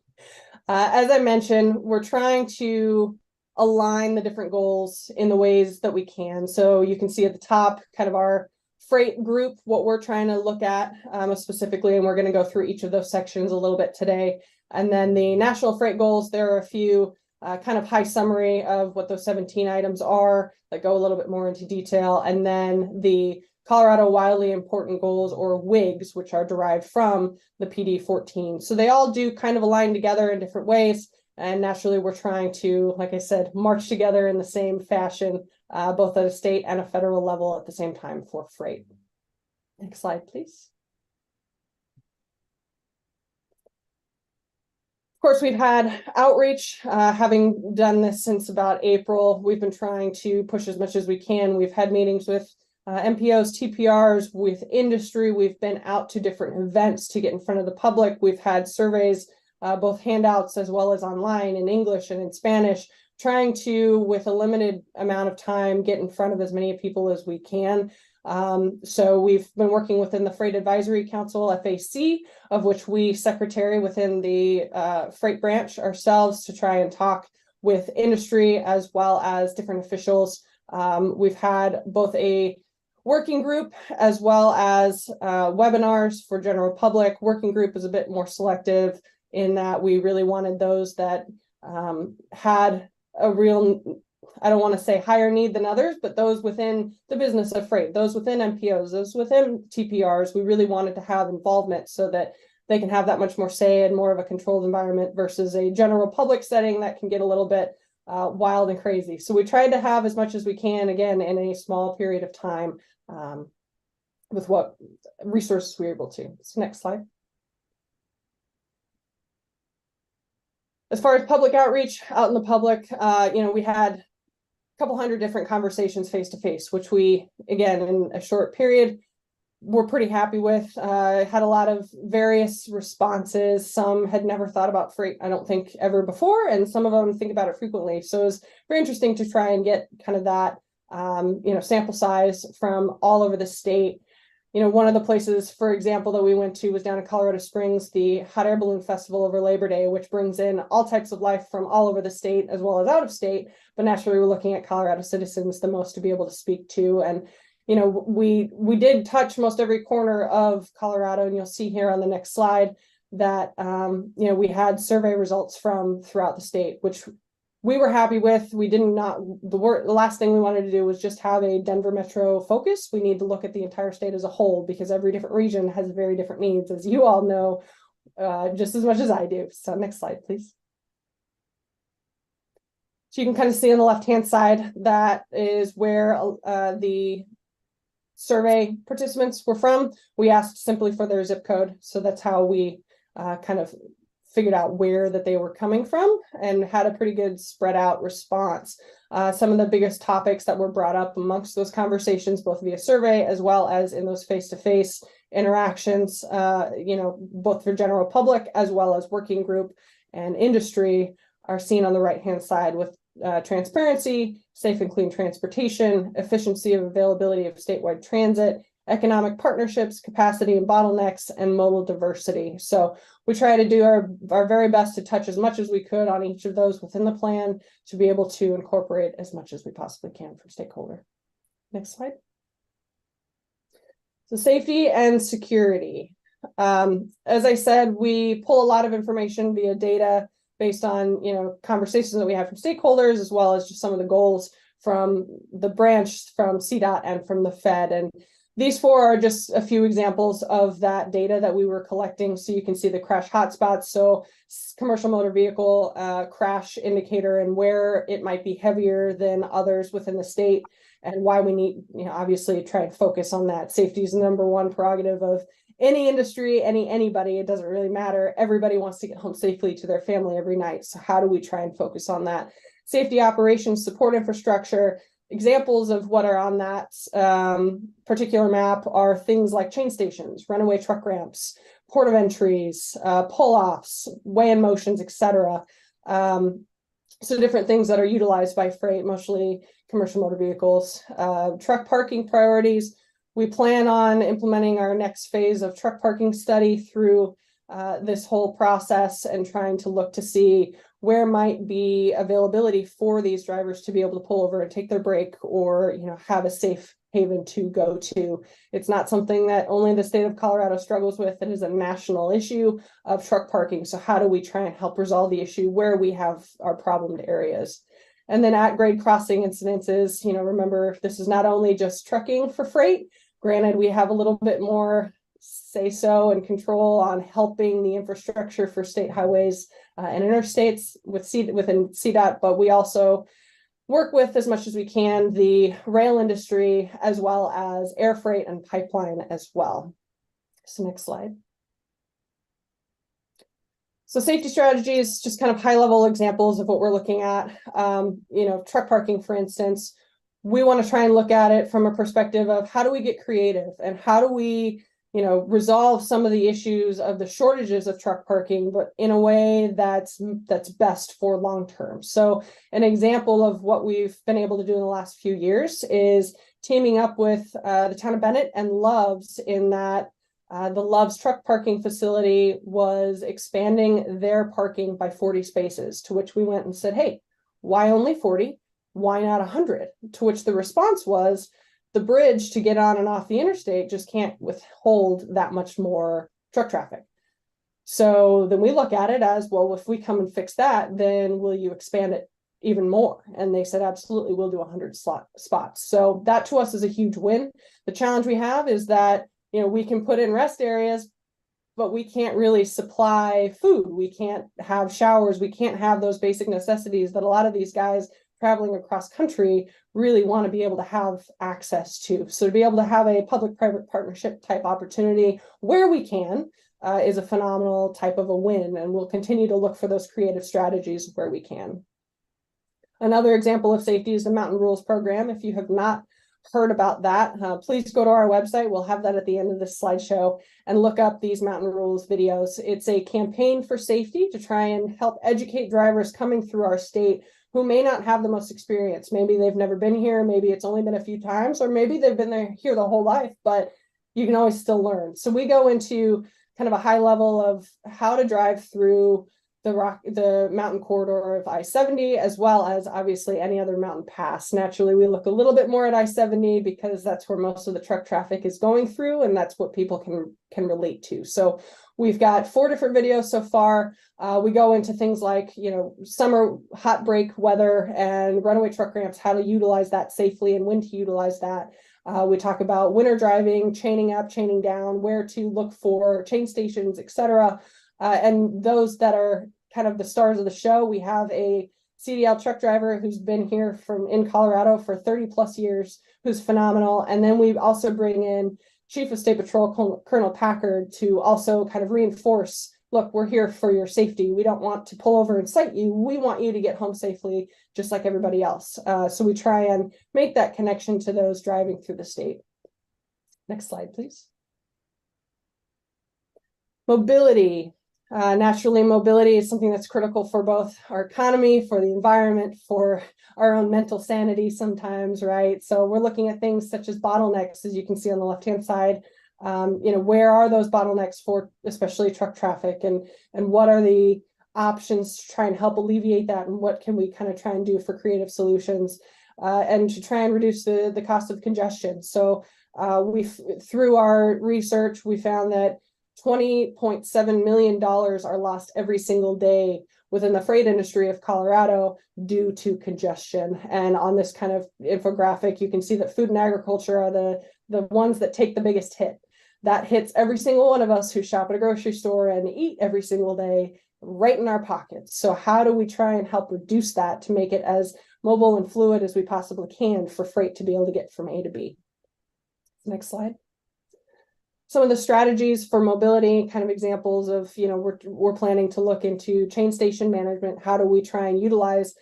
As I mentioned, we're trying to align the different goals in the ways that we can. So you can see at the top kind of our freight group, what we're trying to look at specifically, and we're going to go through each of those sections a little bit today. And then the national freight goals, there are a few kind of high summary of what those 17 items are that go a little bit more into detail. And then the Colorado Wildly Important Goals, or WIGs, which are derived from the PD14. So they all do kind of align together in different ways. And naturally, we're trying to, like I said, march together in the same fashion, both at a state and a federal level at the same time for freight. Next slide, please. Of course, we've had outreach, having done this since about April. We've been trying to push as much as we can. We've had meetings with MPOs, TPRs, with industry. We've been out to different events to get in front of the public. We've had surveys both handouts as well as online in English and in Spanish, trying to, with a limited amount of time, get in front of as many people as we can. So we've been working within the Freight Advisory Council, FAC, of which we secretary within the freight branch ourselves, to try and talk with industry as well as different officials. We've had both a working group as well as webinars for general public. Working group is a bit more selective in that we really wanted those that had a real, I don't want to say higher need than others, but those within the business of freight, those within MPOs, those within TPRs, we really wanted to have involvement so that they can have that much more say and more of a controlled environment versus a general public setting that can get a little bit wild and crazy. So we tried to have as much as we can, again, in a small period of time with what resources we were able to. So next slide. As far as public outreach out in the public, we had a couple hundred different conversations face to face, which we, again, in a short period, we're pretty happy with. Had a lot of various responses. Some had never thought about freight, I don't think, ever before, and some of them think about it frequently. So it's very interesting to try and get kind of that, sample size from all over the state. One of the places, for example, that we went to was down in Colorado Springs, the Hot Air Balloon Festival over Labor Day, which brings in all types of life from all over the state as well as out of state. But naturally, we're looking at Colorado citizens the most to be able to speak to. And, we did touch most every corner of Colorado, and you'll see here on the next slide that, we had survey results from throughout the state, which we were happy with. We did not, the last thing we wanted to do was just have a Denver metro focus. We need to look at the entire state as a whole, because every different region has very different needs, as you all know, just as much as I do. So next slide, please. So you can kind of see on the left-hand side, that is where the survey participants were from. We asked simply for their zip code. So that's how we kind of figured out where that they were coming from, and had a pretty good spread out response. Some of the biggest topics that were brought up amongst those conversations, both via survey as well as in those face-to-face interactions, both for general public as well as working group and industry, are seen on the right-hand side with transparency, safe and clean transportation, efficiency of availability of statewide transit, economic partnerships, capacity and bottlenecks, and modal diversity. So we try to do our very best to touch as much as we could on each of those within the plan to be able to incorporate as much as we possibly can for stakeholder. Next slide. So safety and security. As I said, we pull a lot of information via data based on, conversations that we have from stakeholders, as well as just some of the goals from the branch, from CDOT, and from the Fed. And these four are just a few examples of that data that we were collecting. So you can see the crash hotspots. So commercial motor vehicle crash indicator, and where it might be heavier than others within the state, and why we need, obviously try and focus on that. Safety is the number one prerogative of any industry, anybody. It doesn't really matter. Everybody wants to get home safely to their family every night. So how do we try and focus on that? Safety operations, support infrastructure. Examples of what are on that particular map are things like chain stations, runaway truck ramps, port of entries, pull-offs, weigh-in motions, etc. So different things that are utilized by freight, mostly commercial motor vehicles. Truck parking priorities. We plan on implementing our next phase of truck parking study through this whole process, and trying to look to see where might be availability for these drivers to be able to pull over and take their break, or have a safe haven to go to. It's not something that only the state of Colorado struggles with. It is a national issue of truck parking. So how do we try and help resolve the issue where we have our problemed areas? And then at grade crossing incidences, remember, this is not only just trucking for freight. Granted, we have a little bit more say so and control on helping the infrastructure for state highways and interstates within CDOT, but we also work with, as much as we can, the rail industry, as well as air freight and pipeline as well. So next slide. So safety strategies, just kind of high level examples of what we're looking at. Truck parking, for instance, we want to try and look at it from a perspective of how do we get creative, and how do we resolve some of the issues of the shortages of truck parking, but in a way that's best for long term. So an example of what we've been able to do in the last few years is teaming up with the town of Bennett and Love's, in that the Love's truck parking facility was expanding their parking by 40 spaces, to which we went and said, hey, why only 40? Why not 100? To which the response was, the bridge to get on and off the interstate just can't withhold that much more truck traffic. So then we look at it as, well, if we come and fix that, then will you expand it even more? And they said, absolutely, we'll do 100 spots. So that to us is a huge win. The challenge we have is that, we can put in rest areas, but we can't really supply food. We can't have showers. We can't have those basic necessities that a lot of these guys traveling across country really want to be able to have access to. So to be able to have a public-private partnership type opportunity where we can is a phenomenal type of a win, and we'll continue to look for those creative strategies where we can. Another example of safety is the Mountain Rules program. If you have not heard about that, please go to our website. We'll have that at the end of this slideshow, and look up these Mountain Rules videos. It's a campaign for safety to try and help educate drivers coming through our state who may not have the most experience. Maybe they've never been here, maybe it's only been a few times, or maybe they've been here the whole life, but you can always still learn. So we go into kind of a high level of how to drive through the mountain corridor of I-70, as well as obviously any other mountain pass. Naturally, we look a little bit more at I-70 because that's where most of the truck traffic is going through, and that's what people can relate to. So we've got 4 different videos so far. We go into things like, summer hot break weather and runaway truck ramps, how to utilize that safely and when to utilize that. We talk about winter driving, chaining up, chaining down, where to look for chain stations, etc. And those that are kind of the stars of the show, we have a CDL truck driver who's been here in Colorado for 30 plus years, who's phenomenal. And then we also bring in Chief of State Patrol Colonel Packard to also kind of reinforce, look, we're here for your safety. We don't want to pull over and cite you. We want you to get home safely, just like everybody else. So we try and make that connection to those driving through the state. Next slide, please. Mobility. Naturally, mobility is something that's critical for both our economy, for the environment, for our own mental sanity sometimes, right? So we're looking at things such as bottlenecks, as you can see on the left-hand side. Where are those bottlenecks for especially truck traffic, and what are the options to try and help alleviate that, and what can we kind of try and do for creative solutions, and to try and reduce the cost of congestion. So through our research, we found that $20.7 million are lost every single day within the freight industry of Colorado due to congestion. And on this kind of infographic, you can see that food and agriculture are the ones that take the biggest hit. That hits every single one of us who shop at a grocery store and eat every single day right in our pockets. So how do we try and help reduce that to make it as mobile and fluid as we possibly can for freight to be able to get from A to B? Next slide. Some of the strategies for mobility, kind of examples of, we're planning to look into chain station management. How do we try and utilize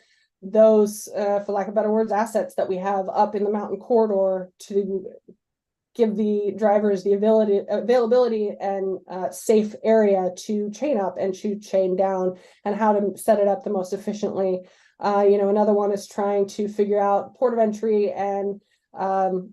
those, for lack of better words, assets that we have up in the mountain corridor to give the drivers the availability and safe area to chain up and to chain down, and how to set it up the most efficiently. Another one is trying to figure out port of entry and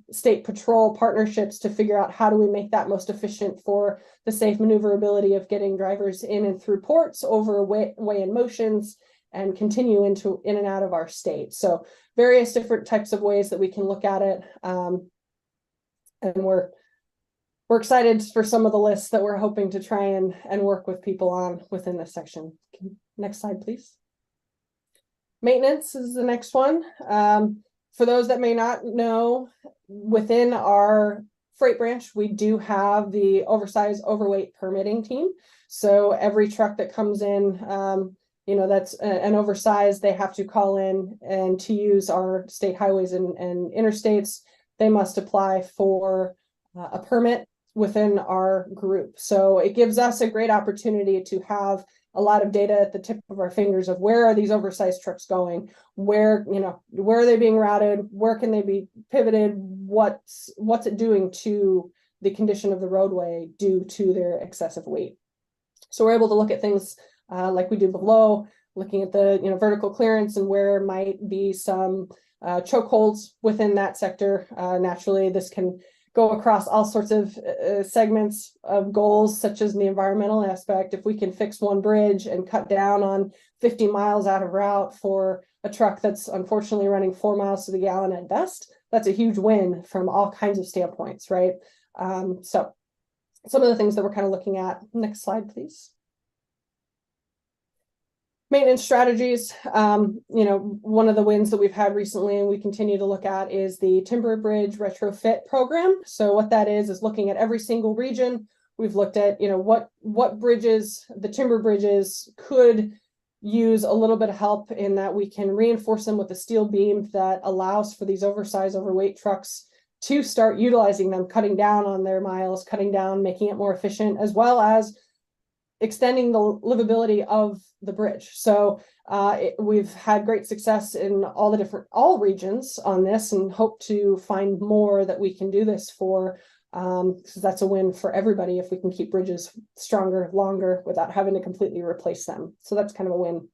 state patrol partnerships to figure out how do we make that most efficient for the safe maneuverability of getting drivers in and through ports, over weigh-in motions, and continue in and out of our state. So various different types of ways that we can look at it. And we're excited for some of the lists that we're hoping to try and work with people on within this section. Next slide, please. Maintenance is the next one. For those that may not know, within our freight branch, we do have the oversized overweight permitting team. So every truck that comes in, that's an oversized, they have to call in, and to use our state highways and interstates, they must apply for a permit within our group. So it gives us a great opportunity to have a lot of data at the tip of our fingers of where are these oversized trucks going, where are they being routed, where can they be pivoted, what's it doing to the condition of the roadway due to their excessive weight. So we're able to look at things like we do below, looking at the vertical clearance and where might be some chokeholds within that sector. Naturally, this can go across all sorts of segments of goals, such as the environmental aspect. If we can fix one bridge and cut down on 50 miles out of route for a truck that's unfortunately running 4 miles to the gallon at best, that's a huge win from all kinds of standpoints, right? So some of the things that we're kind of looking at. Next slide, please. Maintenance strategies. One of the wins that we've had recently and we continue to look at is the Timber Bridge retrofit program. So what that is looking at every single region. We've looked at, what bridges, the timber bridges could use a little bit of help in that we can reinforce them with a steel beam that allows for these oversized, overweight trucks to start utilizing them, cutting down on their miles, cutting down, making it more efficient, as well as extending the livability of the bridge. So we've had great success in all regions on this, and hope to find more that we can do this for, because that's a win for everybody if we can keep bridges stronger, longer, without having to completely replace them. So that's kind of a win.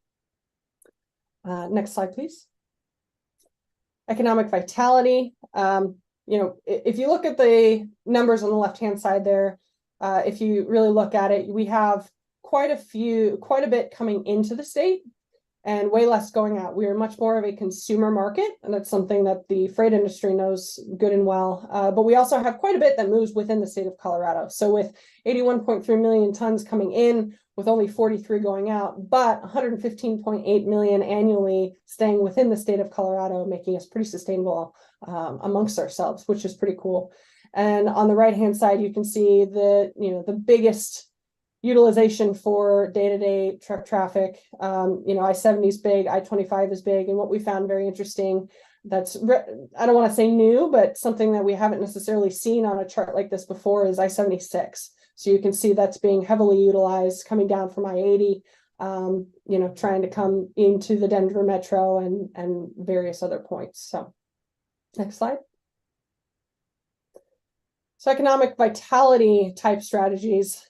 Next slide, please. Economic vitality. If you look at the numbers on the left-hand side there, if you really look at it, we have quite a bit coming into the state and way less going out. We are much more of a consumer market, and that's something that the freight industry knows good and well. But we also have quite a bit that moves within the state of Colorado. So with 81.3 million tons coming in, with only 43 going out, but 115.8 million annually staying within the state of Colorado, making us pretty sustainable amongst ourselves, which is pretty cool. And on the right-hand side, you can see the biggest utilization for day-to-day truck traffic. I-70 is big, I-25 is big, and what we found very interesting, I don't want to say new, but something that we haven't necessarily seen on a chart like this before, is I-76. So you can see that's being heavily utilized coming down from I-80, trying to come into the Denver metro and various other points. So next slide. So economic vitality type strategies.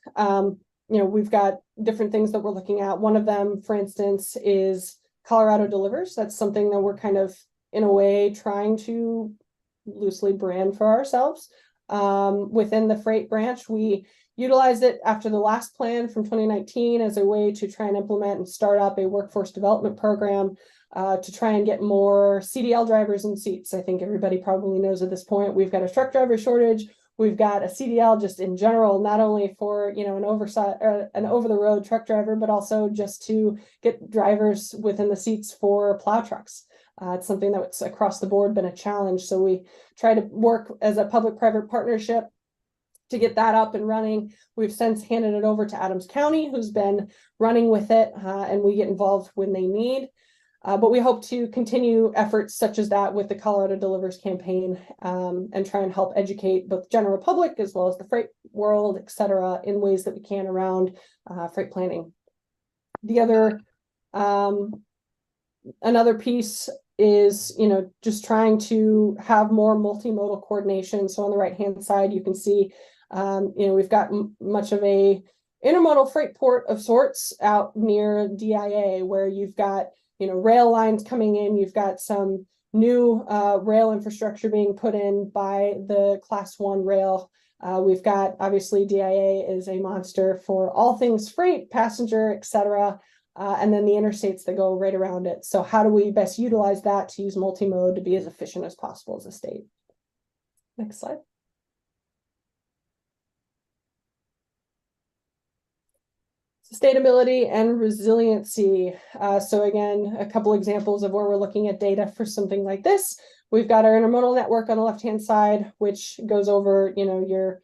We've got different things that we're looking at. One of them, for instance, is Colorado Delivers. That's something that we're kind of, in a way, trying to loosely brand for ourselves. Within the freight branch, we utilized it after the last plan from 2019 as a way to try and implement and start up a workforce development program to try and get more CDL drivers in seats. I think everybody probably knows at this point, we've got a truck driver shortage. We've got a CDL just in general, not only for an over-the-road truck driver, but also just to get drivers within the seats for plow trucks. It's something that's across the board been a challenge. So we try to work as a public-private partnership to get that up and running. We've since handed it over to Adams County, who's been running with it, and we get involved when they need. But we hope to continue efforts such as that with the Colorado Delivers campaign, and try and help educate both general public as well as the freight world, et cetera, in ways that we can around freight planning. The other, another piece is, just trying to have more multimodal coordination. So on the right-hand side, you can see, we've got much of a intermodal freight port of sorts out near DIA, where you've got rail lines coming in. You've got some new rail infrastructure being put in by the Class 1 rail. We've got, obviously, DIA is a monster for all things freight, passenger, et cetera, and then the interstates that go right around it. So how do we best utilize that to use multimode to be as efficient as possible as a state? Next slide. Sustainability and resiliency. So again, a couple examples of where we're looking at data for something like this. We've got our intermodal network on the left-hand side, which goes over, your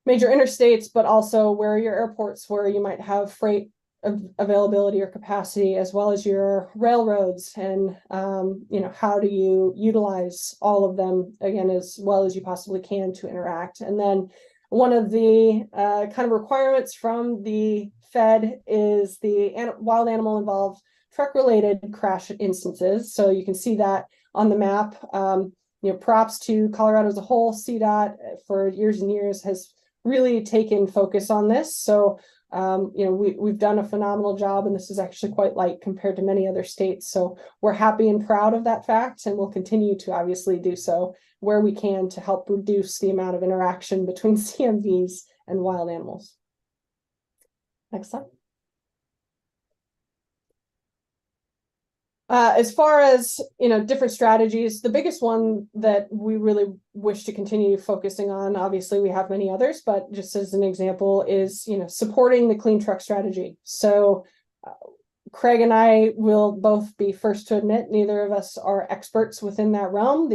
major interstates, but also where are your airports, where you might have freight availability or capacity, as well as your railroads, and how do you utilize all of them, again, as well as you possibly can to interact. And then one of the kind of requirements from the Fed is the wild animal involved truck related crash instances. So you can see that on the map. props to Colorado as a whole. CDOT for years and years has really taken focus on this. So, we've done a phenomenal job, and this is actually quite light compared to many other states. So we're happy and proud of that fact, and we'll continue to obviously do so where we can to help reduce the amount of interaction between CMVs and wild animals. Next slide. As far as, different strategies, the biggest one that we really wish to continue focusing on, obviously we have many others, but just as an example is, supporting the clean truck strategy. So Craig and I will both be first to admit, neither of us are experts within that realm.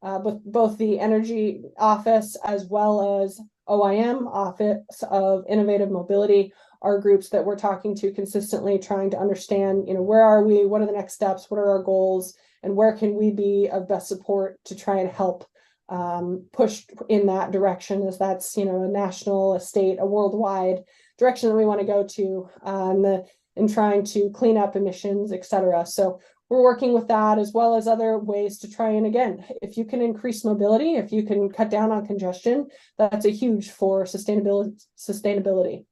Both the Energy Office as well as OIM, Office of Innovative Mobility, are groups that we're talking to consistently, trying to understand, where are we, what are the next steps, what are our goals, and where can we be of best support to try and help push in that direction, as that's, a national, a state, a worldwide direction that we want to go to in trying to clean up emissions, et cetera. So we're working with that as well as other ways to try. And again, if you can increase mobility, if you can cut down on congestion, that's a huge for sustainability.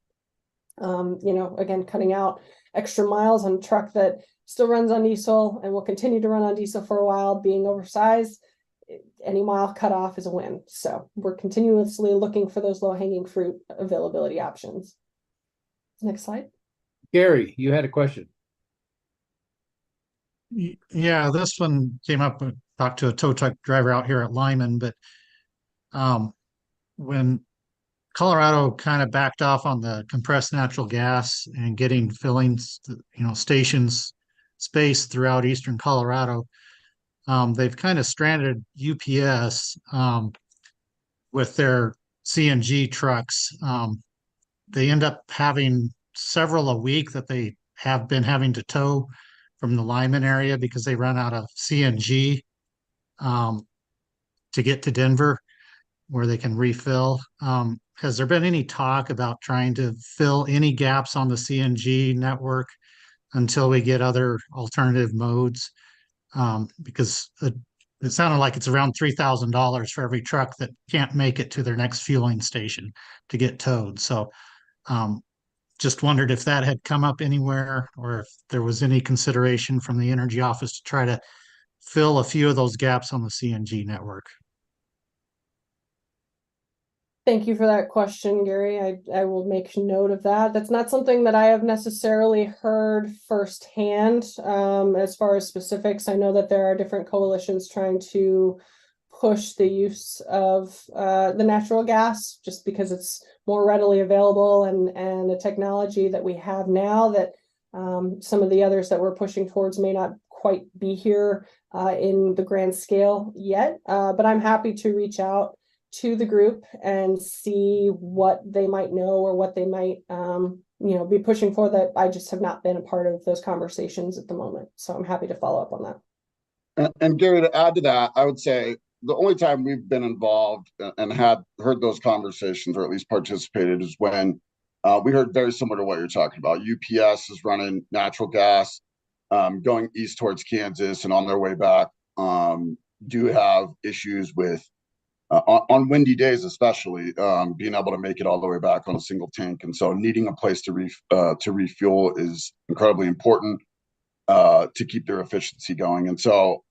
Again, cutting out extra miles on a truck that still runs on diesel and will continue to run on diesel for a while, being oversized, any mile cut off is a win. So we're continuously looking for those low-hanging fruit availability options. Next slide. Gary, you had a question. Yeah, this one came up. I talked to a tow truck driver out here at Lyman, but when Colorado kind of backed off on the compressed natural gas and getting filling, stations space throughout eastern Colorado, they've kind of stranded UPS with their CNG trucks. They end up having several a week that they have been having to tow from the Lyman area because they run out of CNG to get to Denver, where they can refill. Has there been any talk about trying to fill any gaps on the CNG network until we get other alternative modes? Because it sounded like it's around $3,000 for every truck that can't make it to their next fueling station to get towed. So just wondered if that had come up anywhere, or if there was any consideration from the Energy Office to try to fill a few of those gaps on the CNG network. Thank you for that question, Gary. I will make note of that. That's not something that I have necessarily heard firsthand. As far as specifics, I know that there are different coalitions trying to push the use of the natural gas, just because it's more readily available and a technology that we have now that some of the others that we're pushing towards may not quite be here in the grand scale yet. But I'm happy to reach out to the group and see what they might know or what they might be pushing for, that I just have not been a part of those conversations at the moment. So I'm happy to follow up on that. And Gary, to add to that, I would say the only time we've been involved and heard those conversations, or at least participated, is when we heard very similar to what you're talking about. UPS is running natural gas going east towards Kansas, and on their way back do have issues with on windy days, especially being able to make it all the way back on a single tank. And so needing a place to refuel is incredibly important to keep their efficiency going. And so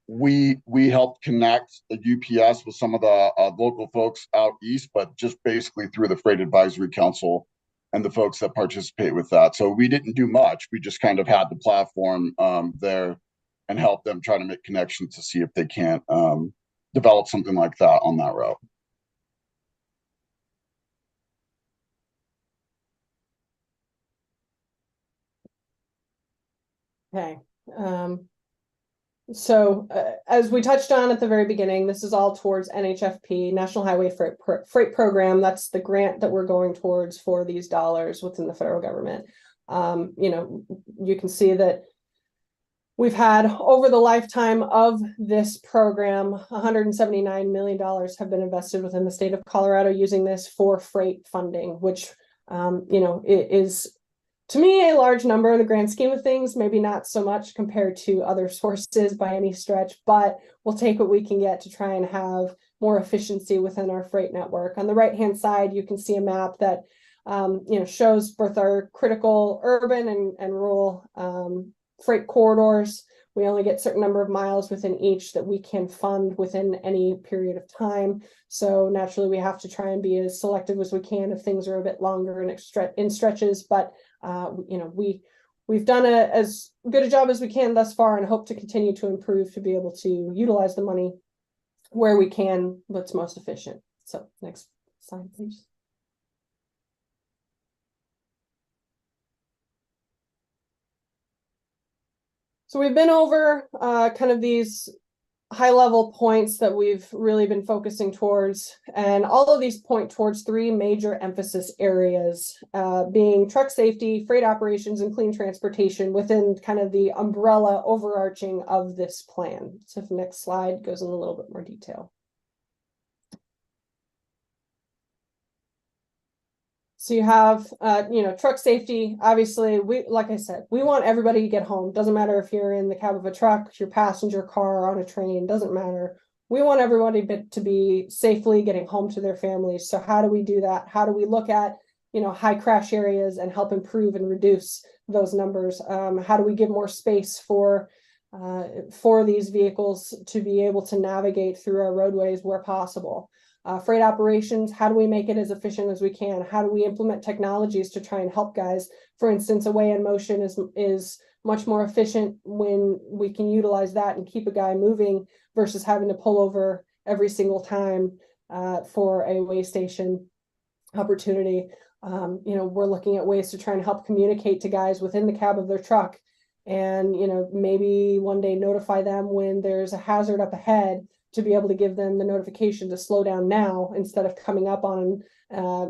we helped connect the UPS with some of the local folks out east, but just basically through the Freight Advisory Council and the folks that participate with that. So we didn't do much. We just kind of had the platform there and helped them try to make connections to see if they can't develop something like that on that route. Okay. So as we touched on at the very beginning, this is all towards NHFP, National Highway Freight Program. That's the grant that we're going towards for these dollars within the federal government. You can see that we've had, over the lifetime of this program, $179 million have been invested within the state of Colorado using this for freight funding, which, it is to me, a large number in the grand scheme of things, maybe not so much compared to other sources by any stretch, but we'll take what we can get to try and have more efficiency within our freight network. On the right-hand side, you can see a map that shows both our critical urban and rural freight corridors. We only get a certain number of miles within each that we can fund within any period of time. So naturally, we have to try and be as selective as we can if things are a bit longer and in stretches. But we've done as good a job as we can thus far, and hope to continue to improve to be able to utilize the money where we can, what's most efficient. So next slide, please. So we've been over kind of these high level points that we've really been focusing towards, and all of these point towards three major emphasis areas, being truck safety, freight operations, and clean transportation within kind of the umbrella overarching of this plan. So if the next slide goes in a little bit more detail. So you have, truck safety. Obviously, like I said, we want everybody to get home. Doesn't matter if you're in the cab of a truck, your passenger car, or on a train, doesn't matter. We want everybody to be safely getting home to their families. So how do we do that? How do we look at, high crash areas and help improve and reduce those numbers? How do we give more space for these vehicles to be able to navigate through our roadways where possible? Freight operations, how do we make it as efficient as we can? How do we implement technologies to try and help guys? For instance, a weigh in motion is much more efficient when we can utilize that and keep a guy moving versus having to pull over every single time for a weigh station opportunity. We're looking at ways to try and help communicate to guys within the cab of their truck, and maybe one day notify them when there's a hazard up ahead, to be able to give them the notification to slow down now instead of coming up on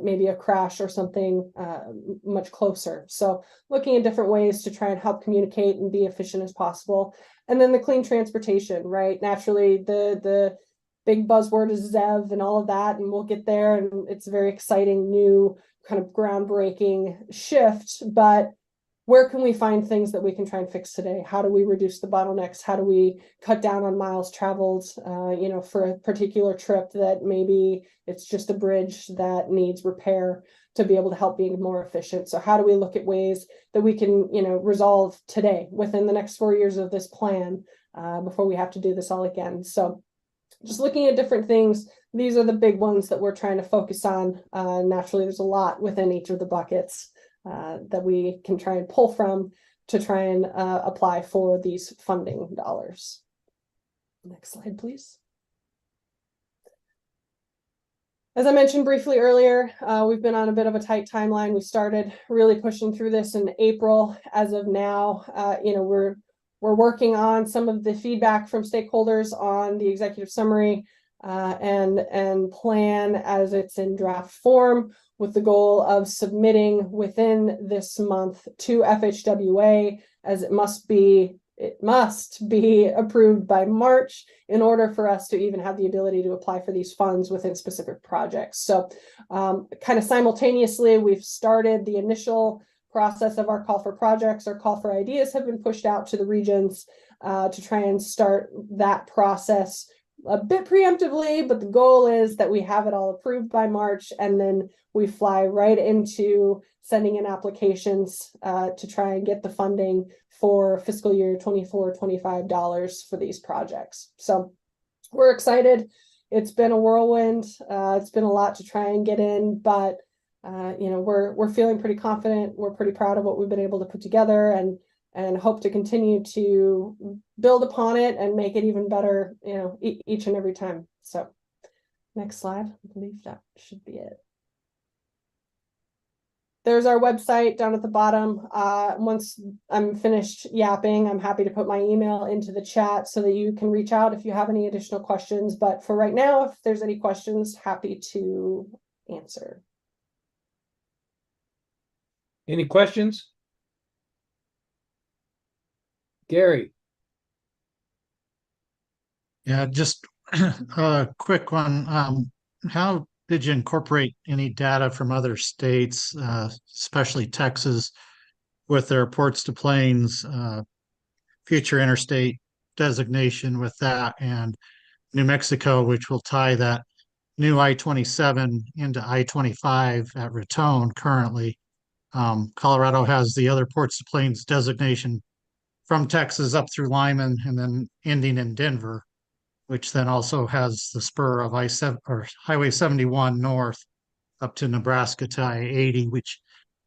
maybe a crash or something much closer. So looking at different ways to try and help communicate and be efficient as possible. And then the clean transportation, right? Naturally, the big buzzword is ZEV and all of that, and we'll get there. And it's a very exciting new kind of groundbreaking shift, but where can we find things that we can try and fix today? How do we reduce the bottlenecks? How do we cut down on miles traveled, for a particular trip that maybe it's just a bridge that needs repair, to be able to help being more efficient? So how do we look at ways that we can, resolve today within the next 4 years of this plan before we have to do this all again? So just looking at different things, these are the big ones that we're trying to focus on. Naturally, there's a lot within each of the buckets that we can try and pull from to try and apply for these funding dollars. Next slide, please. As I mentioned briefly earlier, we've been on a bit of a tight timeline. We started really pushing through this in April. As of now, we're working on some of the feedback from stakeholders on the executive summary and plan as it's in draft form, with the goal of submitting within this month to FHWA, as it must be approved by March in order for us to even have the ability to apply for these funds within specific projects. So kind of simultaneously, we've started the initial process of our call for projects. Our call for ideas have been pushed out to the regions to try and start that process a bit preemptively, but the goal is that we have it all approved by March, and then we fly right into sending in applications to try and get the funding for fiscal year 24-25 dollars for these projects. So we're excited. It's been a whirlwind. It's been a lot to try and get in, but we're feeling pretty confident. We're pretty proud of what we've been able to put together, and hope to continue to build upon it and make it even better, each and every time. So next slide, I believe that should be it. There's our website down at the bottom. Once I'm finished yapping, I'm happy to put my email into the chat so that you can reach out if you have any additional questions. But for right now, if there's any questions, happy to answer. Any questions? Gary. Yeah, just a quick one. How did you incorporate any data from other states, especially Texas, with their ports to plains, future interstate designation with that, and New Mexico, which will tie that new I-27 into I-25 at Raton currently. Colorado has the other ports to plains designation from Texas up through Lyman and then ending in Denver, which then also has the spur of I-7 or Highway 71 north up to Nebraska to I-80, which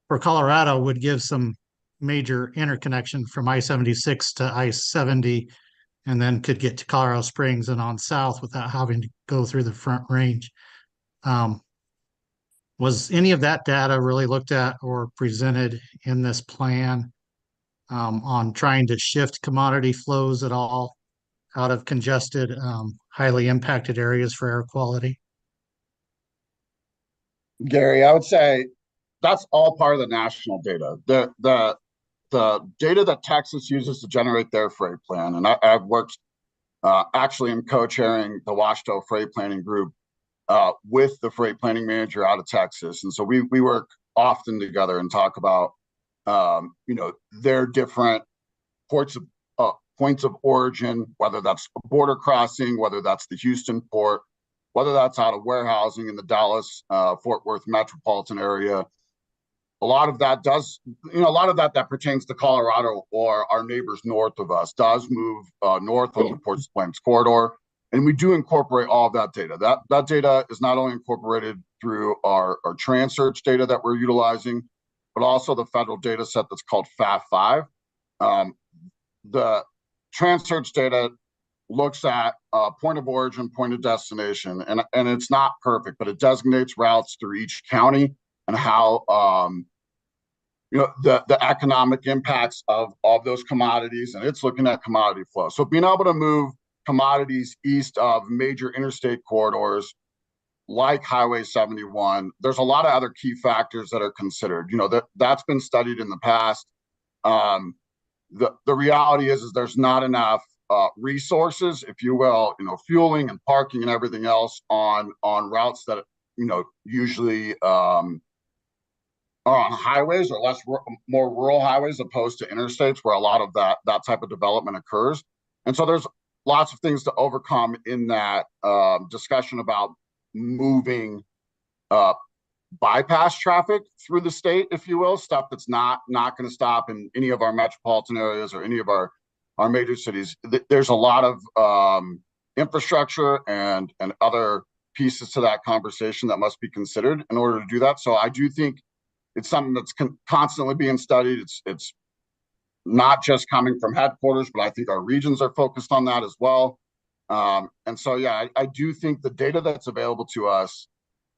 for Colorado would give some major interconnection from I-76 to I-70, and then could get to Colorado Springs and on south without having to go through the Front Range. Was any of that data really looked at or presented in this plan on trying to shift commodity flows at all out of congested, highly impacted areas for air quality? Gary, I would say that's all part of the national data. The data that Texas uses to generate their freight plan, and I've worked actually in co-chairing the WSDOT freight planning group with the freight planning manager out of Texas, and so we work often together and talk about their different points of origin, whether that's a border crossing, whether that's the Houston port, whether that's out of warehousing in the Dallas Fort Worth metropolitan area. A lot of that that pertains to Colorado or our neighbors north of us does move north on the Ports to Plains corridor. And we do incorporate all of that data. That data is not only incorporated through our TransSearch data that we're utilizing, but also the federal data set that's called FAF5. The TransSearch data looks at point of origin, point of destination, and it's not perfect, but it designates routes through each county and how the economic impacts of those commodities, and it's looking at commodity flow. So being able to move commodities east of major interstate corridors like Highway 71, there's a lot of other key factors that are considered. That's been studied in the past. The reality is there's not enough resources, if you will, fueling and parking and everything else on routes that usually are on highways or more rural highways opposed to interstates where a lot of that type of development occurs. And so there's lots of things to overcome in that discussion about moving bypass traffic through the state, if you will, stuff that's not going to stop in any of our metropolitan areas or any of our major cities. There's a lot of infrastructure and other pieces to that conversation that must be considered in order to do that. So I do think it's something that's constantly being studied. It's not just coming from headquarters, but I think our regions are focused on that as well. And so, yeah, I do think the data that's available to us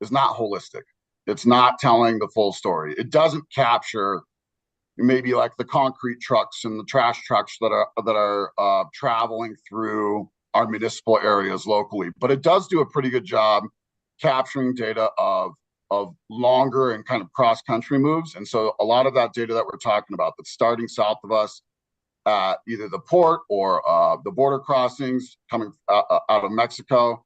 is not holistic. It's not telling the full story. It doesn't capture maybe like the concrete trucks and the trash trucks that are traveling through our municipal areas locally, but it does do a pretty good job capturing data of longer and kind of cross-country moves. And so a lot of that data that we're talking about that's starting south of us, either the port or the border crossings coming out of Mexico,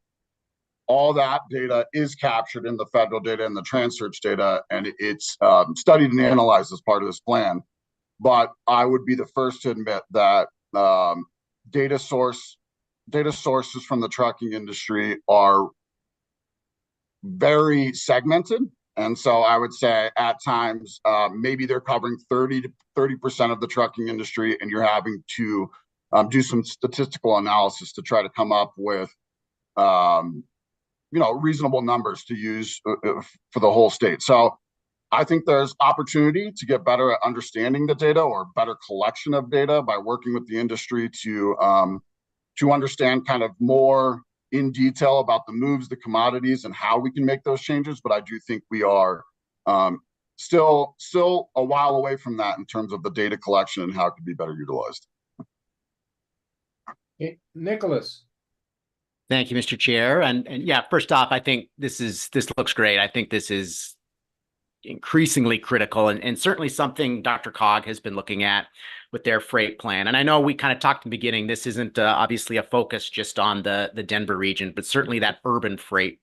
all that data is captured in the federal data and the TransSearch data, and it's studied and analyzed as part of this plan. But I would be the first to admit that data sources from the trucking industry are very segmented. And so I would say at times, maybe they're covering 30% of the trucking industry, and you're having to do some statistical analysis to try to come up with reasonable numbers to use for the whole state. So I think there's opportunity to get better at understanding the data or better collection of data by working with the industry to understand kind of more in detail about the moves, the commodities, and how we can make those changes. But I do think we are still a while away from that in terms of the data collection and how it could be better utilized. Nicholas. Thank you, Mr. Chair. And yeah, first off, I think this looks great. I think this is increasingly critical and certainly something Dr. has been looking at with their freight plan. And I know we kind of talked in the beginning, this isn't obviously a focus just on the Denver region, but certainly that urban freight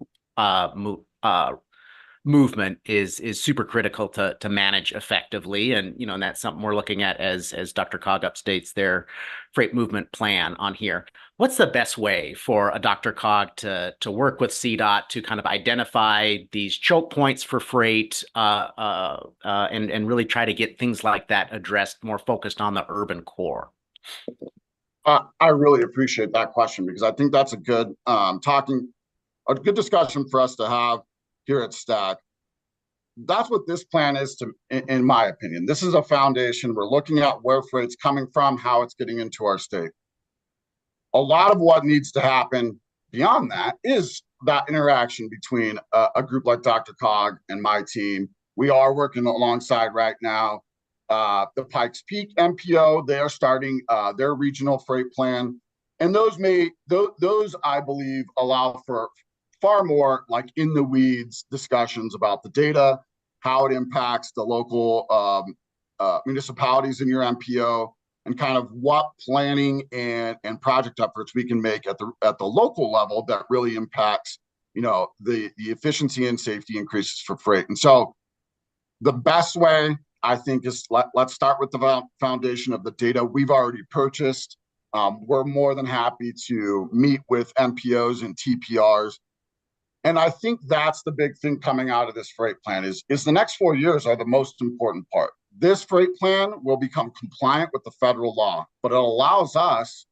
movement is super critical to manage effectively. And, and that's something we're looking at as Dr. Cog updates their freight movement plan on here. What's the best way for a Dr. Cog to work with CDOT to kind of identify these choke points for freight and really try to get things like that addressed, more focused on the urban core? I really appreciate that question, because I think that's a good good discussion for us to have here at STAC. That's what this plan is, in my opinion. This is a foundation. We're looking at where freight's coming from, how it's getting into our state. A lot of what needs to happen beyond that is that interaction between a group like Dr. Cog and my team. We are working alongside right now the Pikes Peak MPO. They are starting their regional freight plan, and those I believe allow for far more like in the weeds discussions about the data, how it impacts the local municipalities in your MPO, and kind of what planning and project efforts we can make at the local level that really impacts, the efficiency and safety increases for freight. And so the best way, I think, is let's start with the foundation of the data we've already purchased. We're more than happy to meet with MPOs and TPRs. And I think that's the big thing coming out of this freight plan is the next 4 years are the most important part. This freight plan will become compliant with the federal law, but it allows us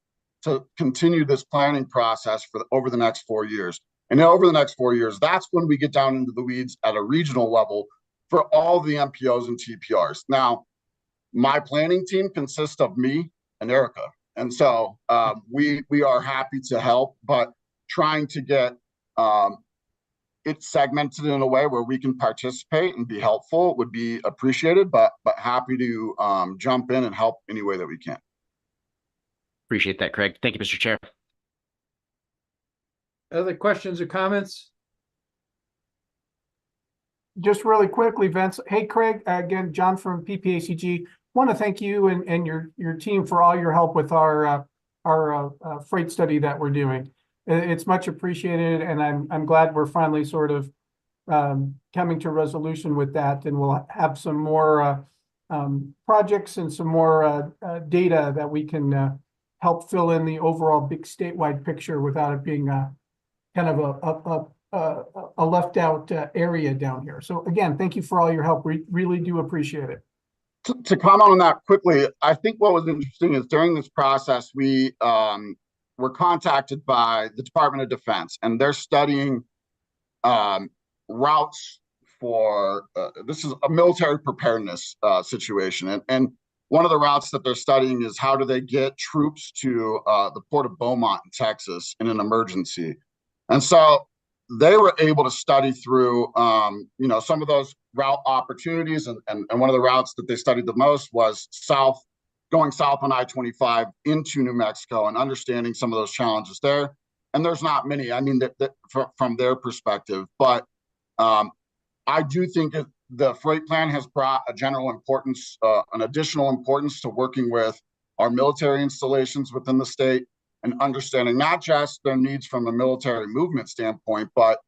to continue this planning process over the next 4 years. And over the next 4 years, that's when we get down into the weeds at a regional level for all the MPOs and TPRs. Now, my planning team consists of me and Erica. And so we are happy to help, but trying to get it's segmented in a way where we can participate and be helpful would be appreciated, but happy to jump in and help any way that we can. Appreciate that, Craig. Thank you, Mr. Chair. Other questions or comments? Just really quickly, Vince. Hey, Craig, again, John from PPACG. Want to thank you and your team for all your help with our freight study that we're doing. It's much appreciated, and I'm glad we're finally sort of coming to resolution with that, and we'll have some more projects and some more data that we can help fill in the overall big statewide picture without it being kind of a left out area down here. So again, thank you for all your help. We really do appreciate it. To comment on that quickly, I think what was interesting is during this process, we were contacted by the Department of Defense, and they're studying routes for this is a military preparedness situation. And one of the routes that they're studying is how do they get troops to the port of Beaumont in Texas in an emergency. And so they were able to study through some of those route opportunities, and one of the routes that they studied the most was going south on I-25 into New Mexico and understanding some of those challenges there. And there's not many, I mean, from their perspective, but I do think that the freight plan has brought a general importance, an additional importance to working with our military installations within the state and understanding not just their needs from a military movement standpoint, but,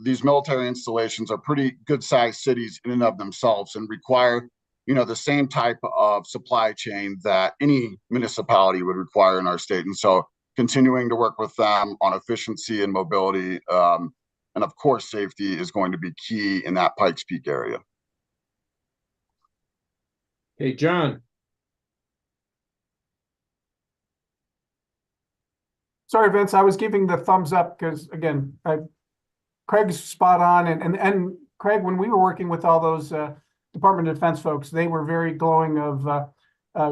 these military installations are pretty good sized cities in and of themselves and require the same type of supply chain that any municipality would require in our state. And so continuing to work with them on efficiency and mobility, and of course, safety is going to be key in that Pikes Peak area. Hey, John. Sorry, Vince, I was giving the thumbs up because, again, Craig's spot on. And Craig, when we were working with all those Department of Defense folks, they were very glowing of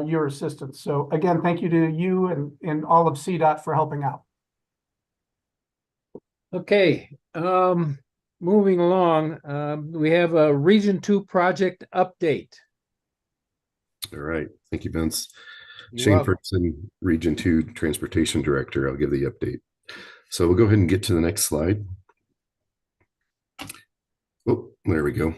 your assistance. So again, thank you to you and all of CDOT for helping out. Okay, moving along, we have a Region 2 project update. All right, thank you, Vince. You're Shane welcome. Ferguson, Region 2 Transportation Director. I'll give the update. So we'll go ahead and get to the next slide. Oh, there we go.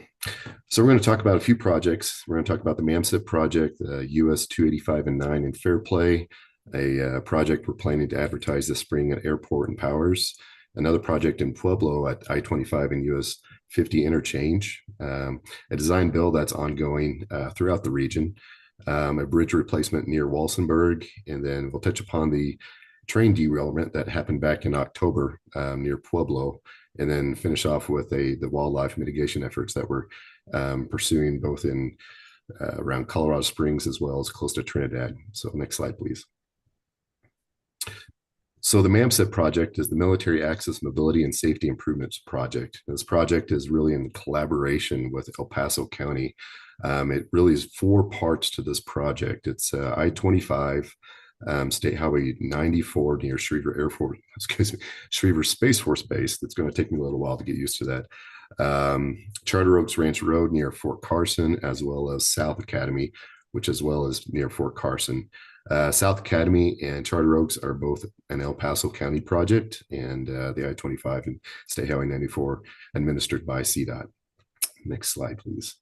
So we're going to talk about a few projects. We're going to talk about the MAMSIP project, US 285 and 9 in Fairplay, a project we're planning to advertise this spring at Airport and Powers. another project in Pueblo at I-25 and US 50 interchange, a design build that's ongoing throughout the region, a bridge replacement near Walsenburg, and then we'll touch upon the train derailment that happened back in October near Pueblo, and then finish off with the wildlife mitigation efforts that we're pursuing both in around Colorado Springs as well as close to Trinidad. So next slide, please. So the MAMSIP project is the Military Access Mobility and Safety Improvements Project. This project is really in collaboration with El Paso County. It really is 4 parts to this project. It's I-25, State Highway 94 near Schriever Space Force Base. That's going to take me a little while to get used to that. Charter Oaks Ranch Road near Fort Carson, as well as South Academy, which as well as near Fort Carson. South Academy and Charter Oaks are both an El Paso County project, and the I-25 and State Highway 94 administered by CDOT. Next slide, please.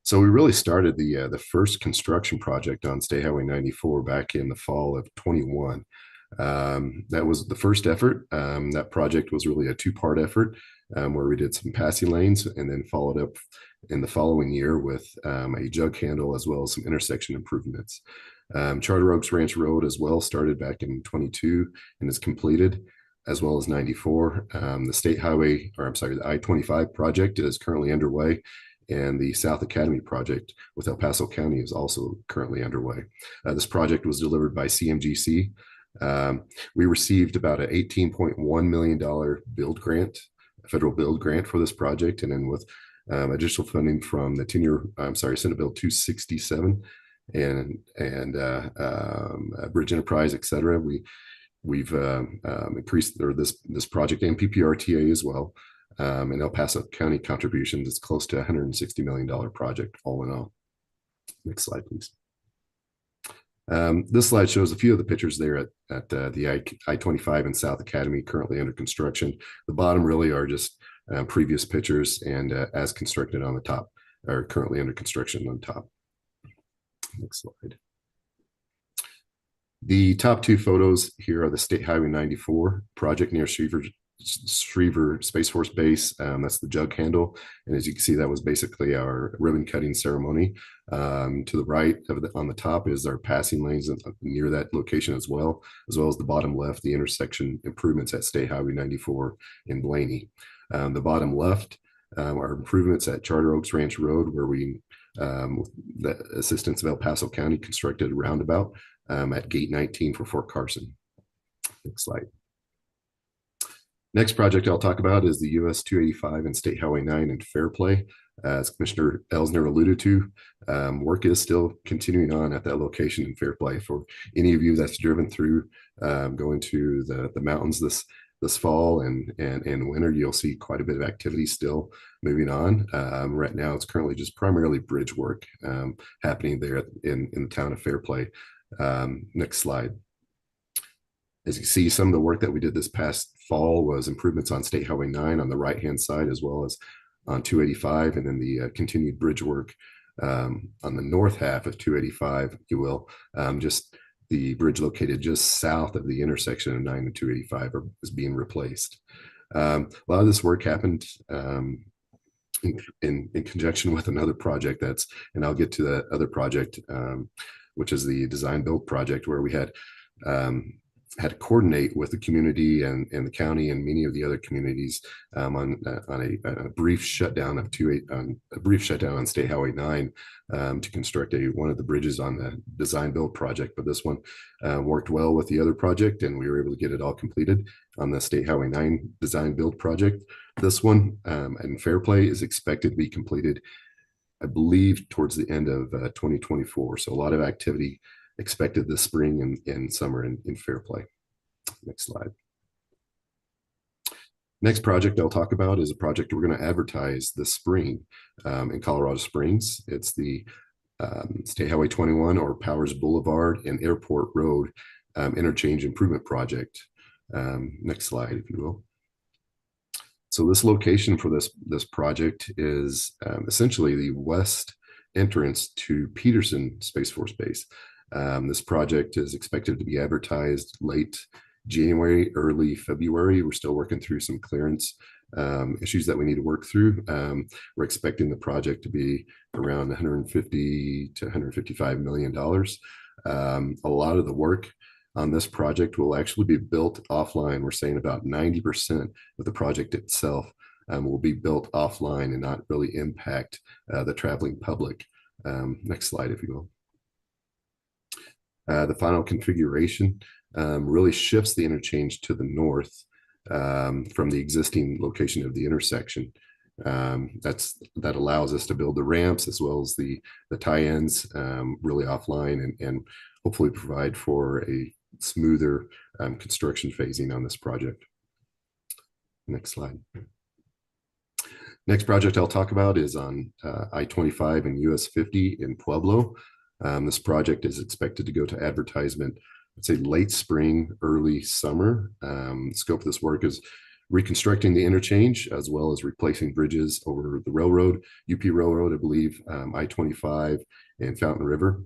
So we really started the first construction project on State Highway 94 back in the fall of 21. That was the first effort. That project was really a 2-part effort where we did some passing lanes and then followed up in the following year with a jug handle as well as some intersection improvements. Charter Oaks Ranch Road as well started back in 22 and is completed, as well as 94. The State Highway, or I'm sorry, the I-25 project is currently underway, and the South Academy project with El Paso County is also currently underway. This project was delivered by CMGC. We received about an $18.1 million build grant, a federal build grant for this project, and then with additional funding from the Senate Bill 267 and Bridge Enterprise, et cetera. We've increased this project and PPRTA as well. And El Paso County contributions is close to $160 million project all in all. Next slide, please. This slide shows a few of the pictures there at the I-25 and South Academy currently under construction. The bottom really are just previous pictures and as constructed on the top, are currently under construction on top. Next slide. The top 2 photos here are the State Highway 94 project near Schriever Space Force Base. That's the jug handle, and as you can see, that was basically our ribbon cutting ceremony. To the right of on the top is our passing lanes near that location as well as the bottom left, the intersection improvements at State Highway 94 in Blaney. The bottom left are improvements at Charter Oaks Ranch Road, where we, with the assistance of El Paso County, constructed a roundabout at Gate 19 for Fort Carson. Next slide. Next project I'll talk about is the US 285 and State Highway 9 in Fairplay. As Commissioner Elsner alluded to, work is still continuing on at that location in Fairplay. For any of you that's driven through going to the mountains this fall and winter, you'll see quite a bit of activity still moving on. Right now, it's currently just primarily bridge work happening there in the town of Fairplay. Next slide. As you see, some of the work that we did this past fall was improvements on State Highway 9 on the right-hand side, as well as on 285, and then the continued bridge work on the north half of 285, if you will. Just the bridge located just south of the intersection of 9 and 285 is being replaced. A lot of this work happened in conjunction with another project and I'll get to that other project, which is the design build project, where we had to coordinate with the community and the county and many of the other communities on a brief shutdown on State Highway 9 to construct one of the bridges on the design build project. But this one worked well with the other project, and we were able to get it all completed on the State Highway 9 design build project. This one in Fairplay is expected to be completed, I believe, towards the end of 2024. So a lot of activity expected this spring and summer in Fairplay. Next slide. Next project I'll talk about is a project we're going to advertise this spring in Colorado Springs. It's the State Highway 21 or Powers Boulevard and Airport Road interchange improvement project. Next slide, if you will. So this location for this project is essentially the west entrance to Peterson Space Force Base. This project is expected to be advertised late January, early February. We're still working through some clearance issues that we need to work through. We're expecting the project to be around 150 to $155 million. A lot of the work on this project will actually be built offline. We're saying about 90% of the project itself will be built offline and not really impact the traveling public. Next slide, if you will. The final configuration really shifts the interchange to the north from the existing location of the intersection. That allows us to build the ramps as well as the tie-ins really offline and hopefully provide for a smoother construction phasing on this project. Next slide. Next project I'll talk about is on I-25 and US 50 in Pueblo. This project is expected to go to advertisement, I'd say late spring, early summer. The scope of this work is reconstructing the interchange as well as replacing bridges over the railroad, UP Railroad, I believe, I-25 and Fountain River.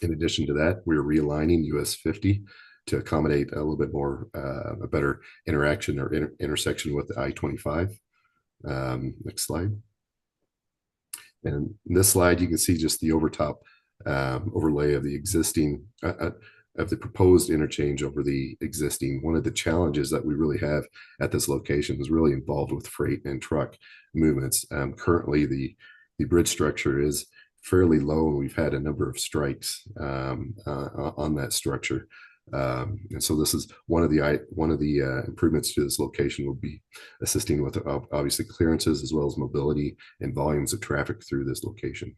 In addition to that, we're realigning US 50 to accommodate a little bit more, a better interaction or intersection with the I-25. Next slide. And in this slide, you can see just the overlay of the existing, of the proposed interchange over the existing. One of the challenges that we really have at this location is really involved with freight and truck movements. Currently, the bridge structure is fairly low, and we've had a number of strikes on that structure. And so this is one of the improvements to this location will be assisting with obviously clearances as well as mobility and volumes of traffic through this location.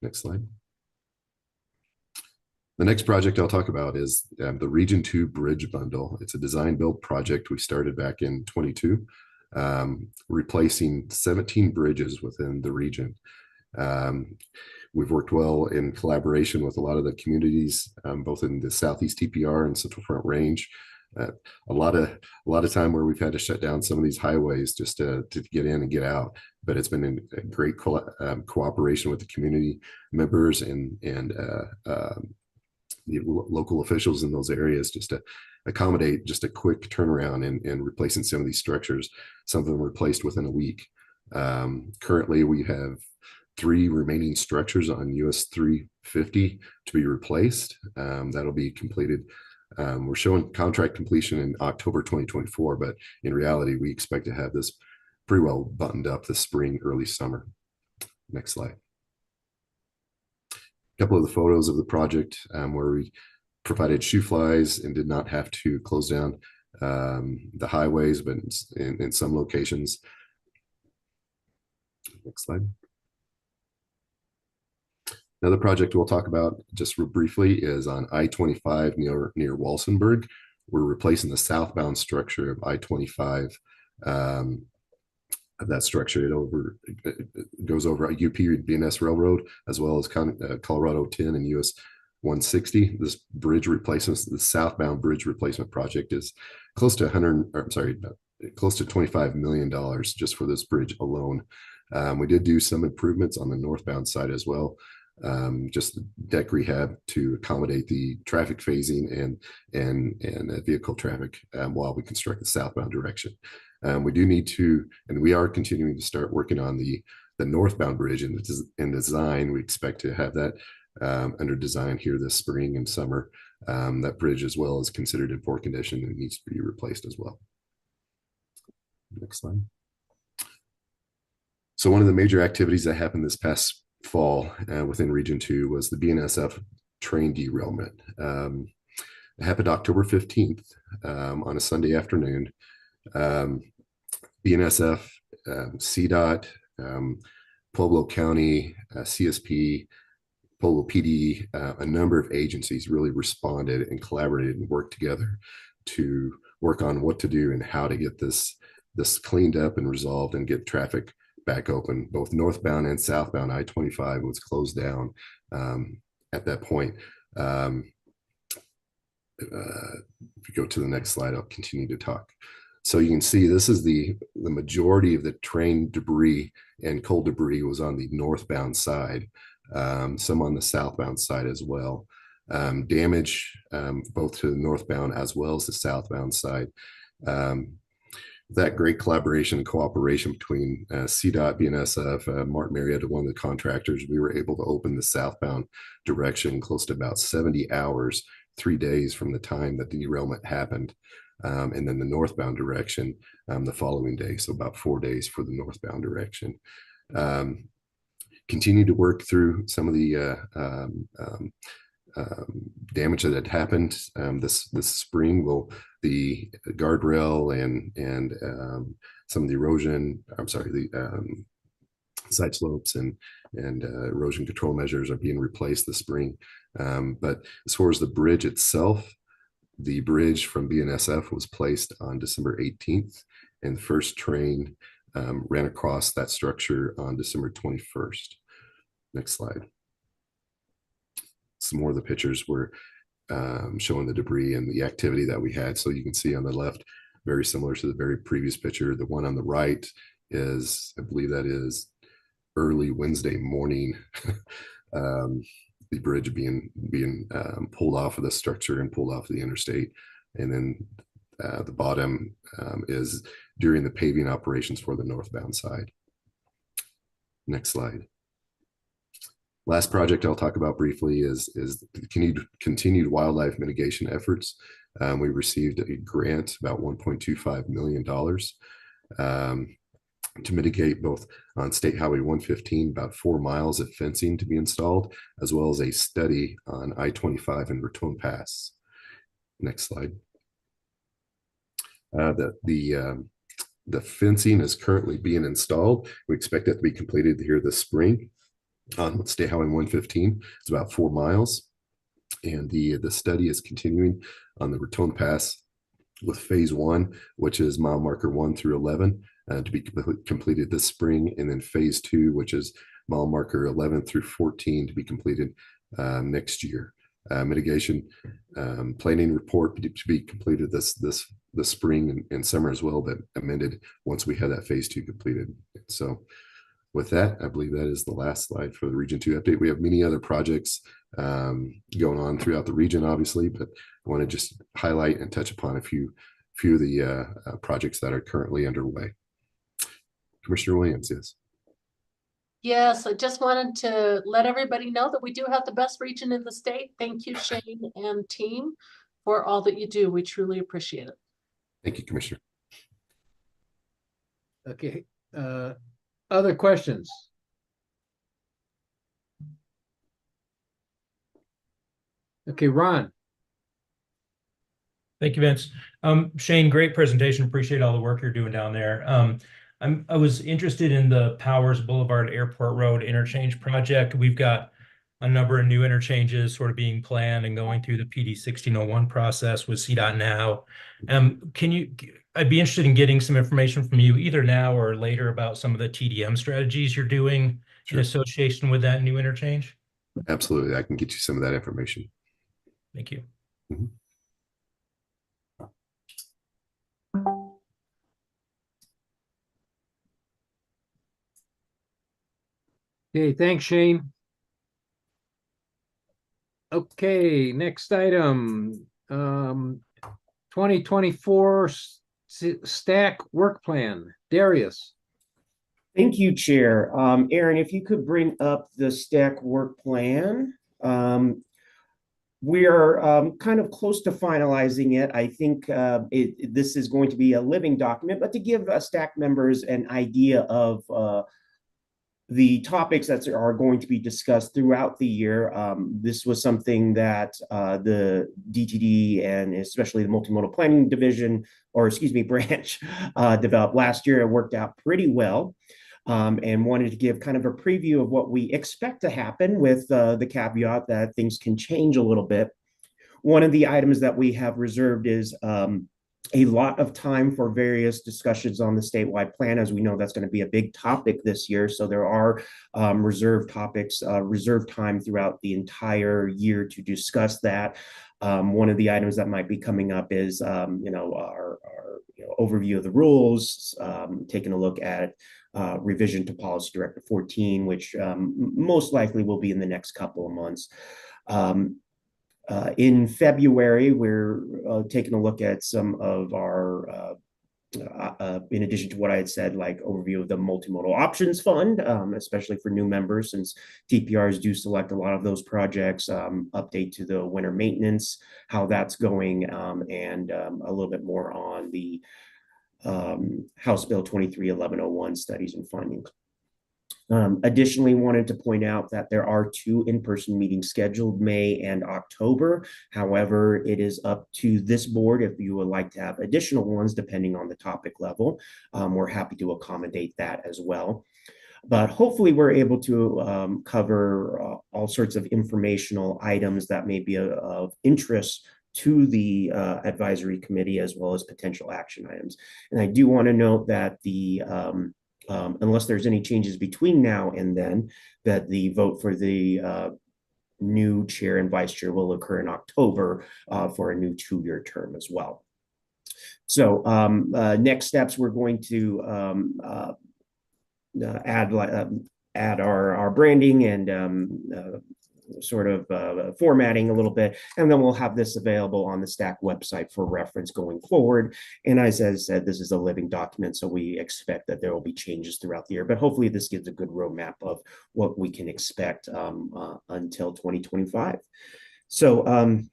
Next slide. The next project I'll talk about is the Region 2 Bridge Bundle. It's a design build project we started back in 22, replacing 17 bridges within the region. We've worked well in collaboration with a lot of the communities, both in the Southeast TPR and Central Front Range. A lot of time where we've had to shut down some of these highways just to get in and get out. But it's been a great cooperation with the community members and the local officials in those areas just to accommodate just a quick turnaround in replacing some of these structures. Some of them replaced within a week. Currently, we have 3 remaining structures on US 350 to be replaced. That'll be completed. We're showing contract completion in October 2024, but in reality, we expect to have this pretty well buttoned up this spring, early summer. Next slide. A couple of the photos of the project where we provided shoe flies and did not have to close down the highways, but in some locations. Next slide. Another project we'll talk about just real briefly is on I-25 near Walsenburg. We're replacing the southbound structure of I-25. Of that structure, it goes over a UP BNS Railroad as well as Colorado 10 and US 160. This bridge replacement, the southbound bridge replacement project is close to close to $25 million just for this bridge alone. We did do some improvements on the northbound side as well. Just deck rehab to accommodate the traffic phasing and vehicle traffic while we construct the southbound direction. We do need to, and we are continuing to start working on the northbound bridge in design. We expect to have that under design here this spring and summer. That bridge as well is considered in poor condition and needs to be replaced as well. Next slide. So one of the major activities that happened this past fall within Region 2 was the BNSF train derailment. It happened October 15th on a Sunday afternoon. BNSF, CDOT, Pueblo County, CSP, Pueblo PD, a number of agencies really responded and collaborated and worked together to work on what to do and how to get this cleaned up and resolved and get traffic back open. Both northbound and southbound I-25 was closed down at that point. If you go to the next slide, I'll continue to talk. So you can see this is the majority of the train debris and coal debris was on the northbound side, some on the southbound side as well. damage both to the northbound as well as the southbound side. That great collaboration and cooperation between CDOT, BNSF, Martin Marietta, one of the contractors, we were able to open the southbound direction close to about 70 hours, 3 days from the time that the derailment happened. And then the northbound direction the following day, so about 4 days for the northbound direction. Continue to work through some of the damage that had happened this spring. The guardrail and some of the erosion, the side slopes and erosion control measures are being replaced this spring. But as far as the bridge itself, the bridge from BNSF was placed on December 18th, and the first train ran across that structure on December 21st. Next slide. Some more of the pictures were showing the debris and the activity that we had. So you can see on the left, very similar to the very previous picture. The one on the right is, I believe that is early Wednesday morning. The bridge being pulled off of the structure and pulled off the interstate. And then the bottom is during the paving operations for the northbound side. Next slide. Last project I'll talk about briefly is the continued wildlife mitigation efforts. We received a grant, about $1.25 million, to mitigate both on State Highway 115, about 4 miles of fencing to be installed, as well as a study on I-25 and Raton Pass. Next slide. The fencing is currently being installed. We expect that to be completed here this spring. On State Highway 115, it's about 4 miles, and the study is continuing on the Raton Pass with phase 1, which is mile marker 1 through 11, to be completed this spring, and then phase 2, which is mile marker 11 through 14, to be completed next year. Mitigation planning report to be completed this spring and summer as well, but amended once we have that phase 2 completed. So with that, I believe that is the last slide for the Region 2 update. We have many other projects going on throughout the region, obviously, but I want to just highlight and touch upon a few of the projects that are currently underway. Commissioner Williams, yes. Yes, I just wanted to let everybody know that we do have the best region in the state. Thank you, Shane and team, for all that you do. We truly appreciate it. Thank you, Commissioner. Okay. Other questions? Okay, Ron. Thank you, Vince. Shane, great presentation. Appreciate all the work you're doing down there. I was interested in the Powers Boulevard Airport Road interchange project. We've got a number of new interchanges sort of being planned and going through the PD 1601 process with CDOT now. I'd be interested in getting some information from you either now or later about some of the TDM strategies you're doing in association with that new interchange. Absolutely. I can get you some of that information. Thank you. Mm-hmm. Okay, thanks, Shane. Okay, next item, 2024 STAC work plan. Darius. Thank you, Chair. Aaron, if you could bring up the STAC work plan. We are kind of close to finalizing it. I think this is going to be a living document, but to give STAC members an idea of the topics that are going to be discussed throughout the year. This was something that the DTD and especially the Multimodal Planning Division, or excuse me, branch developed last year. It worked out pretty well. And wanted to give kind of a preview of what we expect to happen with the caveat that things can change a little bit. One of the items that we have reserved is a lot of time for various discussions on the statewide plan. As we know, that's going to be a big topic this year. So there are reserved topics, reserved time throughout the entire year to discuss that. One of the items that might be coming up is, our overview of the rules, taking a look at revision to Policy Directive 14, which most likely will be in the next couple of months. In February, we're taking a look at some of our in addition to what I had said, like overview of the multimodal options fund, especially for new members, since TPRs do select a lot of those projects, update to the winter maintenance, how that's going, and a little bit more on the House Bill 23-1101 studies and findings. Additionally, wanted to point out that there are 2 in-person meetings scheduled, May and October. However, it is up to this board if you would like to have additional ones, depending on the topic level. We're happy to accommodate that as well. But hopefully we're able to cover all sorts of informational items that may be of interest to the advisory committee, as well as potential action items. And I do want to note that the unless there's any changes between now and then, that the vote for the new chair and vice chair will occur in October for a new 2-year term as well. So next steps, we're going to add our branding and sort of formatting a little bit, and then we'll have this available on the STAC website for reference going forward. And as I said, this is a living document, so we expect that there will be changes throughout the year, but hopefully this gives a good roadmap of what we can expect until 2025. So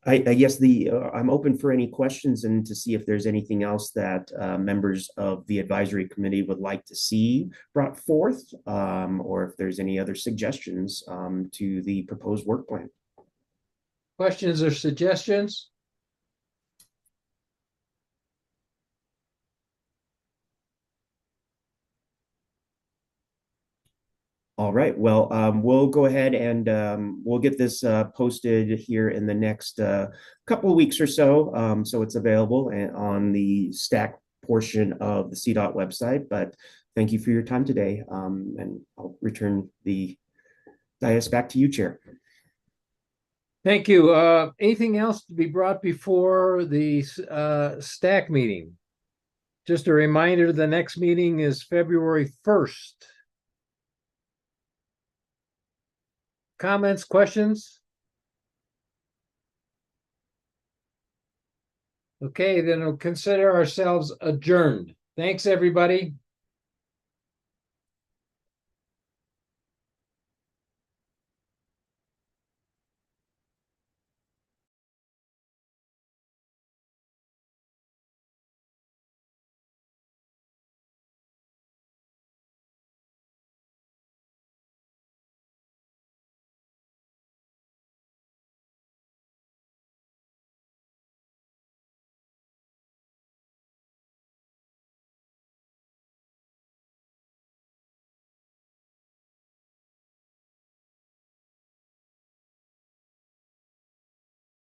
I guess I'm open for any questions and to see if there's anything else that members of the advisory committee would like to see brought forth, or if there's any other suggestions to the proposed work plan. Questions or suggestions? All right, well, we'll go ahead and we'll get this posted here in the next couple of weeks or so. So it's available on the STAC portion of the CDOT website. But thank you for your time today. And I'll return the dais back to you, Chair. Thank you. Anything else to be brought before the STAC meeting? Just a reminder, the next meeting is February 1st. Comments, questions? Okay, then we'll consider ourselves adjourned. Thanks, everybody.